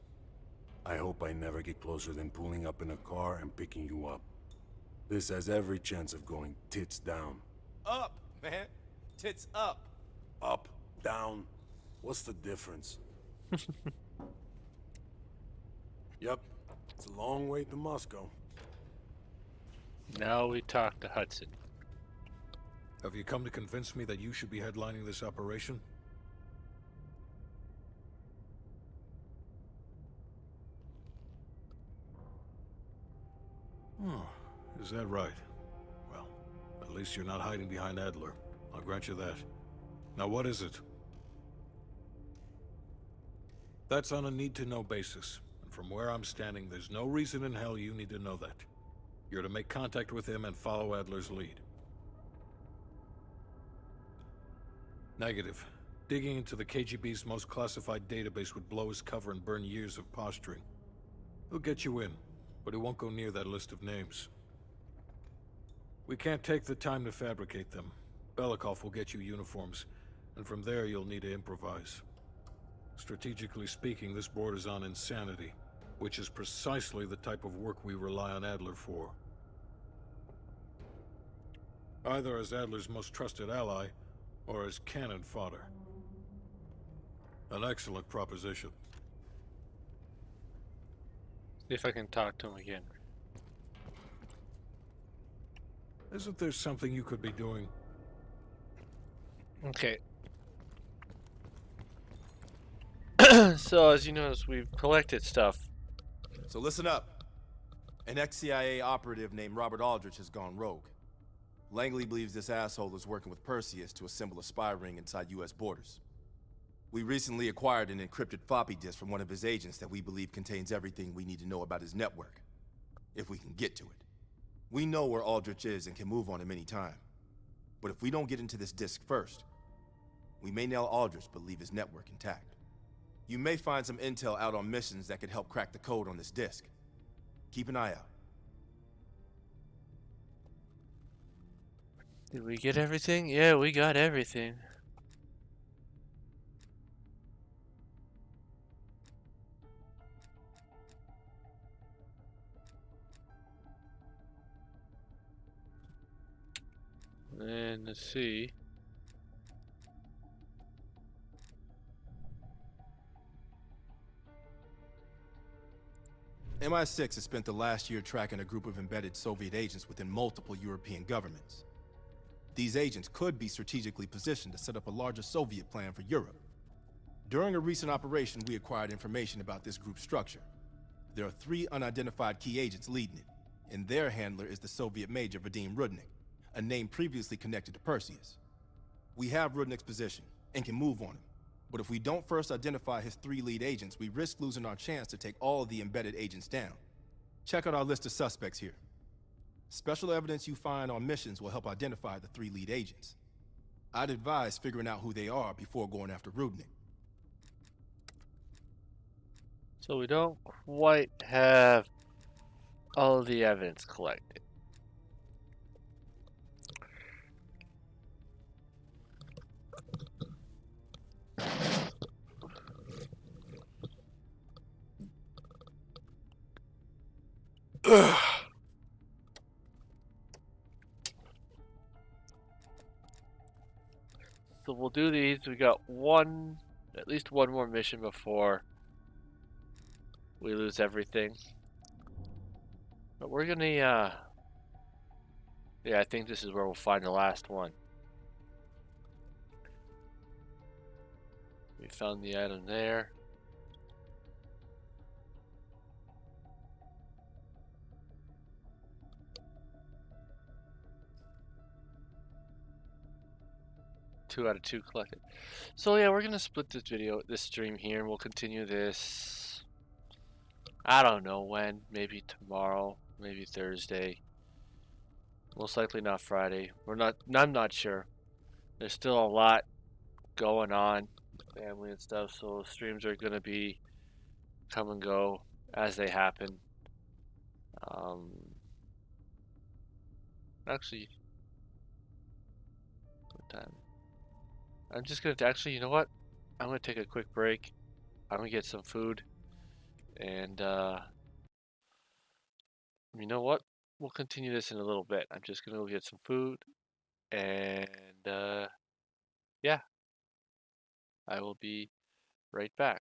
I hope I never get closer than pulling up in a car and picking you up. This has every chance of going tits down. Up, man. Tits up. Up, down. What's the difference? Yep. It's a long way to Moscow. Now we talk to Hudson. Have you come to convince me that you should be headlining this operation? Oh, is that right? Well, at least you're not hiding behind Adler. I'll grant you that. Now what is it? That's on a need-to-know basis. And from where I'm standing, there's no reason in hell you need to know that. You're to make contact with him and follow Adler's lead. Negative. Digging into the KGB's most classified database would blow his cover and burn years of posturing. He'll get you in, but he won't go near that list of names. We can't take the time to fabricate them. Belikov will get you uniforms, and from there you'll need to improvise. Strategically speaking, this borders on insanity, which is precisely the type of work we rely on Adler for. Either as Adler's most trusted ally, or as cannon fodder. An excellent proposition. See if I can talk to him again. Isn't there something you could be doing? Okay. So, as you notice, we've collected stuff. So listen up. An ex-CIA operative named Robert Aldrich has gone rogue. Langley believes this asshole is working with Perseus to assemble a spy ring inside U.S. borders. We recently acquired an encrypted floppy disk from one of his agents that we believe contains everything we need to know about his network, if we can get to it. We know where Aldrich is and can move on him any time. But if we don't get into this disk first, we may nail Aldrich but leave his network intact. You may find some intel out on missions that could help crack the code on this disk. Keep an eye out. Did we get everything? Yeah, we got everything. And let's see. MI6 has spent the last year tracking a group of embedded Soviet agents within multiple European governments. These agents could be strategically positioned to set up a larger Soviet plan for Europe. During a recent operation, we acquired information about this group's structure. There are 3 unidentified key agents leading it, and their handler is the Soviet Major Vadim Rudnik, a name previously connected to Perseus. We have Rudnik's position and can move on him, but if we don't first identify his 3 lead agents, we risk losing our chance to take all of the embedded agents down. Check out our list of suspects here. Special evidence you find on missions will help identify the 3 lead agents. I'd advise figuring out who they are before going after Rudnik. So we don't quite have all of the evidence collected. So we'll do these. We got at least one more mission before we lose everything. But we're gonna, yeah, I think this is where we'll find the last one. We found the item there. Two out of 2 collected. So yeah, we're gonna split this stream here, and we'll continue this. I don't know when. Maybe tomorrow. Maybe Thursday. Most likely not Friday. I'm not sure. There's still a lot going on, family and stuff. So streams are gonna be come and go as they happen. Actually, what time? I'm just gonna actually. You know what? I'm gonna take a quick break. I'm gonna get some food, and you know what? We'll continue this in a little bit. I'm just gonna go get some food, and yeah, I will be right back.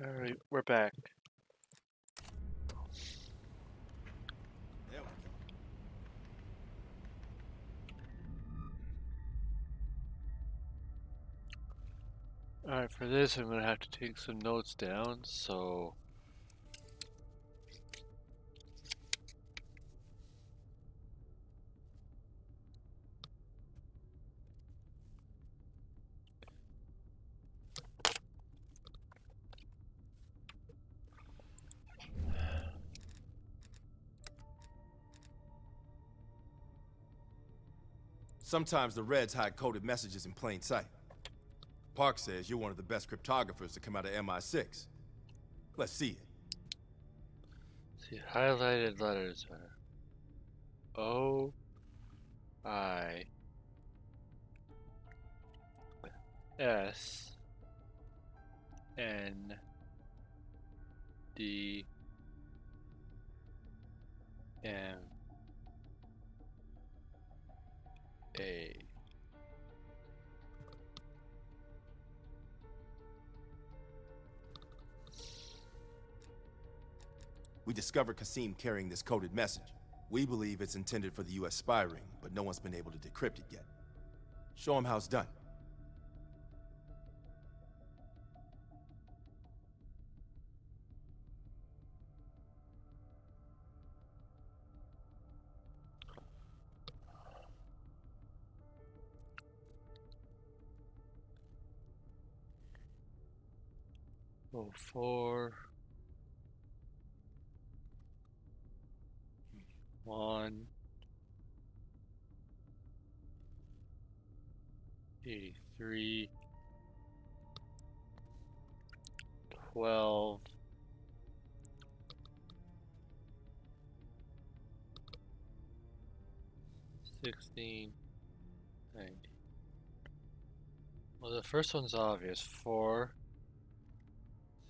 Alright, we're back. There we go. Alright, for this I'm gonna have to take some notes down, so... Sometimes the Reds hide coded messages in plain sight. Park says you're one of the best cryptographers to come out of MI6. Let's see it. See, highlighted letters are O, I, S, N, D, M, A. We discovered Kasim carrying this coded message. We believe it's intended for the US spy ring, but no one's been able to decrypt it yet. Show him how it's done. Oh, 4, 1, 83, 12, 16, 90. Well, the first one's obvious. 4,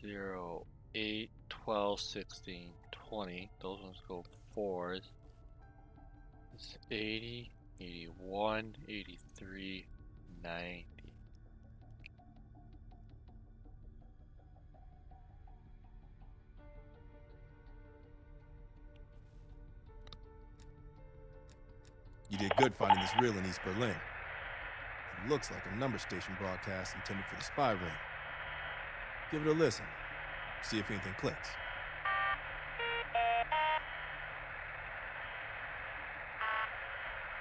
0, 8, 12, 16, 20. Those ones go 4s. It's 80, 81, 83, 90. You did good finding this reel in East Berlin. It looks like a number station broadcast intended for the spy ring. Give it a listen. See if anything clicks.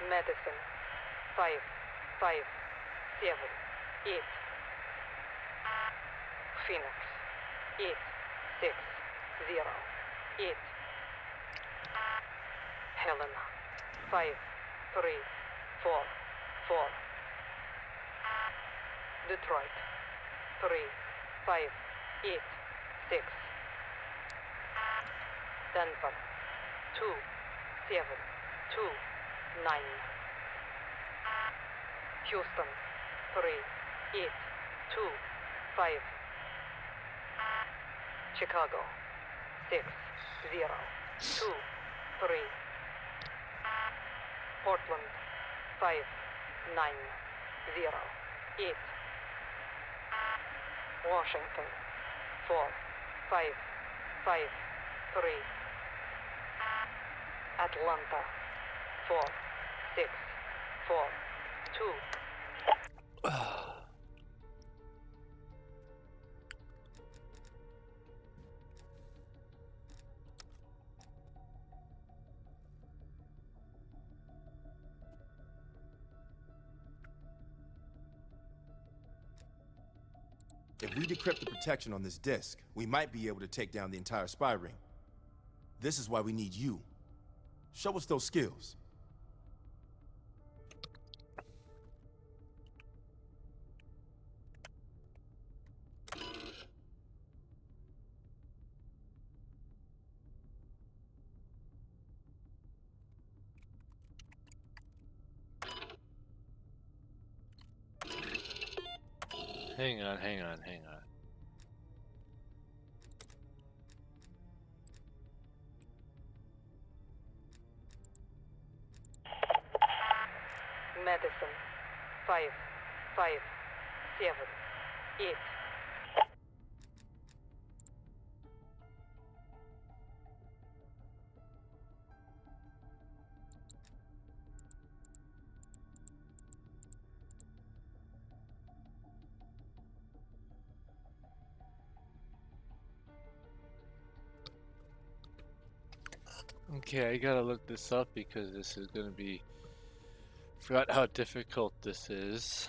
Medicine. 5, 5, 7, 8. Phoenix. 8, 6, 0, 8. Helena. 5, 3, 4, 4. Detroit. 3, 5, 8, 6. Denver. 2, 7, 2, 9. Houston. 3, 8, 2, 5. Chicago. 6, 0, 2, 3. Portland. 5, 9, 0, 8. Washington. 4, 5, 5, 3. Atlanta. 4, 6, 4, 2. If we decrypt the protection on this disk, we might be able to take down the entire spy ring. This is why we need you. Show us those skills. Hang on. Medicine. 5, 5, 7, 8. Okay, I gotta look this up because this is gonna be. Forgot how difficult this is.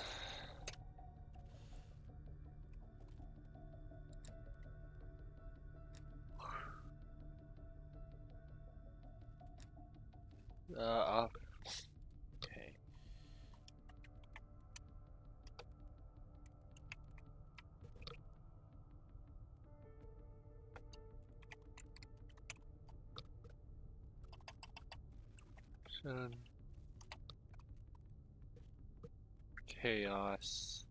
Okay. Chaos.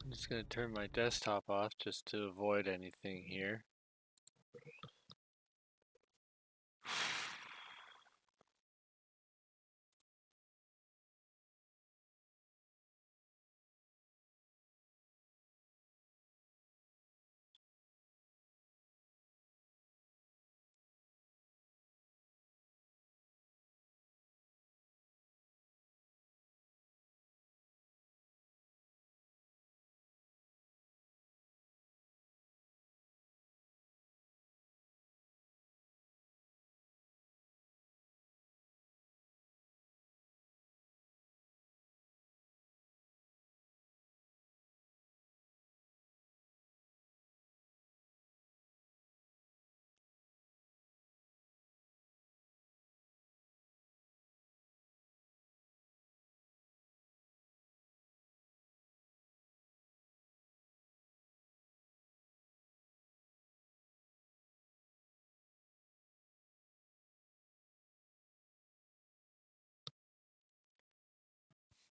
I'm just gonna turn my desktop off just to avoid anything here.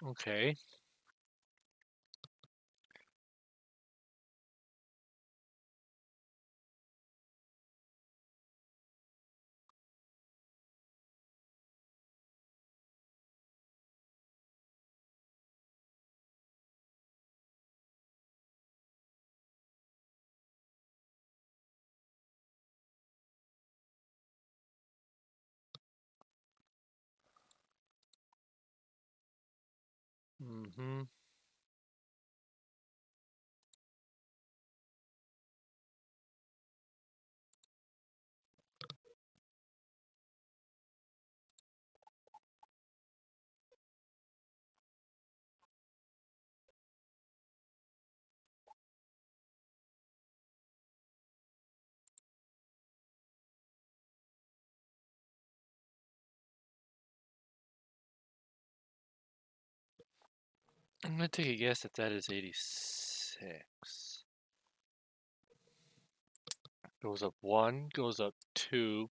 Okay. Mm-hmm. I'm gonna take a guess that that is 86. Goes up 1, goes up 2,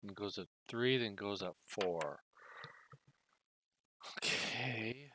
and goes up 3, then goes up 4. Okay.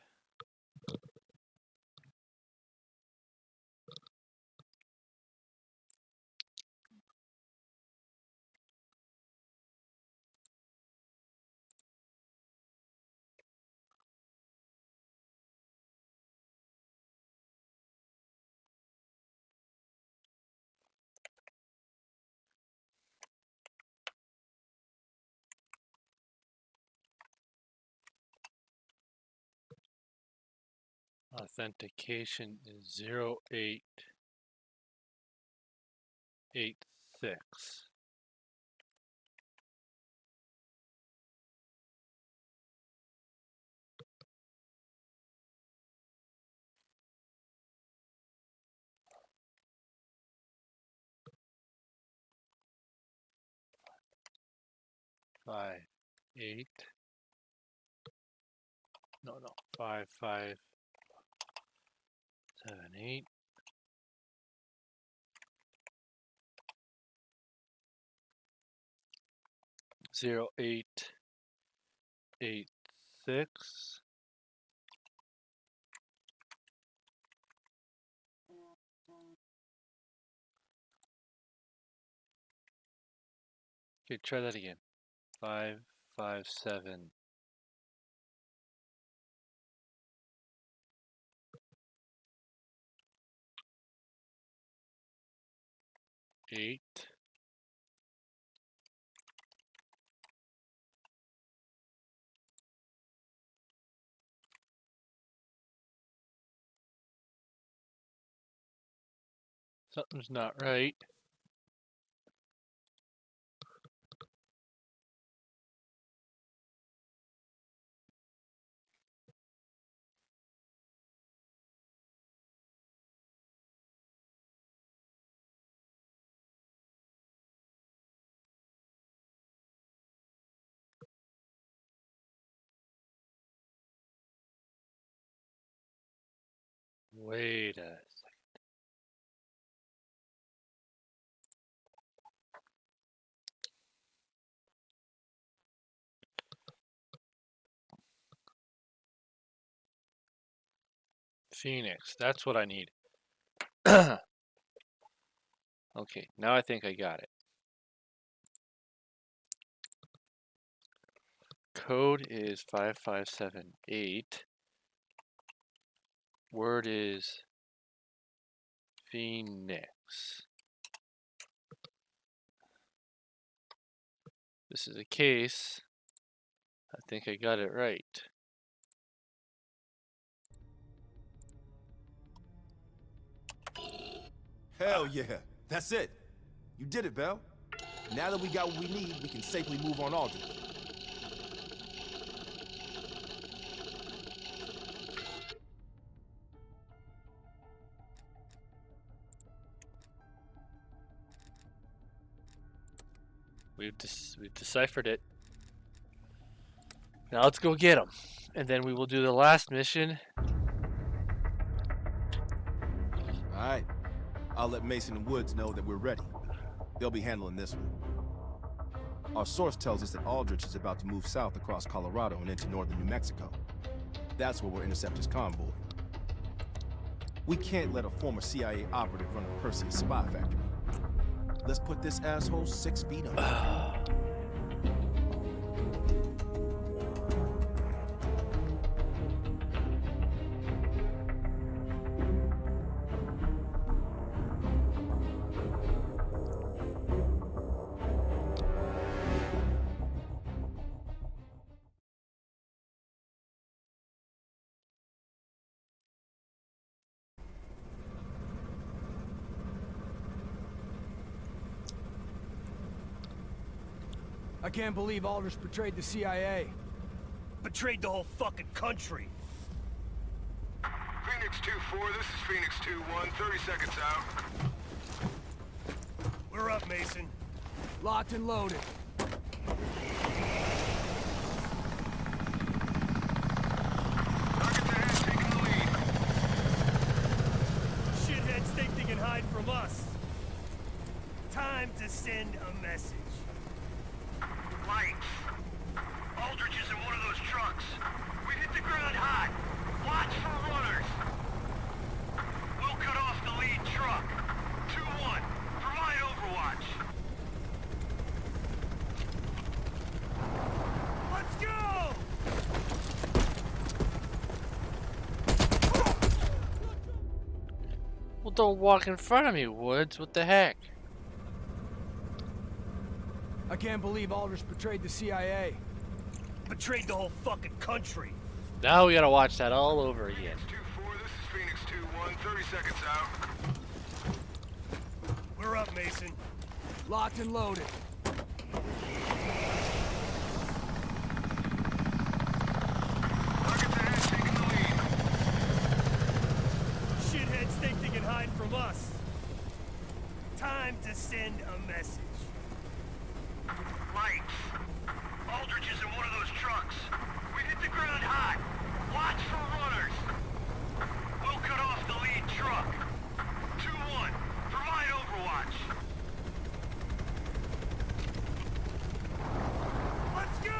Authentication is 0886. Five, 8. No, 5, 5, 7, 8. 0886. Okay, try that again. 5, 5, 7, 8. Something's not right. Wait a second. Phoenix, that's what I need. Okay, now I think I got it. Code is 5578. Word is Phoenix. This is a case. I think I got it right. Hell yeah, that's it. You did it, Bell. Now that we got what we need, we can safely move on Aldrich. We've deciphered it. Now let's go get them. And then we will do the last mission. Alright. I'll let Mason and Woods know that we're ready. They'll be handling this one. Our source tells us that Aldrich is about to move south across Colorado and into northern New Mexico. That's where we'll intercept his convoy. We can't let a former CIA operative run a Perseus spy factory. Let's put this asshole 6 feet under. I can't believe Aldrich betrayed the CIA. Betrayed the whole fucking country. Phoenix 2-4, this is Phoenix 2-1, 30 seconds out. We're up, Mason. Locked and loaded. Shitheads think they can hide from us. Time to send a message. Lights. Aldrich is in one of those trucks. We hit the ground hot. Watch for runners. We'll cut off the lead truck. 2-1. Provide overwatch. Let's go! Well, don't walk in front of me, Woods. What the heck? I can't believe Aldrich betrayed the CIA. Betrayed the whole fucking country. Now we gotta watch that all over again. Phoenix 2-4, this is Phoenix 2-1, 30 seconds out. We're up, Mason. Locked and loaded. Shitheads think they can hide from us. Time to send a message. Lights. Aldrich is in one of those trucks. We hit the ground hot. Watch for runners. We'll cut off the lead truck. 2-1. Provide overwatch. Let's go!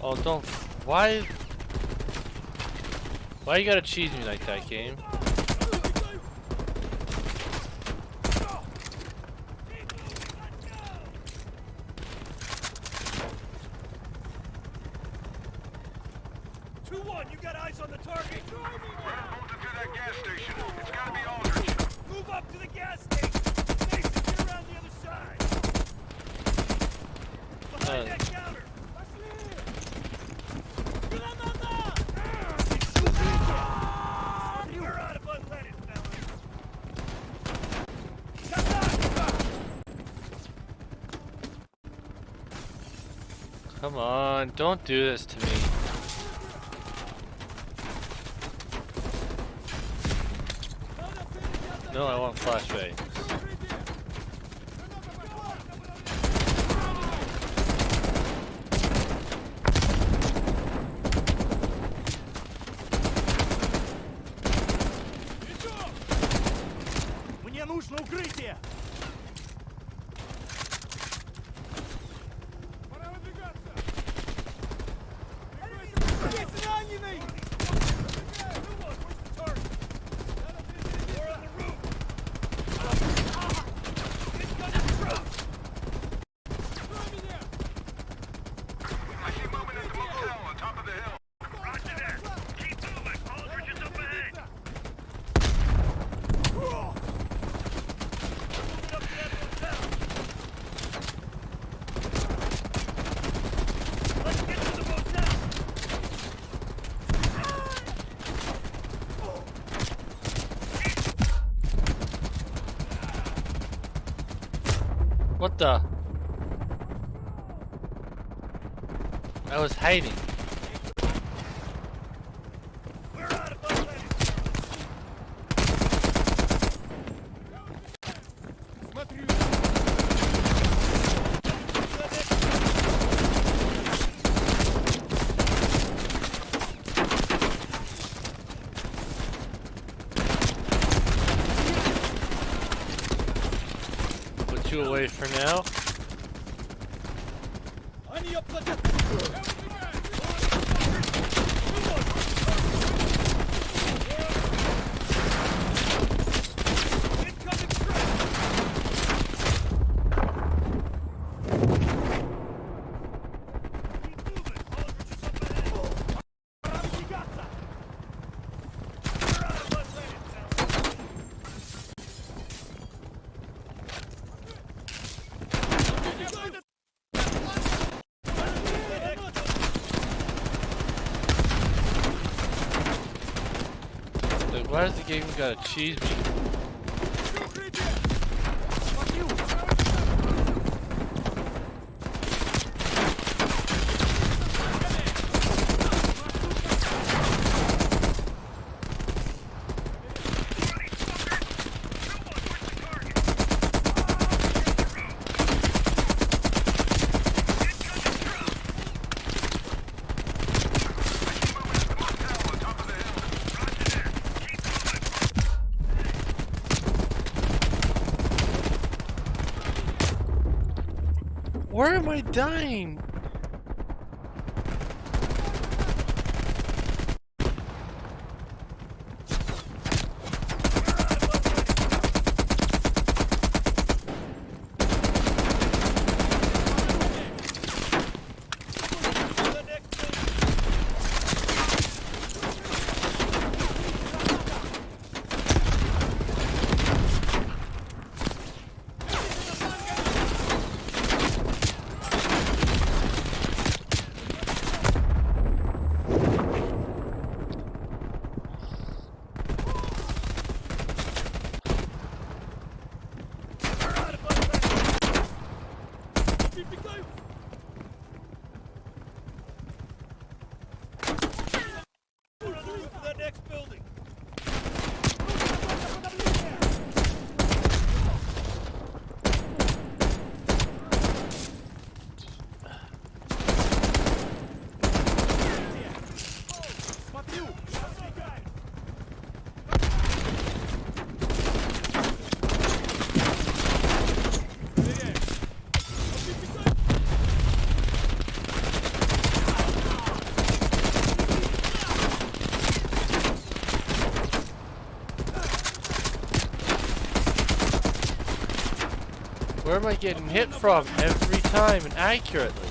Oh, don't. Why? Why you gotta cheese me like that, game? Come on, don't do this to me. No, I want flashbang. Мне нужно укрытие! What the? I was hiding. Put you away for now. Like, why does the game gotta cheese me? Where am I dying? Where am I getting hit from every time and accurately?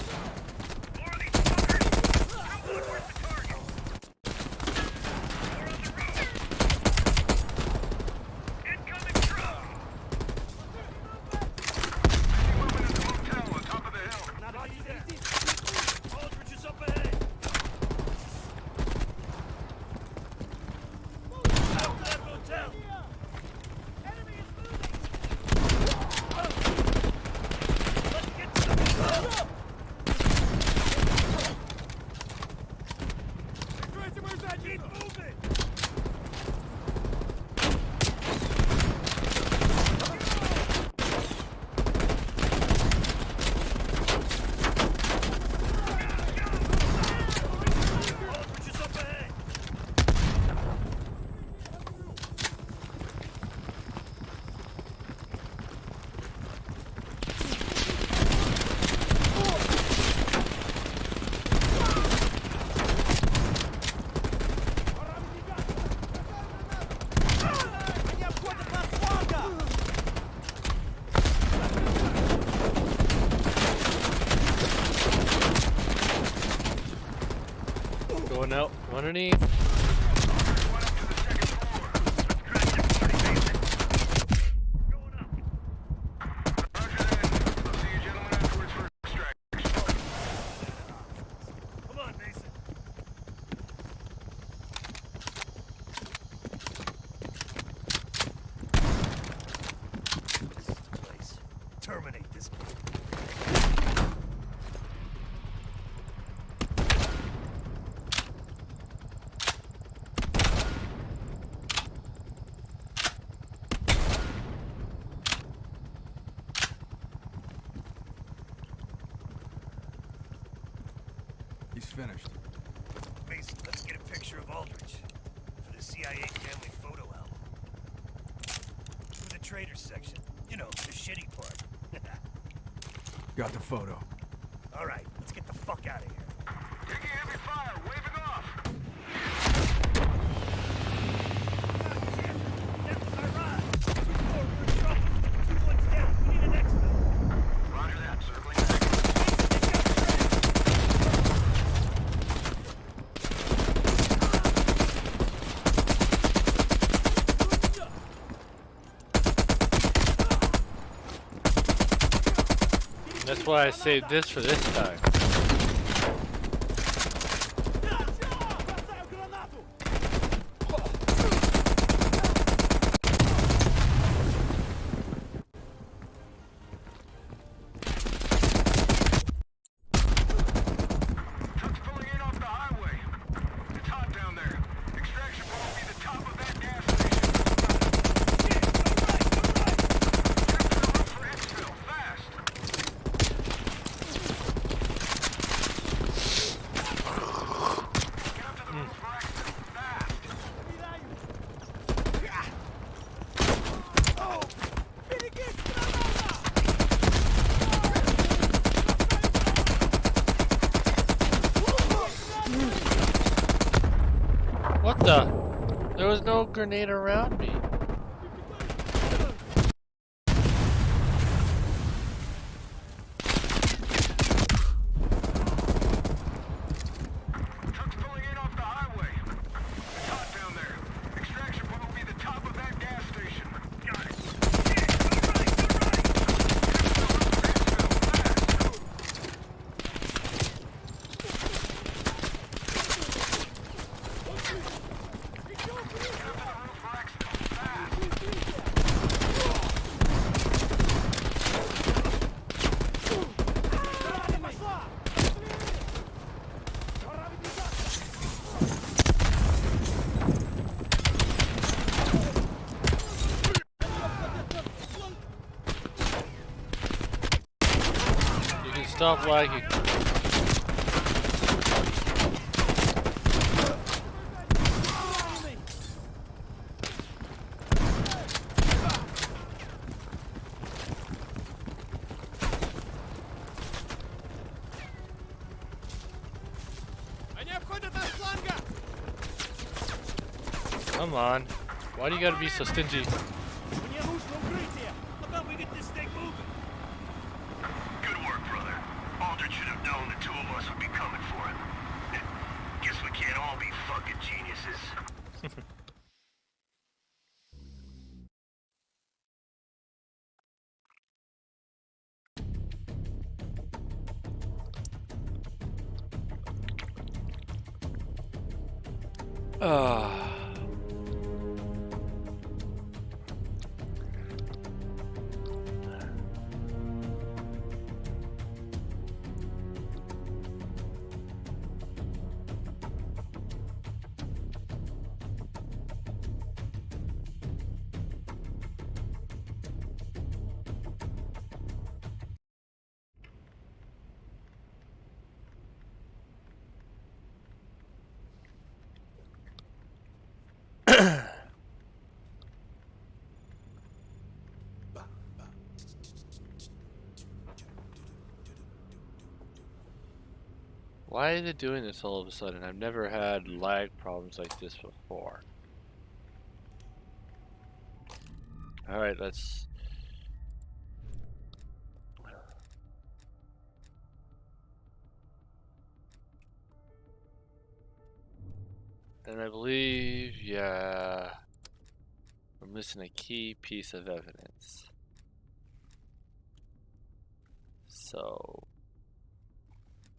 going out from underneath. Come on, Mason. This is the place. Terminate this kid. He's finished. Mason, let's get a picture of Aldrich for the CIA family photo album. With the traders section. You know, the shitty part. Got the photo. All right, let's get the fuck out of here. Taking heavy fire, waving off. That was our ride. 2-4, we're in trouble. 2-1's down. We need an exfil. Roger that, circling. That's why I saved this for this time. Trucks pulling in off the highway. It's hot down there. Extraction point will be the top of that gas station. Shit, go right. Check to the roof for exfil, fast. Get up to the roof for exfil, fast. Oh! What the? There was no grenade around me. Trucks pulling in off the highway. It's hot down there. Extraction point will be the top of that gas station. Got it. Shit, go right. Check to the roof for exfil, fast. You can stop lagging. Come on. Why do you gotta be so stingy? How about we get this thing moving? Good work, brother. Aldrich should have known the two of us would be coming for him. Guess we can't all be fucking geniuses. Ah. Why is it doing this all of a sudden? I've never had lag problems like this before. Alright, let's... And I believe, yeah, we're missing a key piece of evidence. So,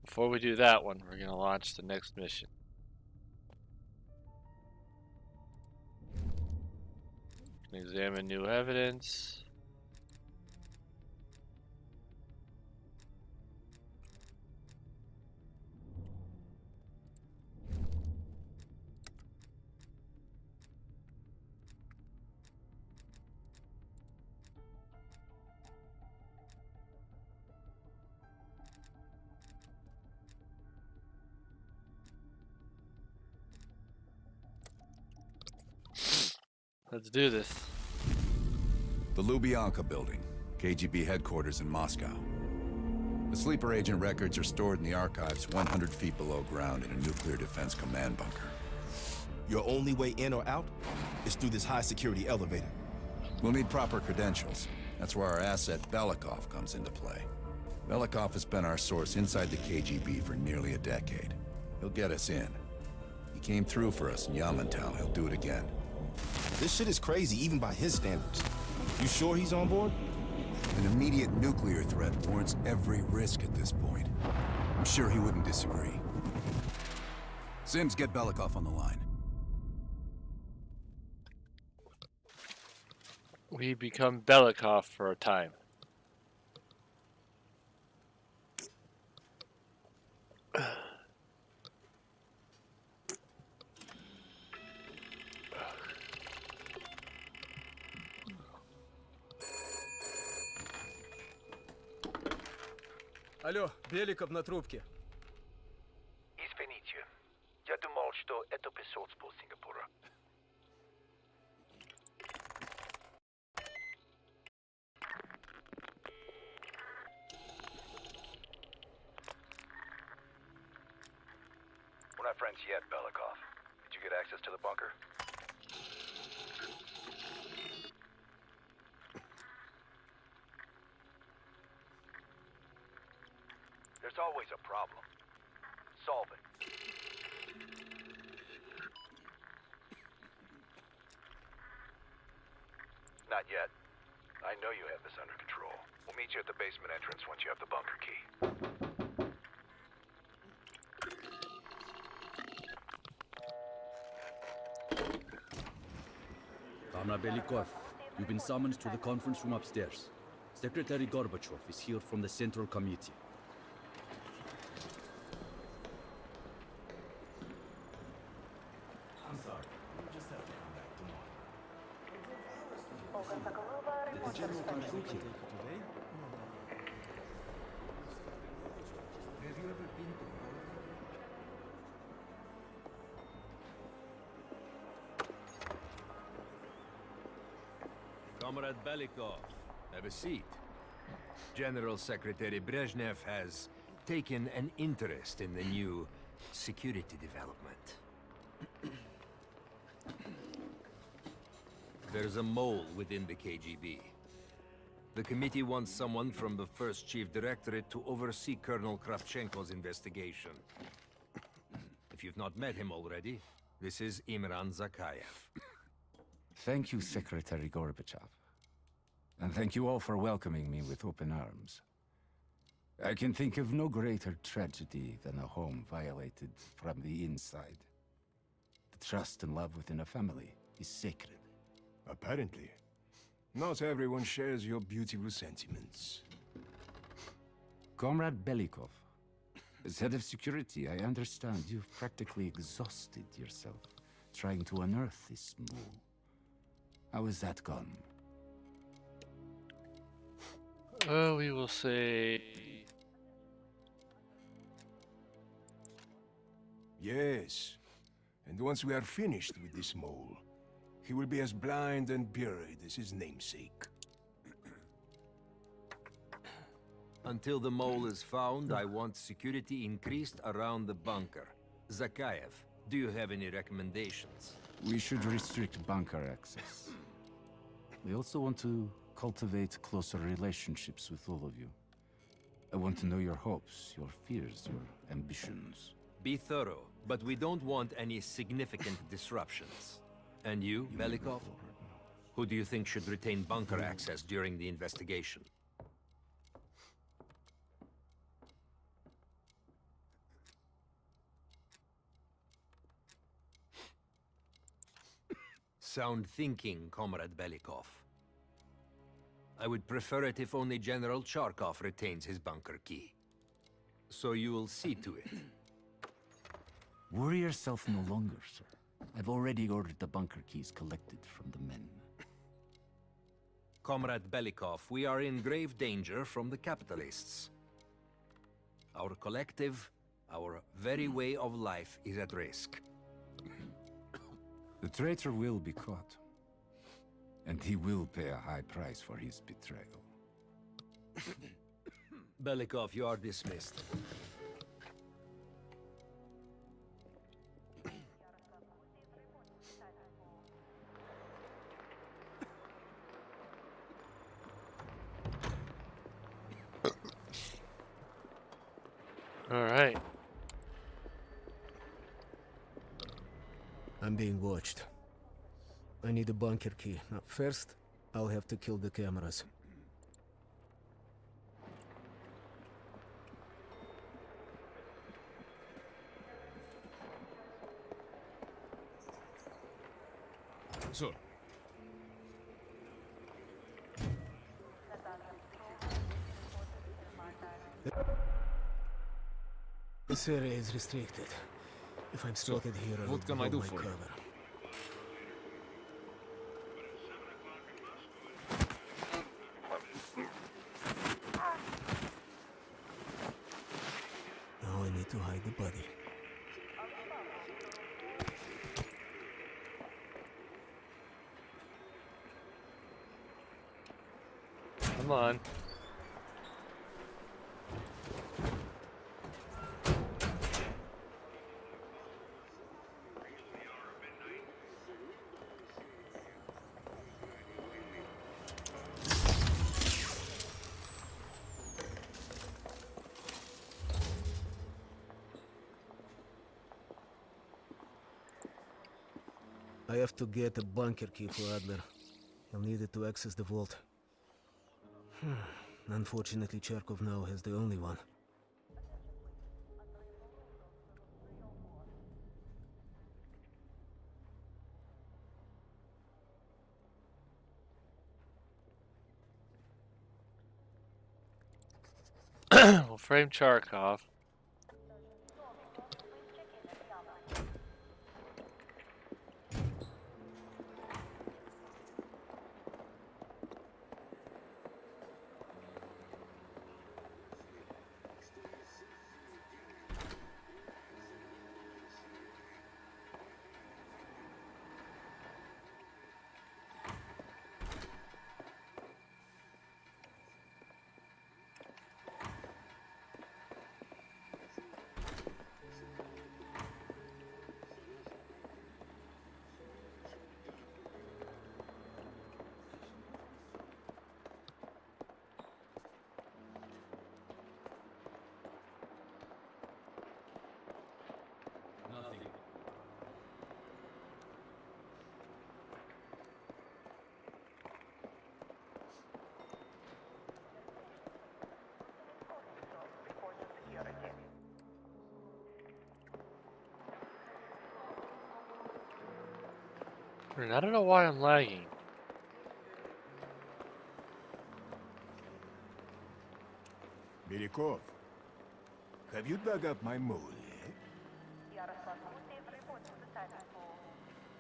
before we do that one, we're going to launch the next mission. Examine new evidence. Let's do this. The Lubyanka building, KGB headquarters in Moscow. The sleeper agent records are stored in the archives 100 feet below ground in a nuclear defense command bunker. Your only way in or out is through this high-security elevator. We'll need proper credentials. That's where our asset Belikov comes into play. Belikov has been our source inside the KGB for nearly a decade. He'll get us in. He came through for us in Yamantau. He'll do it again. This shit is crazy, even by his standards. You sure he's on board? An immediate nuclear threat warrants every risk at this point. I'm sure he wouldn't disagree. Sims, get Belikov on the line. We become Belikov for a time. Алло, Беликов на трубке. Извините, я думал, что это посольство Сингапура. We're not friends yet, Belikov. Did you get access to the bunker? There's always a problem. Solve it. Not yet. I know you have this under control. We'll meet you at the basement entrance once you have the bunker key. Comrade Belikov, you've been summoned to the conference room upstairs. Secretary Gorbachev is here from the Central Committee. I'm sorry. You just have to come back tomorrow. Did the general come through here today? Have you ever been to Comrade Belikov, have a seat. General Secretary Brezhnev has taken an interest in the new security development. There's a mole within the KGB. The committee wants someone from the first Chief Directorate to oversee Colonel Kravchenko's investigation. If you've not met him already, this is Imran Zakayev. Thank you, Secretary Gorbachev. And thank you all for welcoming me with open arms. I can think of no greater tragedy than a home violated from the inside. The trust and love within a family is sacred. Apparently. Not everyone shares your beautiful sentiments. Comrade Belikov, as head of security, I understand you've practically exhausted yourself trying to unearth this mole. How has that gone? We will say... Yes. And once we are finished with this mole, he will be as blind and buried as his namesake. Until the mole is found, I want security increased around the bunker. Zakayev, do you have any recommendations? We should restrict bunker access. We also want to cultivate closer relationships with all of you. I want to know your hopes, your fears, your ambitions. Be thorough. But we don't want any significant disruptions. And you, Belikov? Who do you think should retain bunker access during the investigation? Sound thinking, Comrade Belikov. I would prefer it if only General Charkov retains his bunker key. So you will see to it. Worry yourself no longer, sir. I've already ordered the bunker keys collected from the men. Comrade Belikov, we are in grave danger from the capitalists. Our collective, our very way of life is at risk. The traitor will be caught. And he will pay a high price for his betrayal. Belikov, you are dismissed. All right. I'm being watched. I need a bunker key. Now, first, I'll have to kill the cameras. So, This area is restricted. If I'm spotted here, I what can I do for you? cover. Now I need to hide the body. Come on. I have to get a bunker key for Adler. He'll need it to access the vault. Unfortunately, Charkov now has the only one. We'll frame Charkov. I don't know why I'm lagging. Belikov, have you dug up my mole yet?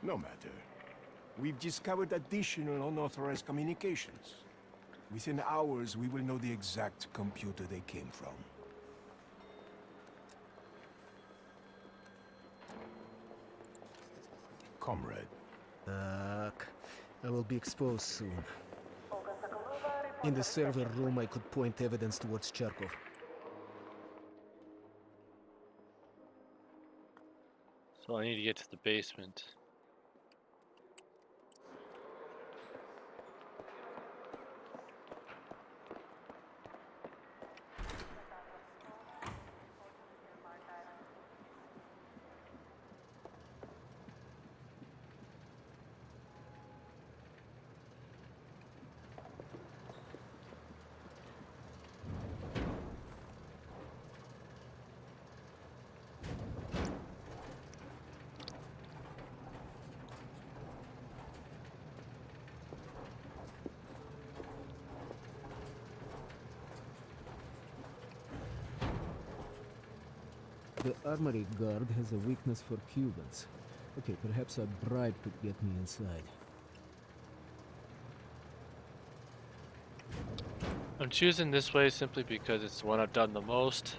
No matter. We've discovered additional unauthorized communications. Within hours, we will know the exact computer they came from. Comrade. I will be exposed soon. In the server room, I could point evidence towards Charkov. So I need to get to the basement. The armory guard has a weakness for Cubans. Okay, perhaps a bribe could get me inside. I'm choosing this way simply because it's the one I've done the most.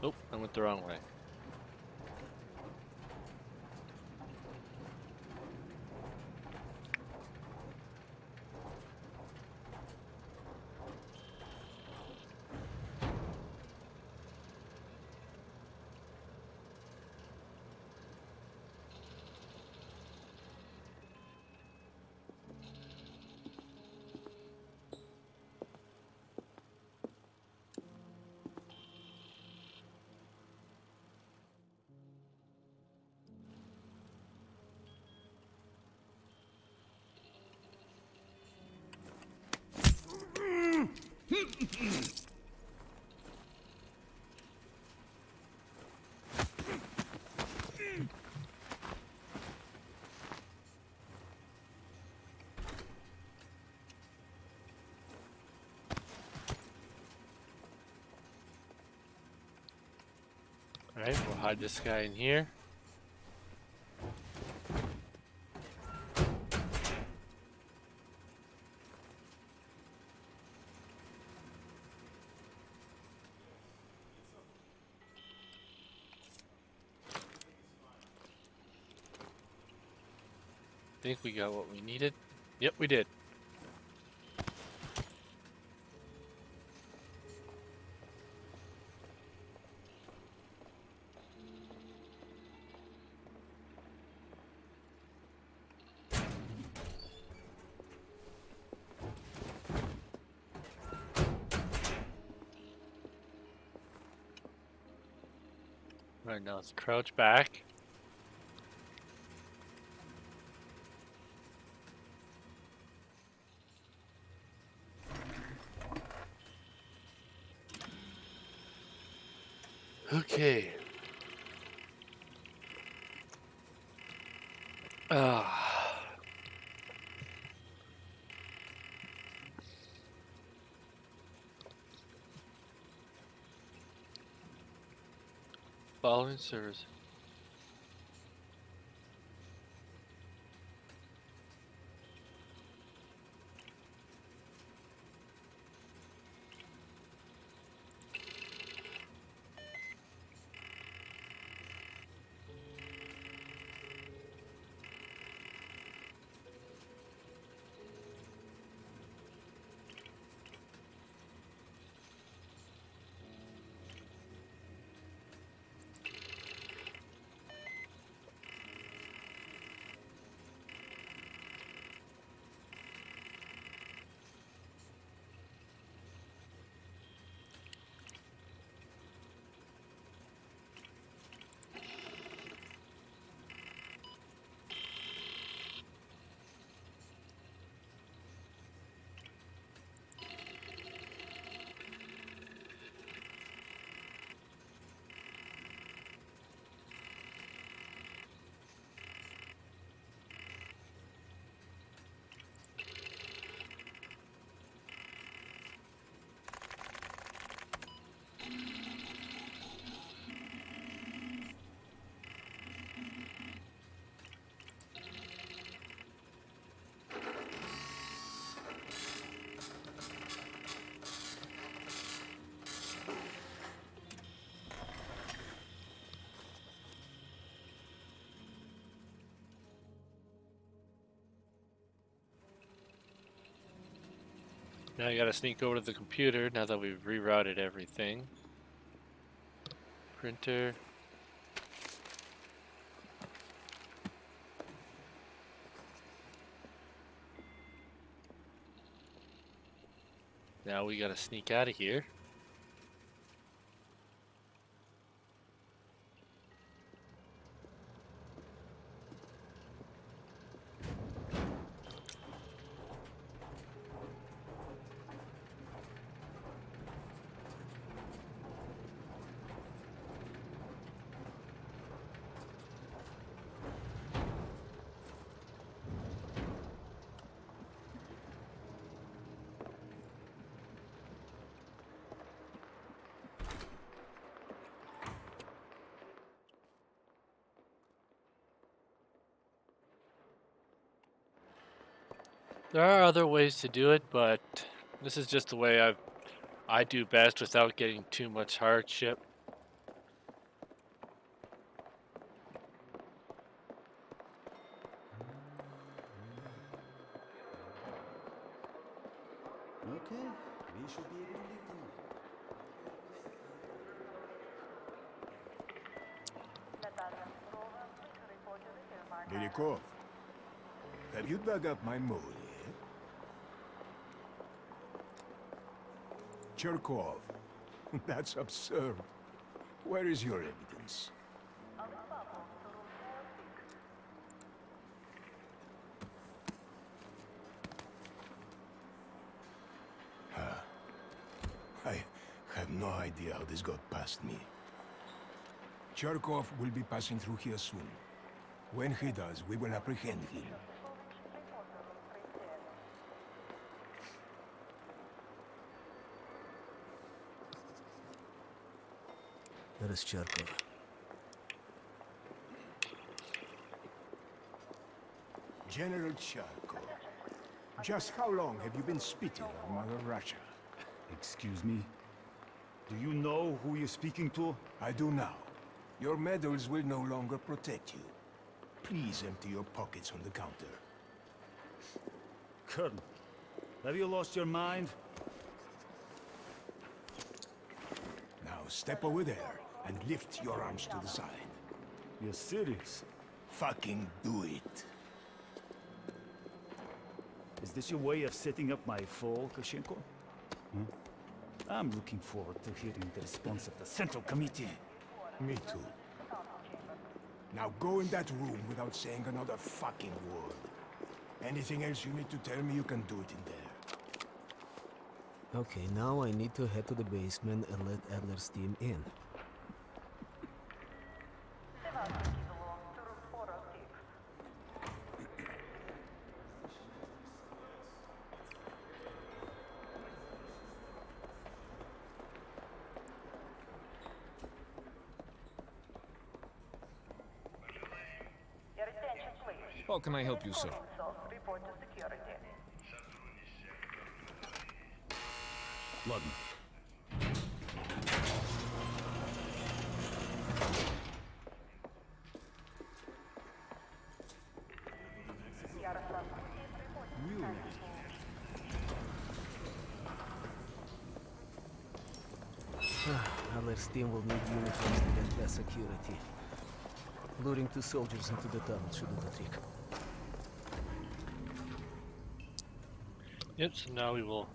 Oh, I went the wrong way. Alright, we'll hide this guy in here. Think we got what we needed. Yep, we did. Right now, let's crouch back. Okay. Following service. Now I gotta sneak over to the computer now that we've rerouted everything. Printer. Now we gotta sneak out of here. There are other ways to do it, but this is just the way I do best without getting too much hardship. Okay, we should be able to leave them. Velikov, have you dug up my mole yet? Cherkov, that's absurd. Where is your evidence? I have no idea how this got past me. Cherkov will be passing through here soon. When he does, we will apprehend him. That is Cherkov. General Cherkov, just how long have you been spitting on Mother Russia? Excuse me? Do you know who you're speaking to? I do now. Your medals will no longer protect you. Please empty your pockets on the counter. Colonel, have you lost your mind? Now step over there and lift your arms to the side. You're serious? Fucking do it. Is this your way of setting up my fall, Kashenko? I'm looking forward to hearing the response of the Central Committee. Me too. Now go in that room without saying another fucking word. Anything else you need to tell me, you can do it in there. Okay, now I need to head to the basement and let Adler's team in. How can I help you, sir? Ладно. Adler's team will need uniforms to get less security. Luring 2 soldiers into the tunnel should do the trick. Yep, so now we will.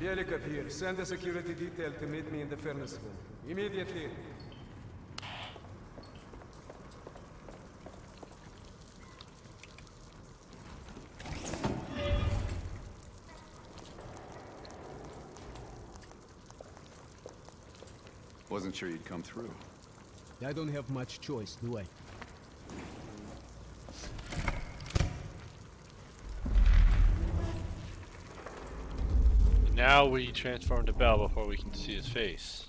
Belikov here. Send a security detail to meet me in the furnace room. Immediately. Wasn't sure you'd come through. I don't have much choice, do I? Now we transform to Bell before we can see his face.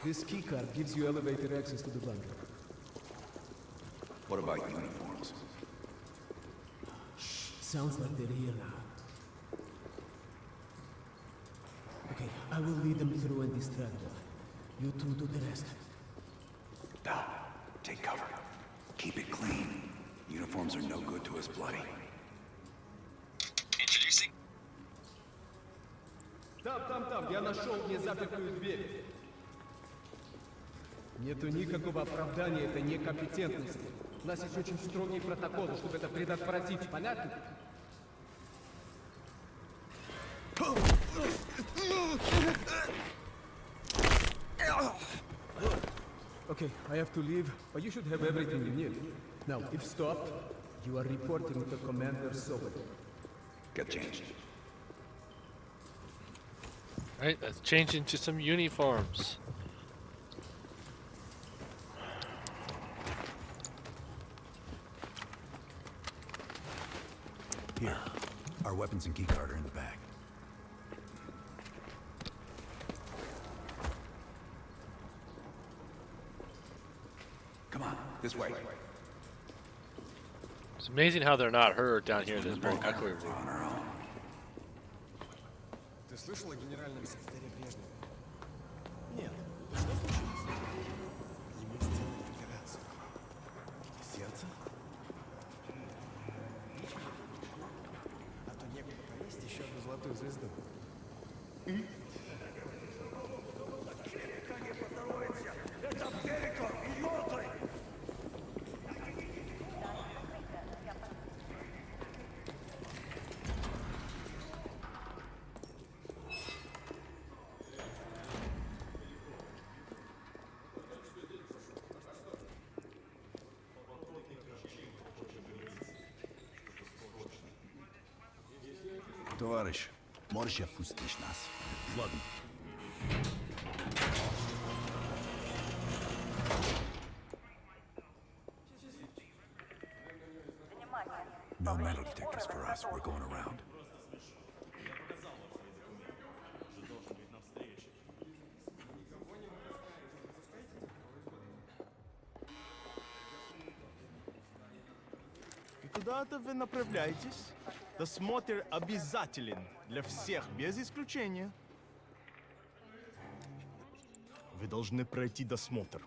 This keycard gives you elevator access to the bunker. What about uniforms? Sounds like they're here now. Okay, I will lead them through and distract them. You two do the rest. Now, take cover. Keep it clean. Uniforms are no good to us bloody. Introducing. Там, я нашел незапертую дверь. Нету никакого оправдания этой некомпетентности. У нас есть очень строгие протоколы, чтобы это предотвратить, понятно? Okay, I have to leave, but you should have everything you need. Now, if stopped, you are reporting to Commander Sobot. Get changed. Alright, let's change into some uniforms. Here, our weapons and keycard are in the bag. Come on, this way. It's amazing how they're not heard down here in this very echoey room. Ты слышал о генеральном секретаре Брежневе? Нет. Да что случилось? Ему сделали операцию. Сердце? А то некуда повесить еще одну золотую звезду. Это Бериков, идиоты! Товарищ, можешь отпустить нас? Ладно. No metal detectors for us. We're going around. И куда-то вы направляетесь? Досмотр обязателен для всех, без исключения. Вы должны пройти досмотр.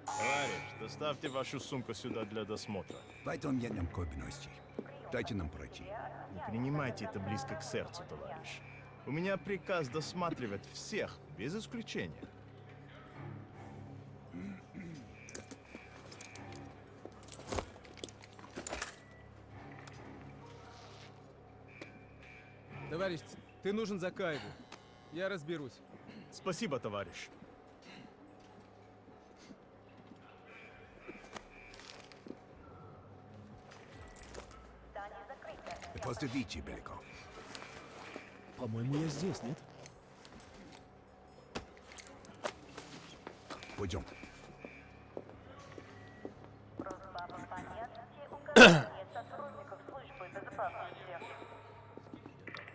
Товарищ, доставьте вашу сумку сюда для досмотра. Дайте нам пройти. Не принимайте это близко к сердцу, товарищ. У меня приказ досматривать всех, без исключения. Товарищ, ты нужен Закаеву. Я разберусь. Спасибо, товарищ. Поздравите, Беляков. По-моему, я здесь, нет? Пойдем. Сотрудников службы безопасности.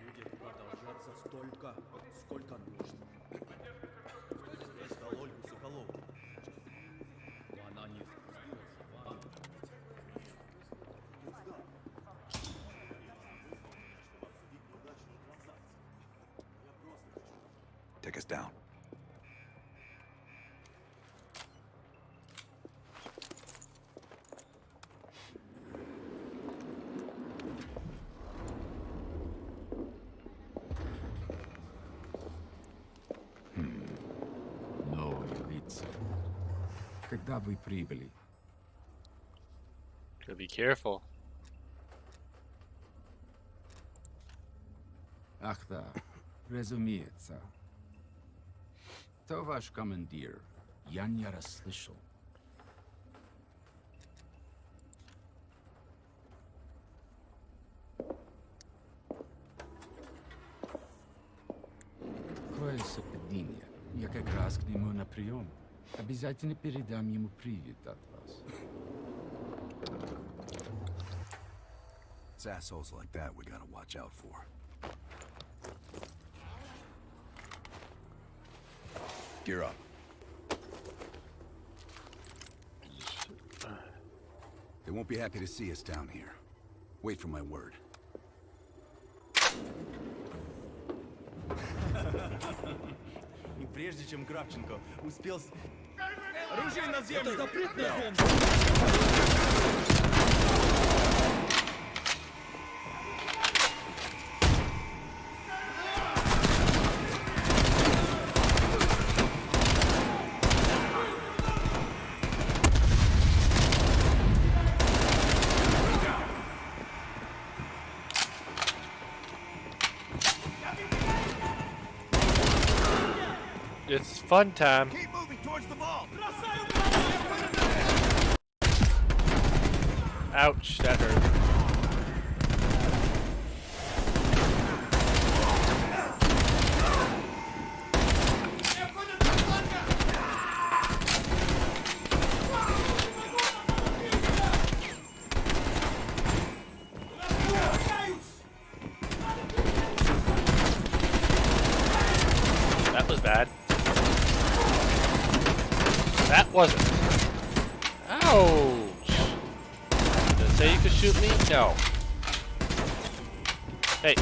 Будет продолжаться столько, сколько нужно. Кто здесь прислал Ольгу Соколову? Но она не спустилась в ванну. Take us down. Новые лица. Когда вы прибыли? Gotta be careful. Ах да, разумеется. Кто ваш командир? Я не расслышал. Какое совпадение. Я как раз к нему на прием. Обязательно передам ему привет от вас. It's assholes like that we gotta watch out for. Gear up. They won't be happy to see us down here. Wait for my word. И прежде чем Кравченко успел... Оружие на землю! Это запретная зона! It's fun time. Keep moving towards the ball! Ouch, that hurt. wasn't. Ouch! Did it say you could shoot me? No. Hey,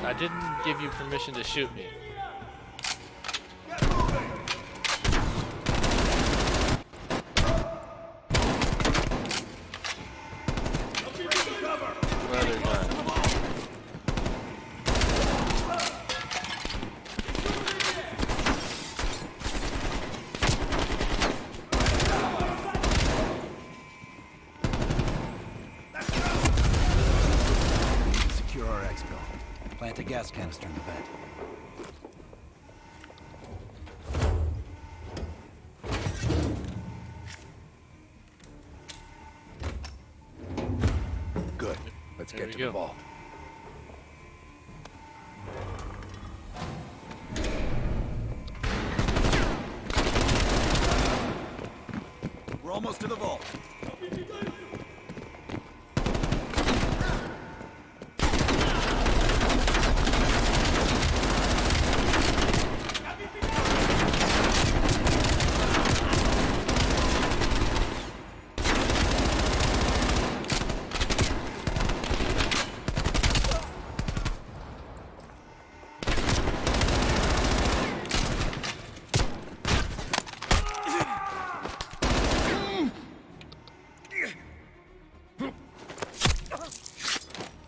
I didn't give you permission to shoot me. Well, they're done. Secure our exfil. Plant a gas canister in the vent. Good. Let's There get we to the go. vault. We're almost to the vault.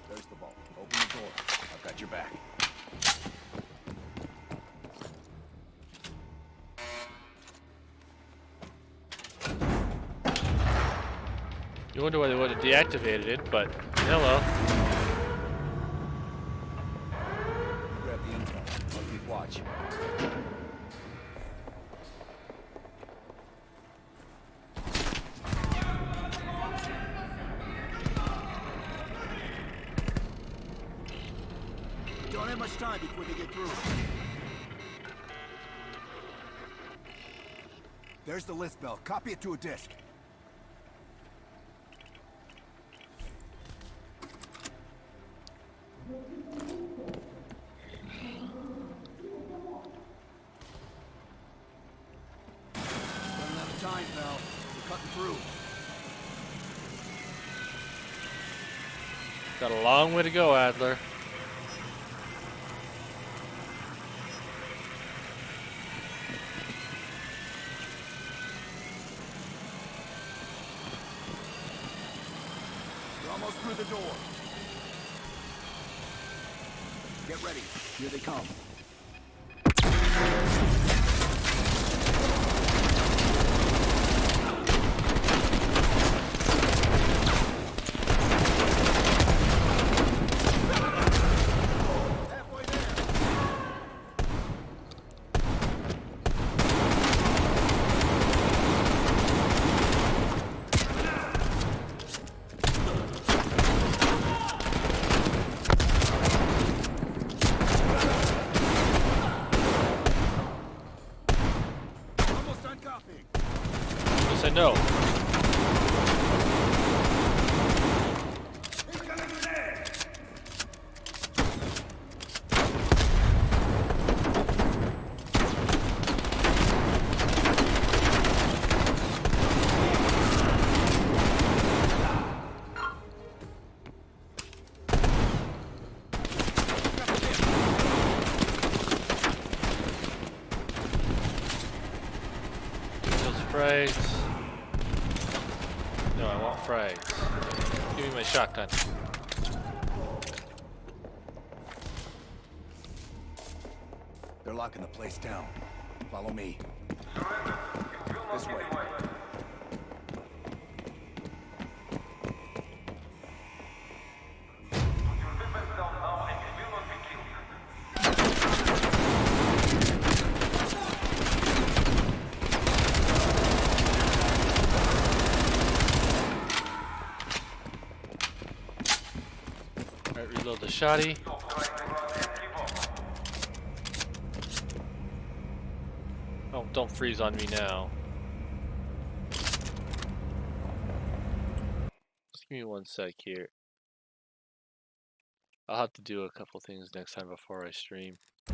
There's the vault. Open the door. I've got your back. You wonder why they would have deactivated it, but hello. Grab the intel. I'll keep watch. Don't have much time before they get through. There's the list bell. Copy it to a disk. Running out of time, pal. We're cutting through. Got a long way to go, Adler. We're almost through the door. Get ready. Here they come. Almost done copying. Yes, I know. Those frags. No, I want frags. Give me my shotgun. They're locking the place down. Follow me. This way. Alright, reload the shotty. Oh, don't freeze on me now. Just give me one sec here. I'll have to do a couple things next time before I stream. I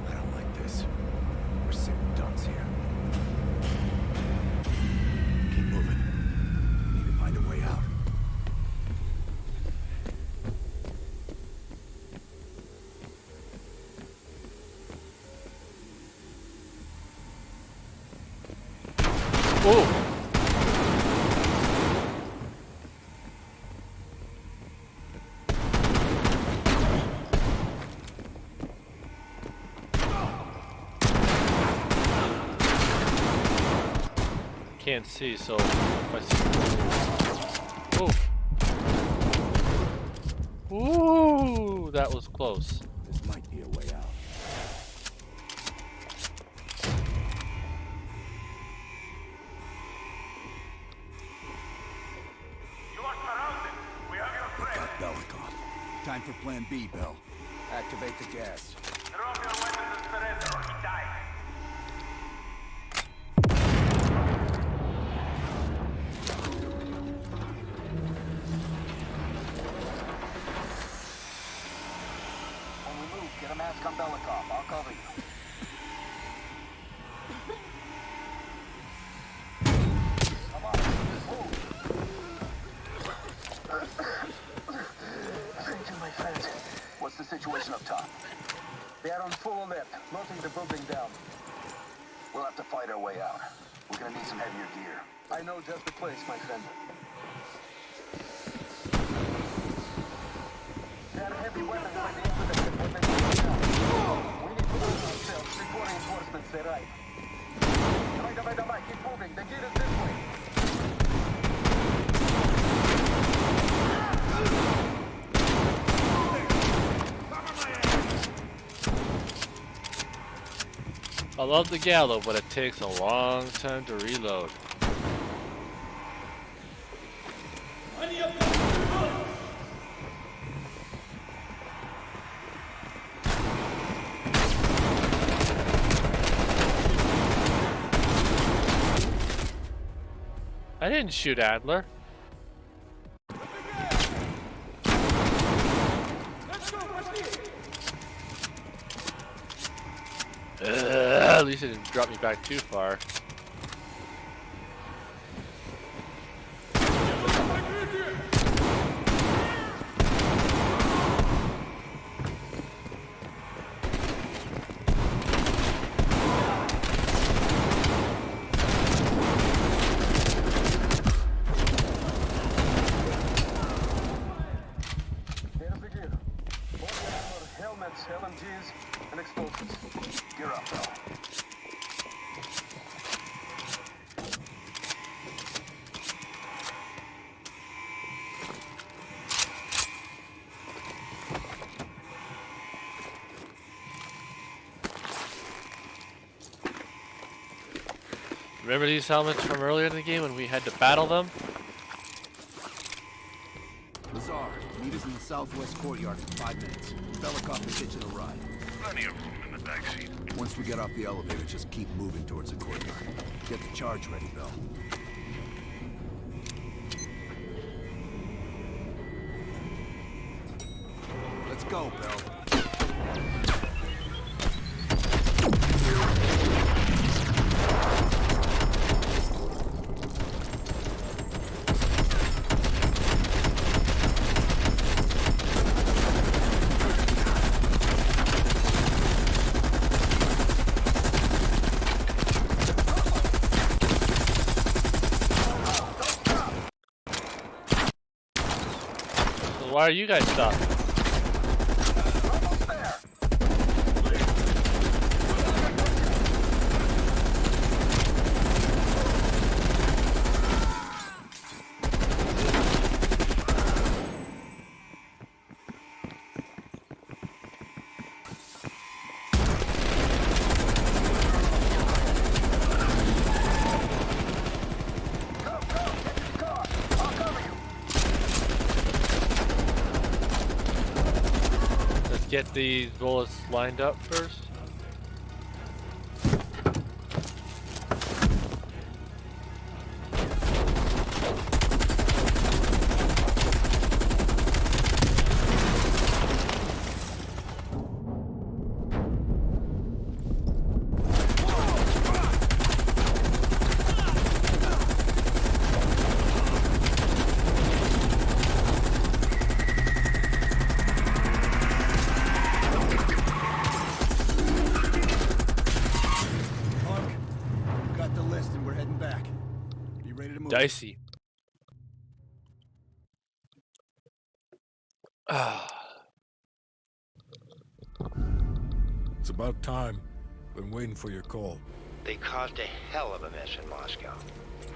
don't like this. Oh! Can't see, so if I see. Oh! Ooh! That was close. This might be a way out. Got Belikov. Time for Plan B, Bell. Activate the gas. Drop your weapons and surrender or he dies. When we move, get a mask on Belikov. I'll cover you. Come on, move. Thank you, my friend. What's the situation up top? They are on full alert, locking the building down. We'll have to fight our way out. We're gonna need some heavier gear. I know just the place, my friend. There are heavy weapons by the end of the before they get down. We need to move ourselves before reinforcements arrive. Давай, keep moving. The gear is this way. I love the Gallo, but it takes a long time to reload. I didn't shoot Adler. At least it didn't drop me back too far. There's the gear. All the armor, helmets, LMGs, and explosives. Gear up, Bell. Remember these helmets from earlier in the game when we had to battle them? Lazar, meet us in the southwest courtyard in 5 minutes. Belikov will get you the ride. Plenty of room in the backseat. Once we get off the elevator, just keep moving towards the courtyard. Get the charge ready, Bell. Let's go, Bell. So why are you guys stopping? Let's get these bullets lined up first. Got the list and we're heading back. You ready to move? Dicey. It's about time. Been waiting for your call. They caused a hell of a mess in Moscow.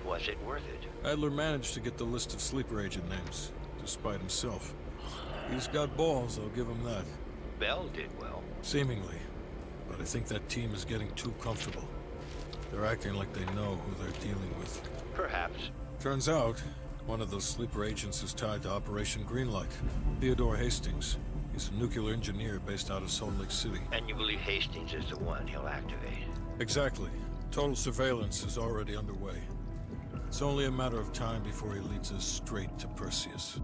Was it worth it? Adler managed to get the list of sleeper agent names, despite himself. He's got balls, I'll give him that. Bell did well. Seemingly. But I think that team is getting too comfortable. They're acting like they know who they're dealing with. Perhaps. Turns out, one of those sleeper agents is tied to Operation Greenlight. Theodore Hastings. He's a nuclear engineer based out of Salt Lake City. And you believe Hastings is the one he'll activate? Exactly. Total surveillance is already underway. It's only a matter of time before he leads us straight to Perseus.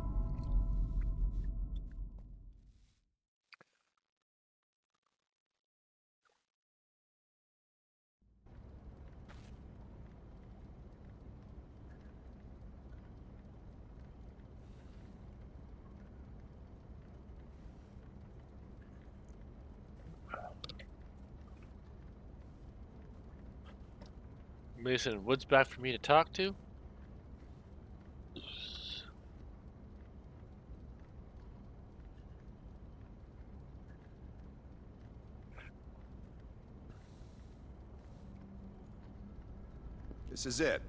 Mason, Wood's back for me to talk to? This is it.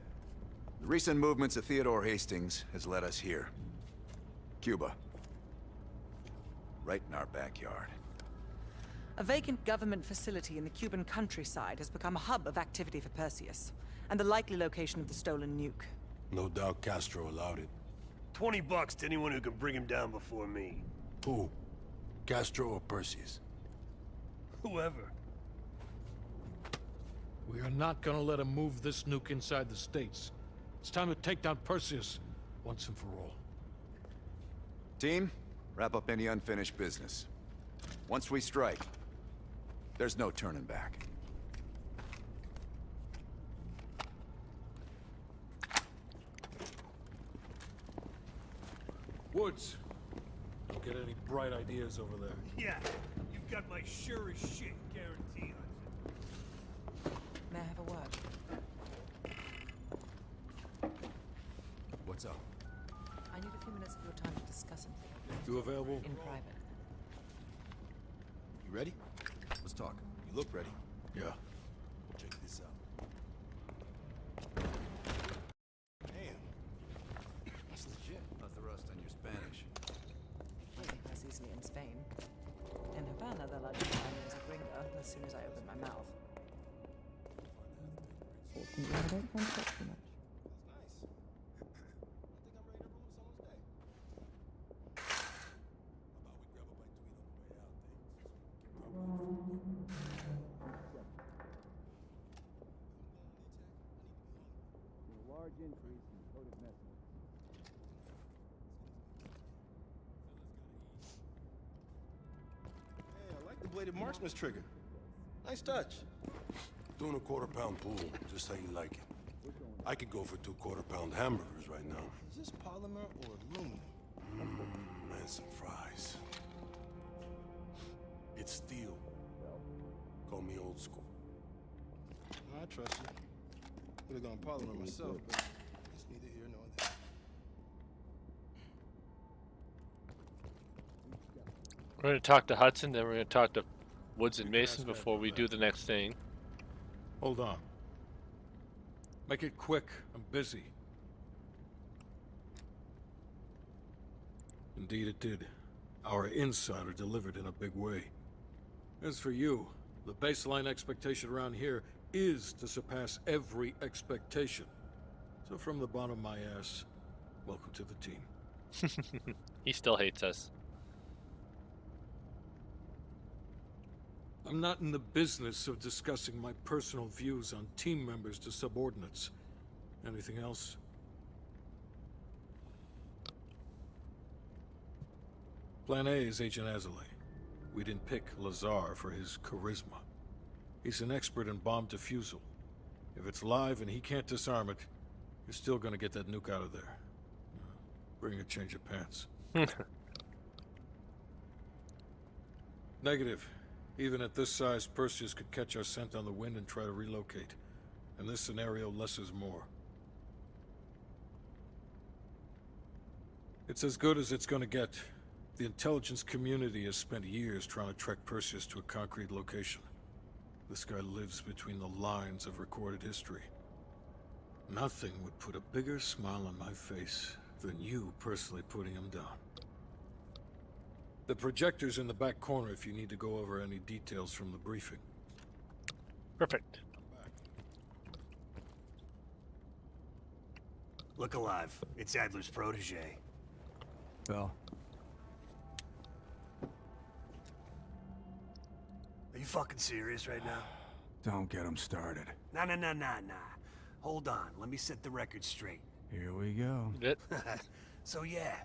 The recent movements of Theodore Hastings has led us here. Cuba. Right in our backyard. A vacant government facility in the Cuban countryside has become a hub of activity for Perseus, and the likely location of the stolen nuke. No doubt Castro allowed it. $20 to anyone who can bring him down before me. Who? Castro or Perseus? Whoever. We are not gonna let him move this nuke inside the States. It's time to take down Perseus, once and for all. Team, wrap up any unfinished business. Once we strike, there's no turning back. Woods, don't get any bright ideas over there. Yeah, you've got my sure as shit guarantee on it. May I have a word? What's up? I need a few minutes of your time to discuss something. You available? In private. You ready? Let's talk. You look ready. Yeah. Check this out. Damn. That's legit. How's the rust on your Spanish? I think that's easily in Spain. In Havana, they'll identify me as a gringo as soon as I open my mouth. Fortunately, I don't find that too much. Large increase in coded messages. Hey, I like the bladed marksman's trigger. Nice touch. Doing a quarter-pound pool, just how you like it. I could go for 2 quarter-pound hamburgers right now. Is this polymer or aluminum? And some fries. It's steel. Call me old school. I trust you. Would have gone polymer myself, but it's neither here nor there. We're going to talk to Hudson, then we're going to talk to Woods and Mason before we do the next thing. Hold on. Make it quick. I'm busy. Indeed it did. Our insider delivered in a big way. As for you, the baseline expectation around here is to surpass every expectation. So from the bottom of my ass, welcome to the team. He still hates us. I'm not in the business of discussing my personal views on team members to subordinates. Anything else? Plan A is Agent Azalea. We didn't pick Lazar for his charisma. He's an expert in bomb defusal. If it's live and he can't disarm it, you're still gonna get that nuke out of there. Bring a change of pants. Negative. Even at this size, Perseus could catch our scent on the wind and try to relocate. In this scenario, less is more. It's as good as it's gonna get. The intelligence community has spent years trying to track Perseus to a concrete location. This guy lives between the lines of recorded history. Nothing would put a bigger smile on my face than you personally putting him down. The projector's in the back corner if you need to go over any details from the briefing. Perfect. Look alive. It's Adler's protege. Bell. Are you fucking serious right now? Don't get him started. Nah. Hold on, let me set the record straight. Here we go. So yeah,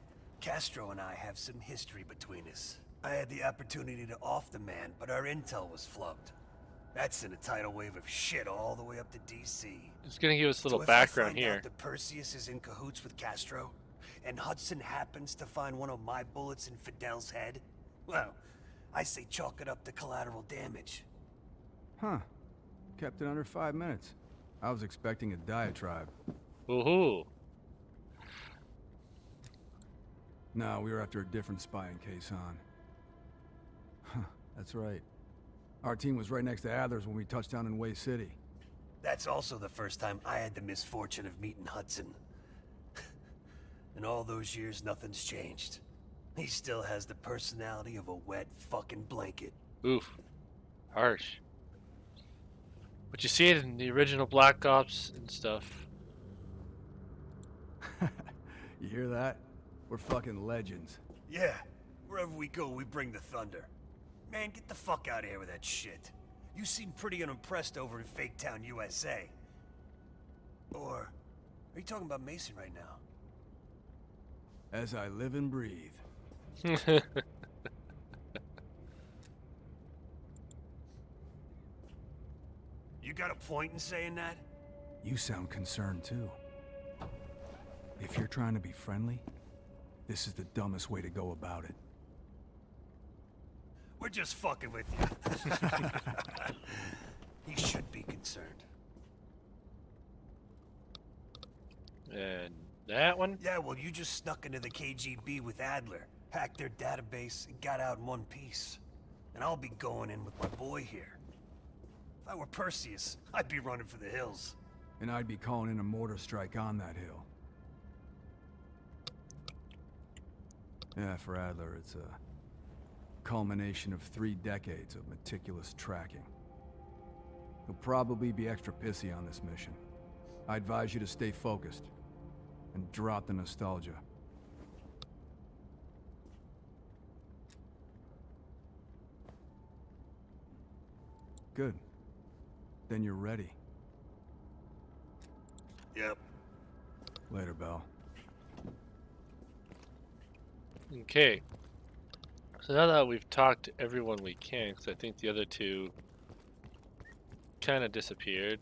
Castro and I have some history between us. I had the opportunity to off the man, but our intel was flubbed. That sent a tidal wave of shit all the way up to DC. It's gonna give us a little So background if I find here. out that Perseus is in cahoots with Castro, and Hudson happens to find one of my bullets in Fidel's head, well, I say chalk it up to collateral damage. Huh. Kept it under 5 minutes. I was expecting a diatribe. Woohoo! No, we were after a different spying case, Han. Huh, that's right. Our team was right next to Adler's when we touched down in Way City. That's also the first time I had the misfortune of meeting Hudson. In all those years, nothing's changed. He still has the personality of a wet fucking blanket. Oof. Harsh. But you see it in the original Black Ops and stuff. You hear that? We're fucking legends. Yeah, wherever we go, we bring the thunder. Man, get the fuck out of here with that shit. You seem pretty unimpressed over in Fake Town, USA. Or, are you talking about Mason right now? As I live and breathe. You got a point in saying that? You sound concerned too. If you're trying to be friendly, this is the dumbest way to go about it. We're just fucking with you. He should be concerned. And that one? Yeah, well, you just snuck into the KGB with Adler, hacked their database, and got out in one piece. And I'll be going in with my boy here. If I were Perseus, I'd be running for the hills. And I'd be calling in a mortar strike on that hill. Yeah, for Adler, it's a culmination of 3 decades of meticulous tracking. He'll probably be extra pissy on this mission. I advise you to stay focused and drop the nostalgia. Good. Then you're ready. Yep. Later, Bell. Okay. So now that we've talked to everyone we can, because I think the other two kind of disappeared.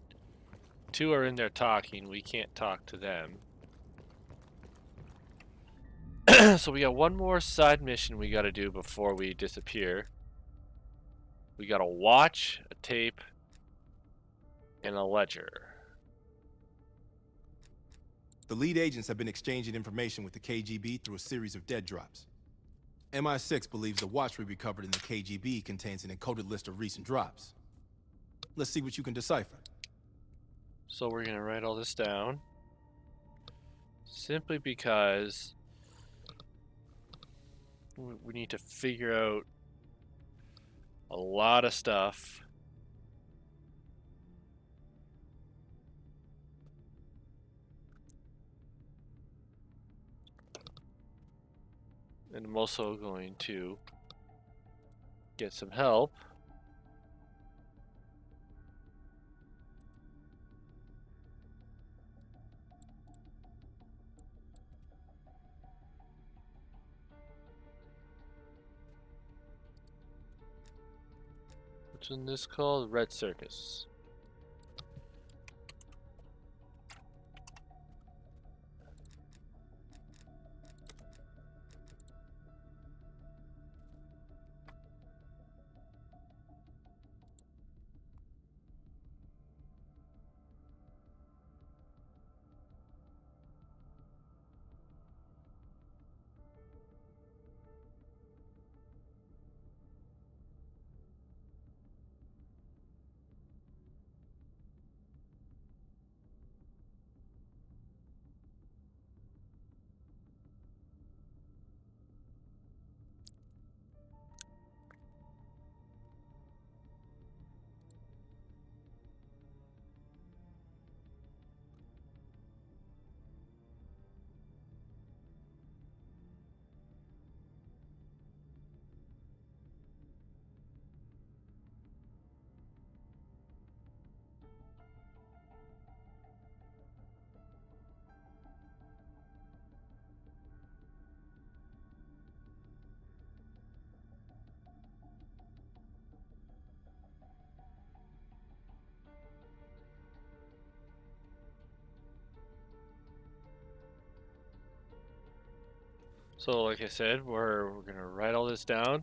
2 are in there talking. We can't talk to them. So we got one more side mission we got to do before we disappear. We got to watch a tape and a ledger. The lead agents have been exchanging information with the KGB through a series of dead drops. MI6 believes the watch we recovered in the KGB contains an encoded list of recent drops. Let's see what you can decipher. So we're going to write all this down. Simply because we need to figure out a lot of stuff. And I'm also going to get some help. What's in this called? Red Circus. So, like I said, we're gonna write all this down.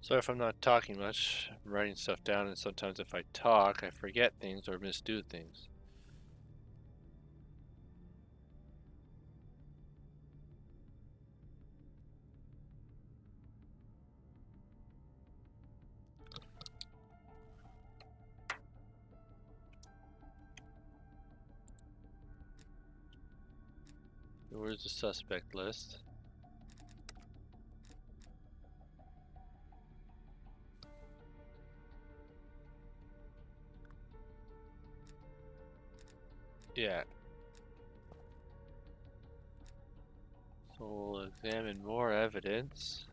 So if I'm not talking much, I'm writing stuff down, and sometimes if I talk, I forget things or misdo things. Where's the suspect list? Yeah. So we'll examine more evidence.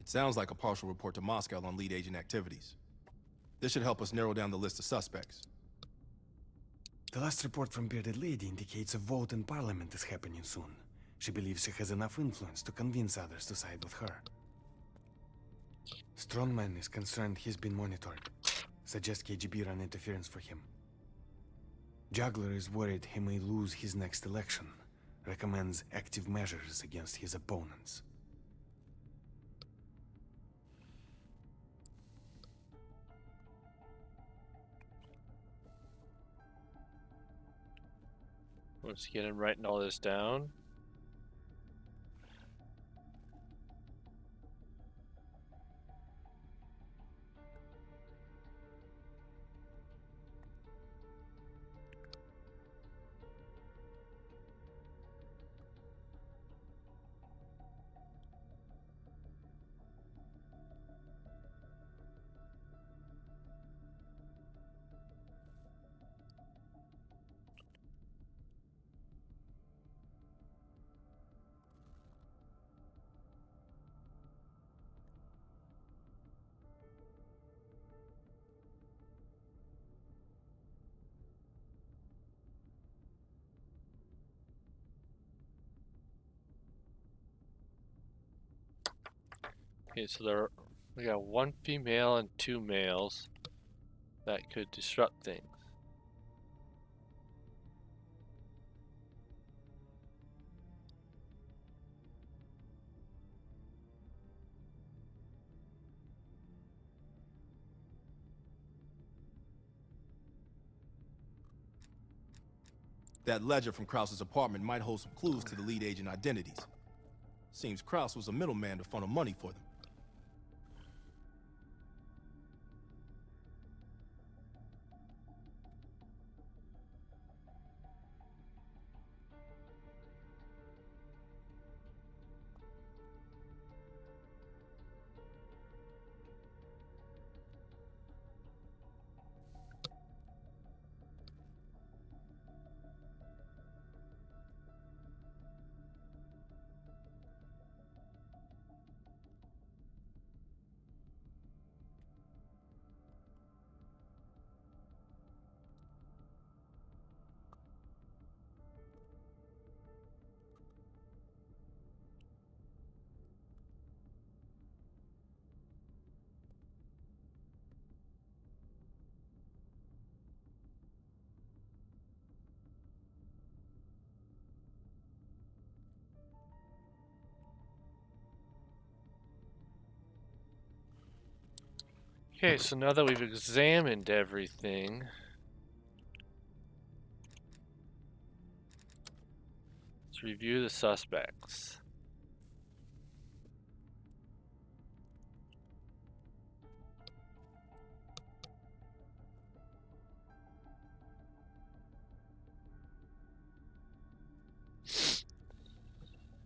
It sounds like a partial report to Moscow on lead agent activities. This should help us narrow down the list of suspects. The last report from Bearded Lady indicates a vote in Parliament is happening soon. She believes she has enough influence to convince others to side with her. Strongman is concerned he's been monitored. Suggests KGB run interference for him. Juggler is worried he may lose his next election. Recommends active measures against his opponents. Once again, I'm writing all this down. Okay, so we got one female and two males that could disrupt things. That ledger from Krause's apartment might hold some clues to the lead agent identities. Seems Krause was a middleman to funnel money for them. Okay, so now that we've examined everything, let's review the suspects.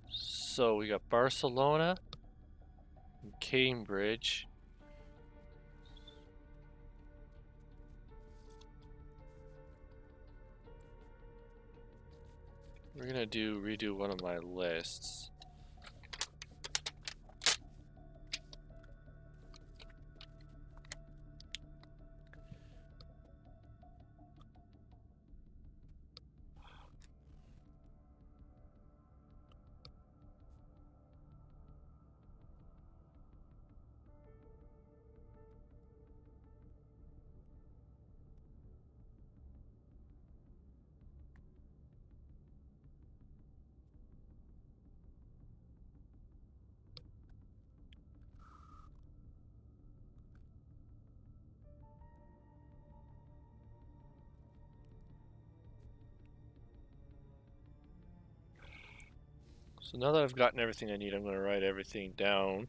So we got Barcelona and Cambridge. We're gonna redo one of my lists. So now that I've gotten everything I need, I'm going to write everything down.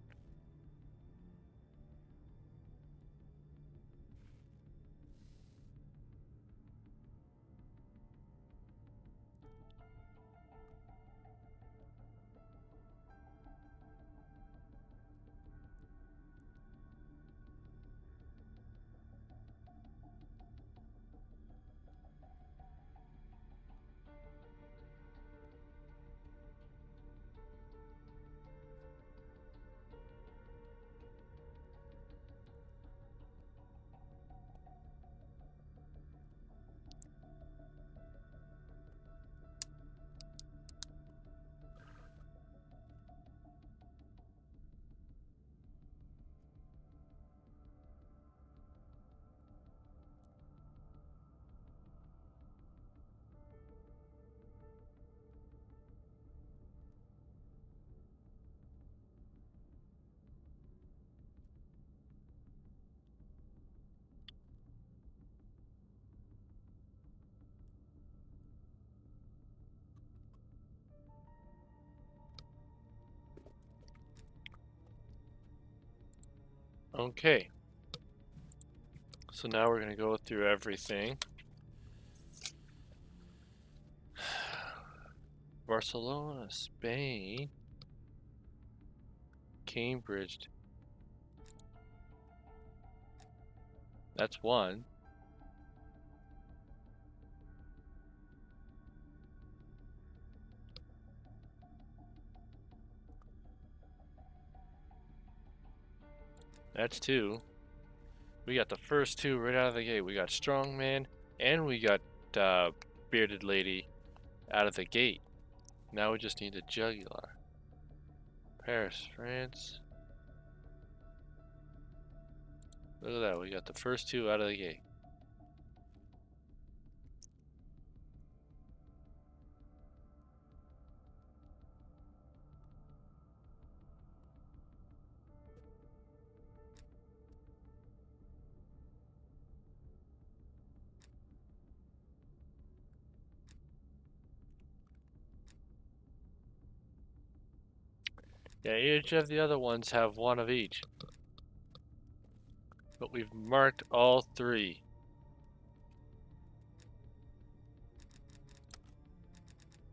Okay. So now we're going to go through everything. Barcelona, Spain, Cambridge. That's one. That's two. We got the first two right out of the gate. We got Strongman and we got Bearded Lady out of the gate. Now we just need a Jugular. Paris, France. Look at that. We got the first two out of the gate. Yeah, each of the other ones have one of each. But we've marked all three.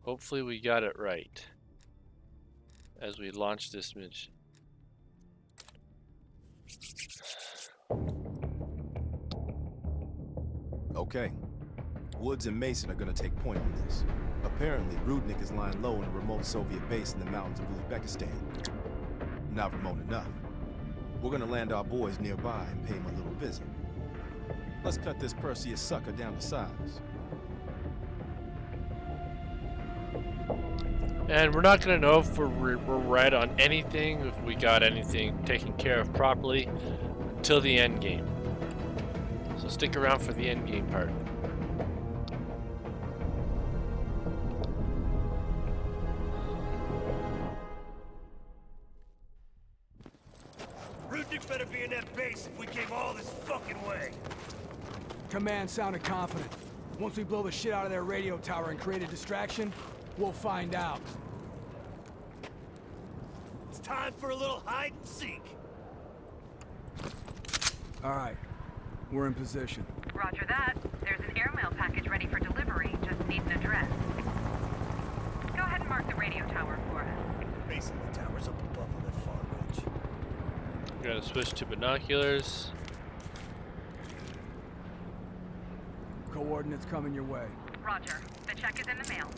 Hopefully we got it right as we launch this mission. Okay. Woods and Mason are gonna take point on this. Apparently, Rudnick is lying low in a remote Soviet base in the mountains of Uzbekistan. Not remote enough. We're gonna land our boys nearby and pay him a little visit. Let's cut this Perseus sucker down to size. And we're not going to know if we're right on anything, if we got anything taken care of properly, until the end game. So stick around for the end game part. Rudnick better be in that base if we came all this fucking way. Command sounded confident. Once we blow the shit out of their radio tower and create a distraction, we'll find out. It's time for a little hide and seek. All right, we're in position. Roger that. There's an airmail package ready for delivery. Just need an address. Go ahead and mark the radio tower for us. Base of the tower's up above on that far ridge. We're going to switch to binoculars. Coordinates coming your way. Roger. The check is in the mail.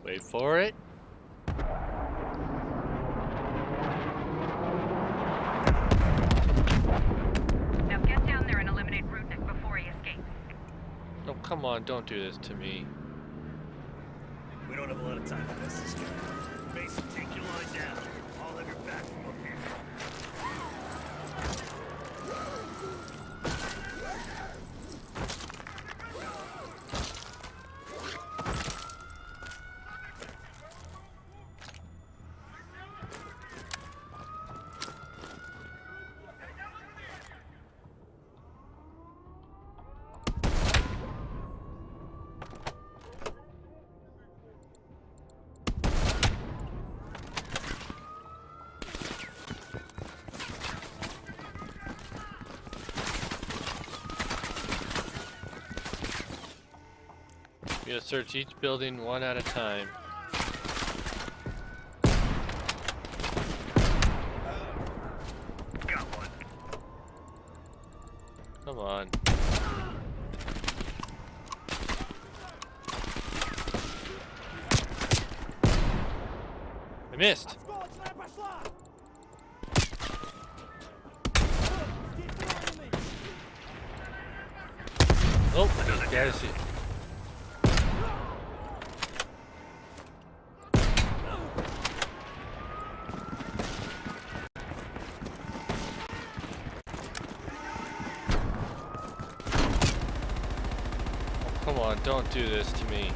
Wait for it. Now get down there and eliminate Rudnick before he escapes. Oh, come on, don't do this to me. We don't have a lot of time for this. Mason, take your line down. I'll have your back from up here. We gotta search each building one at a time. Got one. Come on. I missed. Oh, gotta see. Come on, don't do this to me.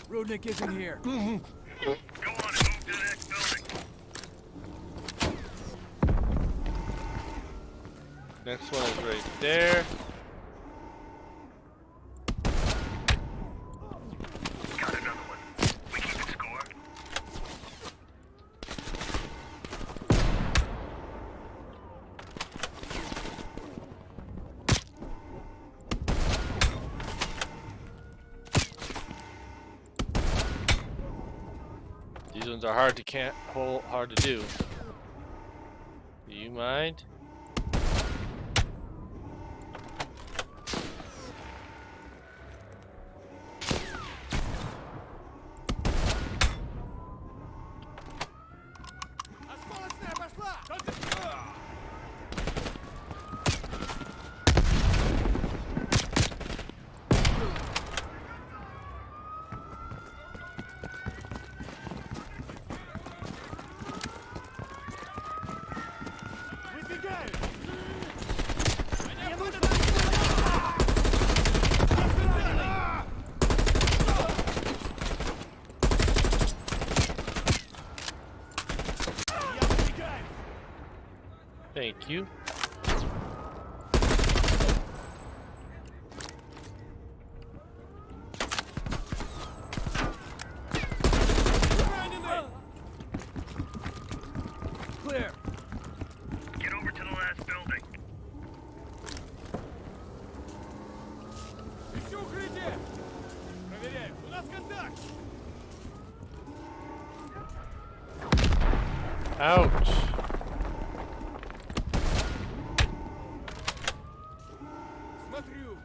Rudnick isn't here. Go on and move to the next building. Next one is right there. Got another one. We keeping score? These ones are hard to do. Do you mind? Thank you. Clear. Get over to the last building. Ищу укрытие. Проверяю. У нас контакт. Ouch. Смотрю.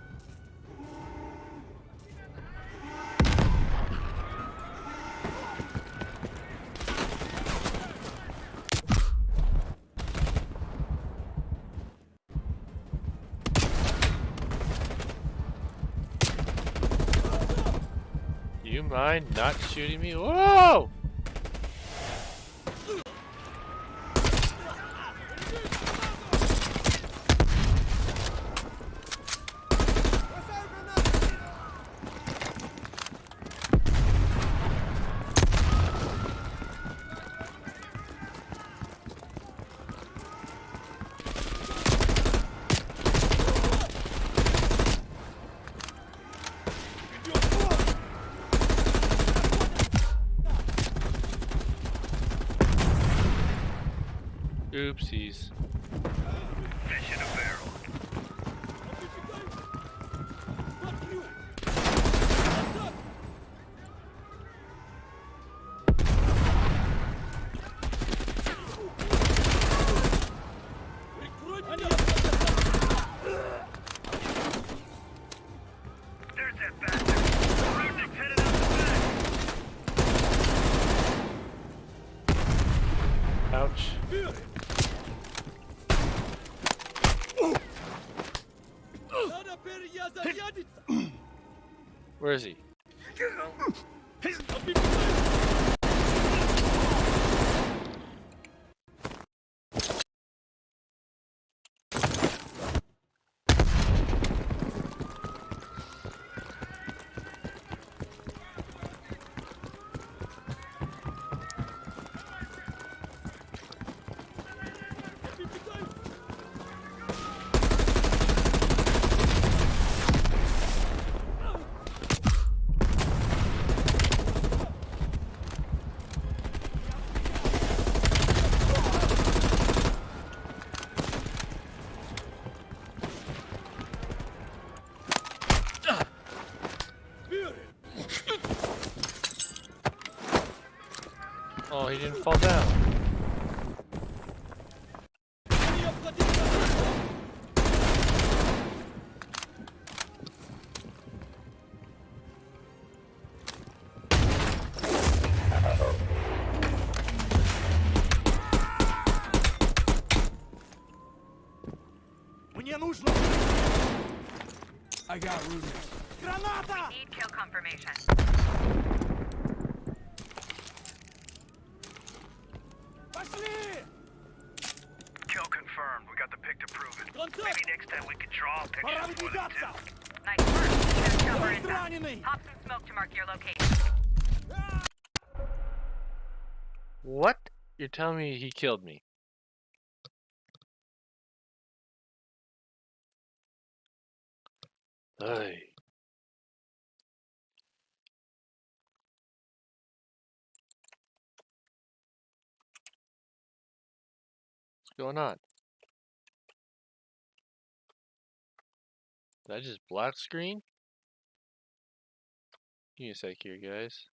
Do you mind not shooting me? Whoa! Oopsies. Fish in a barrel. There's that bastard. Project headed out the back. Ouch. Where is he? Oh, he didn't fall down. Мне нужно. I got Rudy. We need kill confirmation. Пошли! Kill confirmed. We got the pic to prove it. Maybe next time we could draw a Пора picture for them выдвигаться! too. Nice work. Get cover Есть inbound. раненый! Pop some smoke to mark your location. What? You're telling me he killed me? Hey. What's going on? Did I just black screen? Give me a sec here, guys.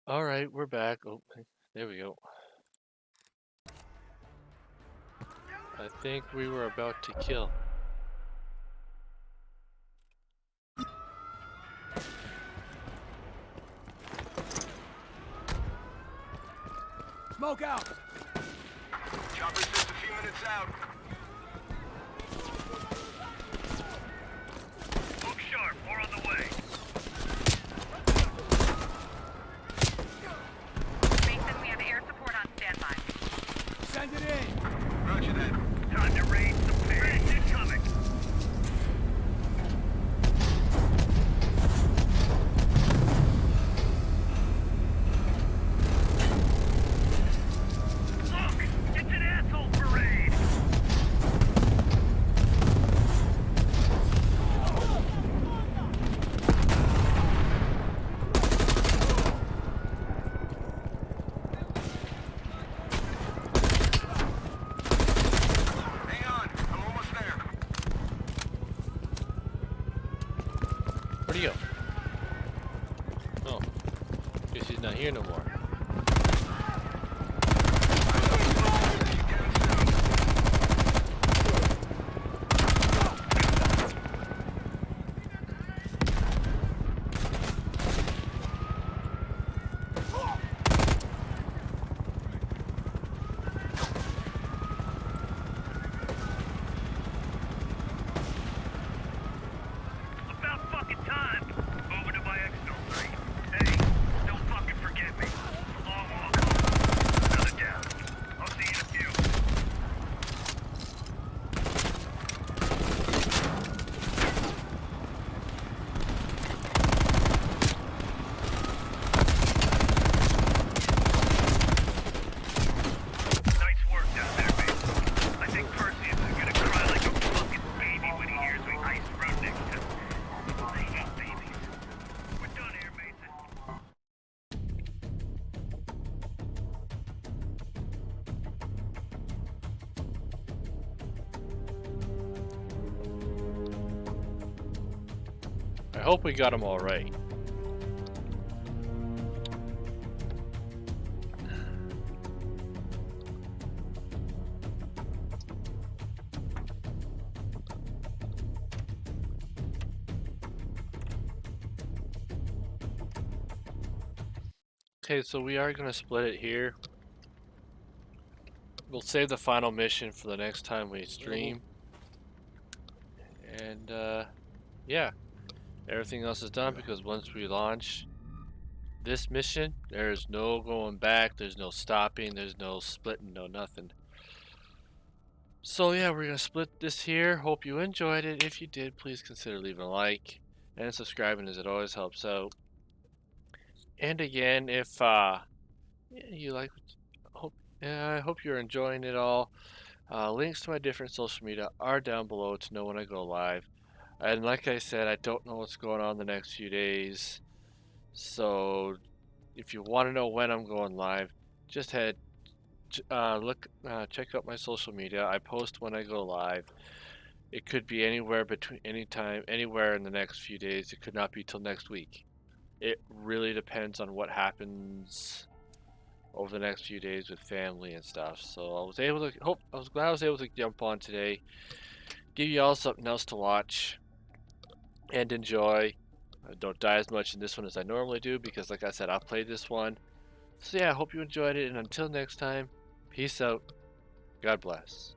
All right, we're back. Oh, there we go. I think we were about to kill. Smoke out! Chopper's just a few minutes out. Look sharp, more on the way. Mason, we have air support on standby. Send it in! Roger that. Time to raid some pigs. Incoming. Look! It's an asshole parade! Hang on, I'm almost there. Where'd he go? Oh, guess he's not here no more. About fucking time. Over to my exfil 3. Hey, don't fucking forget me. Long walk home. Another down. I'll see you in a few. Nice work down there, baby. I think Perseus is gonna cry like a fucking baby when he hears we ice Rudnick. I hate babies. We're done here, Mason. I hope we got him all right. Okay, so we are going to split it here. We'll save the final mission for the next time we stream. And, yeah. Everything else is done because once we launch this mission, there's no going back, there's no stopping, there's no splitting, no nothing. So, yeah, we're going to split this here. Hope you enjoyed it. If you did, please consider leaving a like and subscribing, as it always helps out. And again, if you like, I hope you're enjoying it all. Links to my different social media are down below to know when I go live. And like I said, I don't know what's going on the next few days. So if you want to know when I'm going live, just check out my social media. I post when I go live. It could be anywhere between anywhere in the next few days. It could not be till next week. It really depends on what happens over the next few days with family and stuff. So I was glad I was able to jump on today, give you all something else to watch and enjoy. I don't die as much in this one as I normally do because, like I said, I've played this one. So yeah, I hope you enjoyed it, and until next time, peace out. God bless.